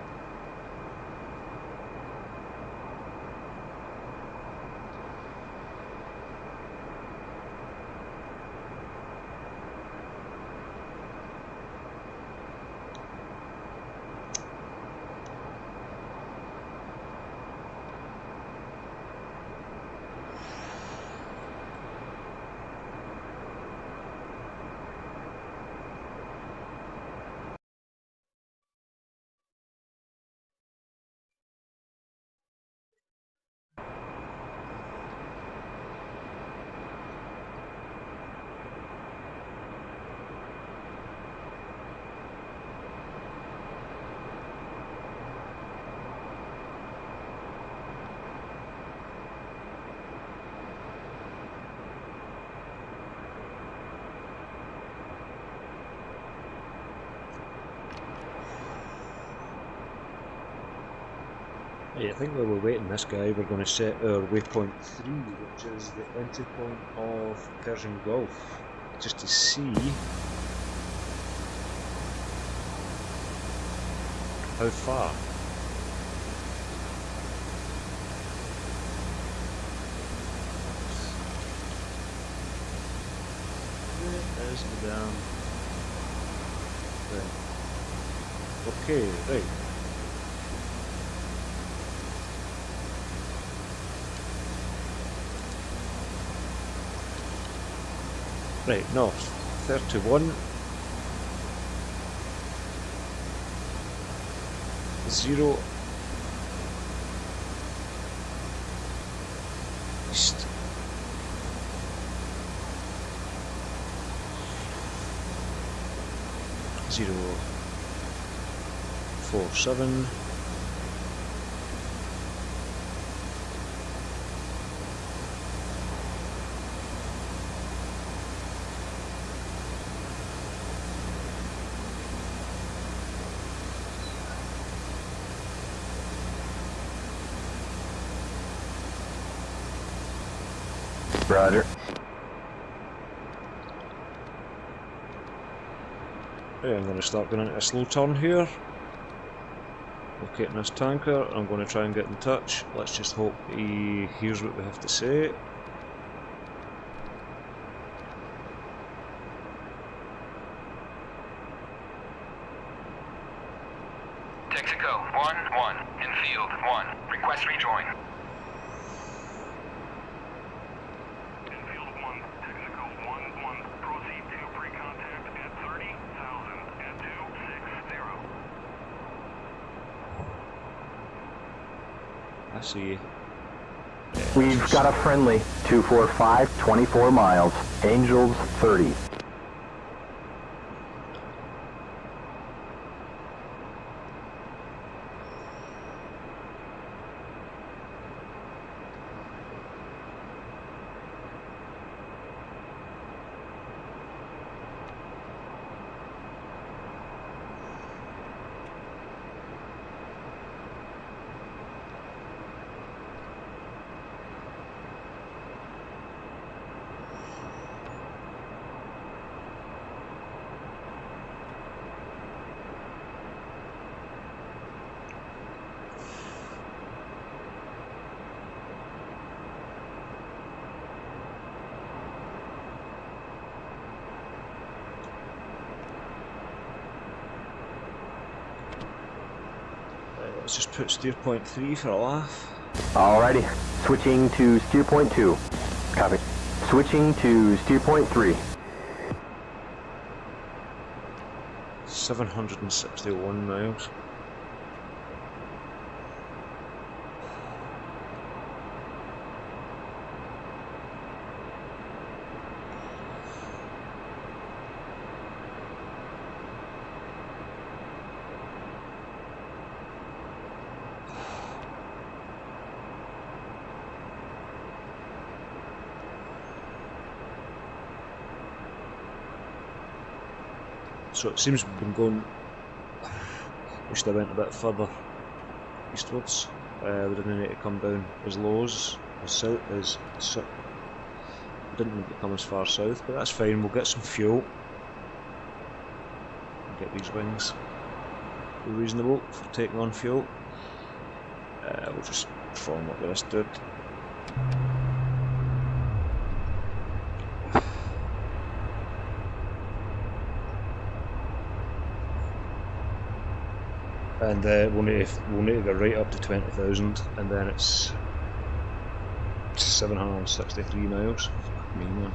Hey, I think while we're waiting this guy, we're going to set our waypoint 3, which is the entry point of Persian Gulf, just to see how far. Where is the damn thing? Okay, right. Right, north, 31, 0, east, 0, 47, Roger. right, I'm going to start going into a slow turn here. Locating this tanker, I'm going to try and get in touch. Let's just hope he hears what we have to say. Texaco 1-1 in field 1. Request rejoin. Infield 1, Texaco 1-1, proceed to pre-contact at 30,000 at 260. I see. We've got a friendly 245, 24 miles, Angels 30. Let's just put steer point 3 for a laugh. Alrighty, switching to steer point 2. Copy. Switching to steer point 3. 761 miles. So it seems we've been going, wish I went a bit further eastwards. We didn't need to come down as low as south, we didn't need to come as far south, but that's fine. We'll get some fuel and get these wings reasonable for taking on fuel. We'll just perform what the rest did. And we'll need to go right up to 20,000, and then it's 763 miles. Fuck me, man.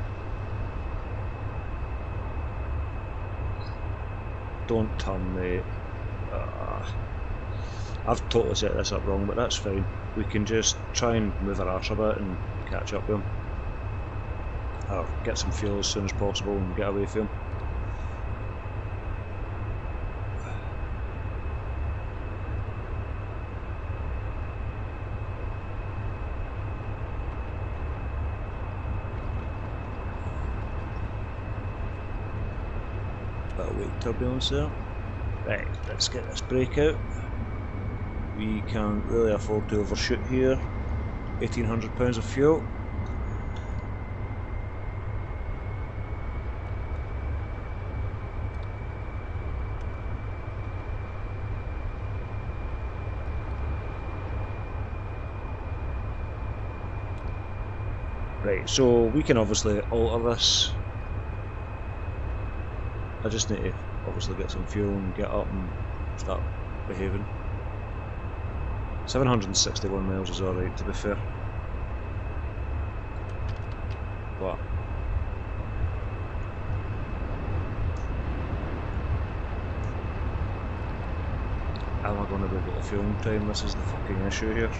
Don't turn, mate. I've totally set this up wrong, but that's fine. We can just try and move our arse a bit and catch up with him. Or get some fuel as soon as possible and get away from him. Bit of weak turbulence there. Right, let's get this brake out. we can't really afford to overshoot here. £1,800 of fuel. Right, so we can obviously alter this. I just need to obviously get some fuel and get up and start behaving. 761 miles is alright, to be fair. But am I going to be able to fuel in time? This is the fucking issue here.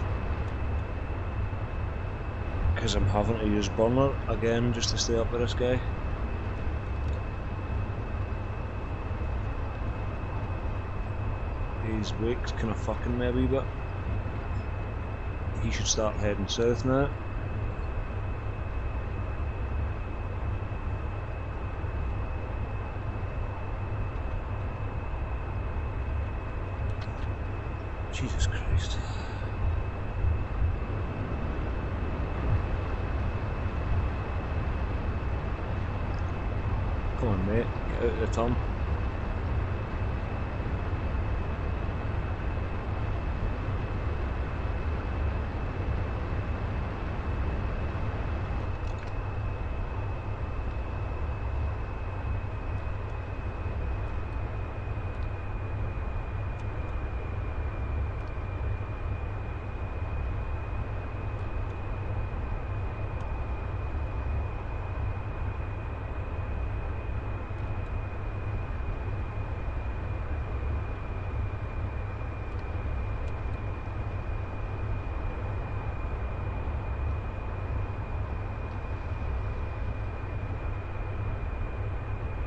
Because I'm having to use burner again just to stay up with this guy. His wake's kind of fucking me a wee bit. He should start heading south now. Jesus Christ. Come on, mate, get out of the turn.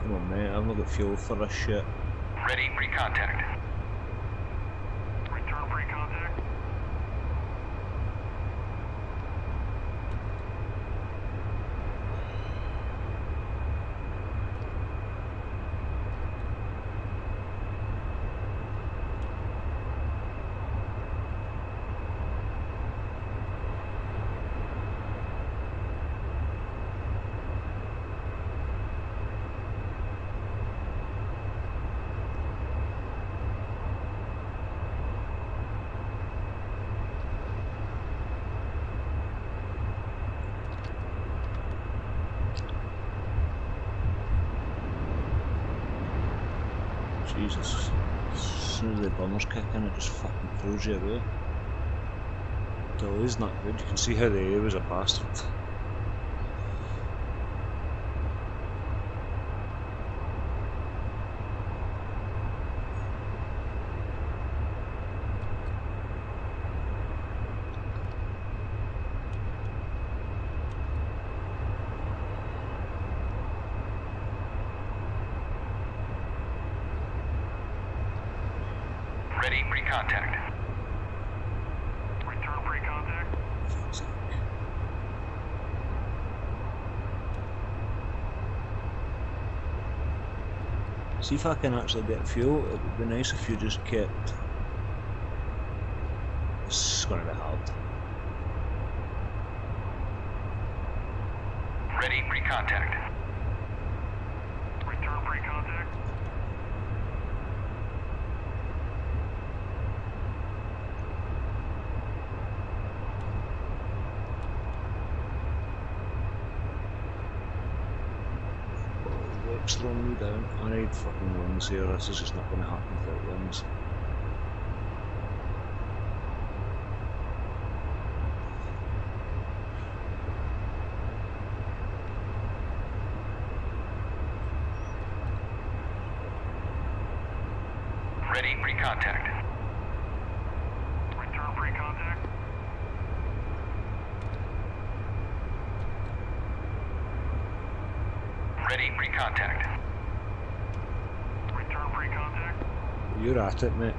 Come on, mate, I've not got fuel for this shit. Ready, pre-contact. Return pre-contact. Jesus. As soon as the bummers kick in, it just fucking throws you away. Delay's not good, you can see how the A was a bastard. Ready, pre-contact. Return pre-contact. Fuck's sake. See if I can actually get fuel. It would be nice if you just kept. This is gonna be hard. Ready, pre-contact. Return pre-contact. Wake's throwing me down. I need fucking wings here. This is just not gonna happen without wings. Ready, pre-contact. Return pre-contact. Ready, pre-contact. Return pre-contact. You're at it, mate.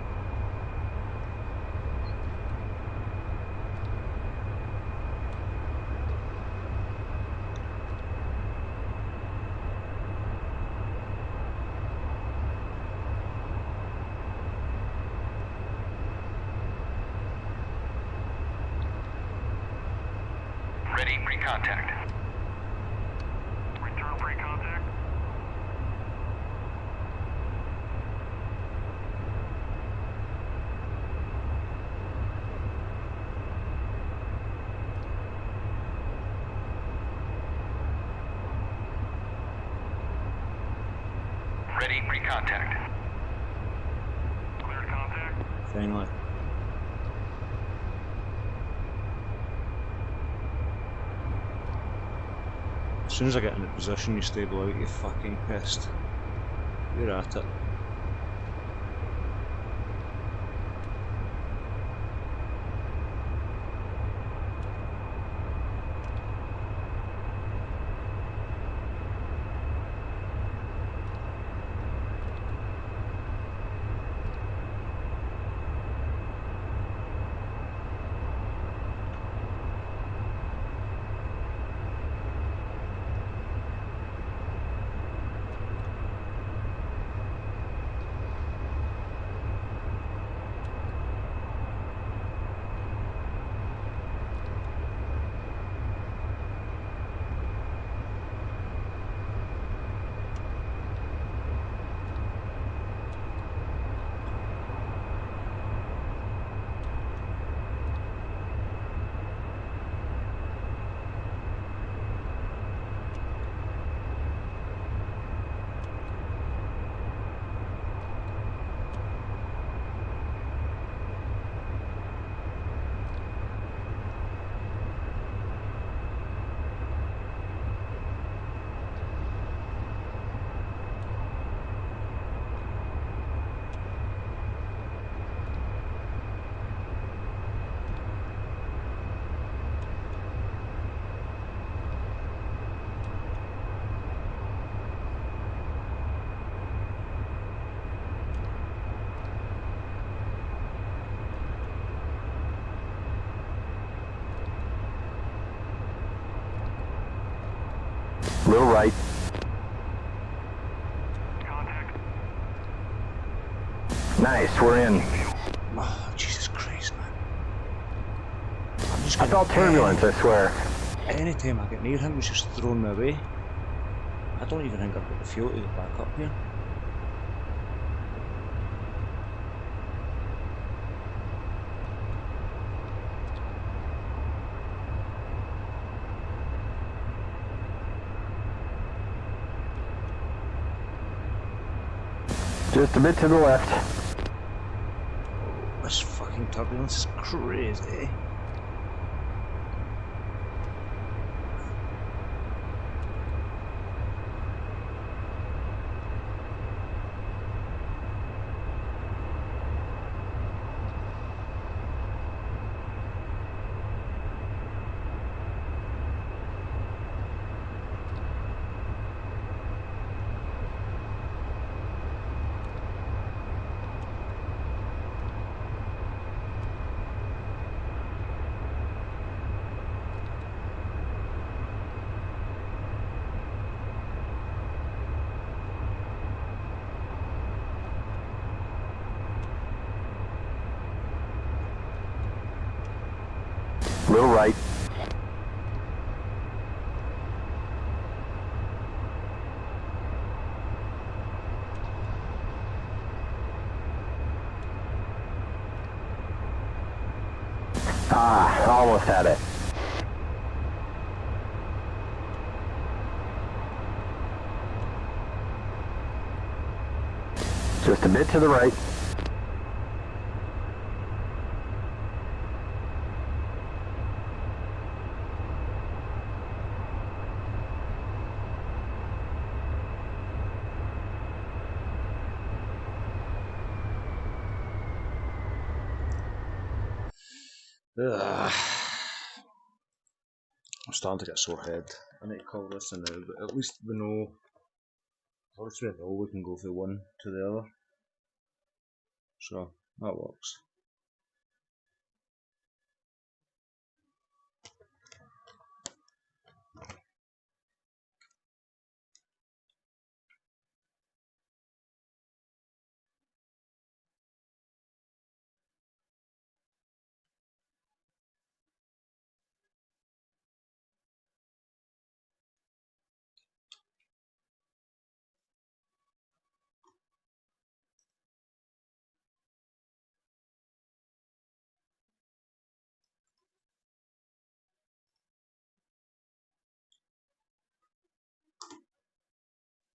pre-contact. Return pre-contact. Ready pre-contact. Cleared contact. Finally. As soon as I get into position, you stable out, you fucking pissed. You're at it. Little right. Contact. Nice, we're in. Oh, Jesus Christ, man. I'm just I felt turbulence, I swear. Anytime I get near him, he's just throwing me away. I don't even think I've got the fuel to get back up here. Just a bit to the left. This fucking turbulence is crazy. Little right. Ah, almost had it. Just a bit to the right. Ugh. I'm starting to get a sore head. I need to call this in now, but at least we know. At least we know we can go from one to the other. So that works.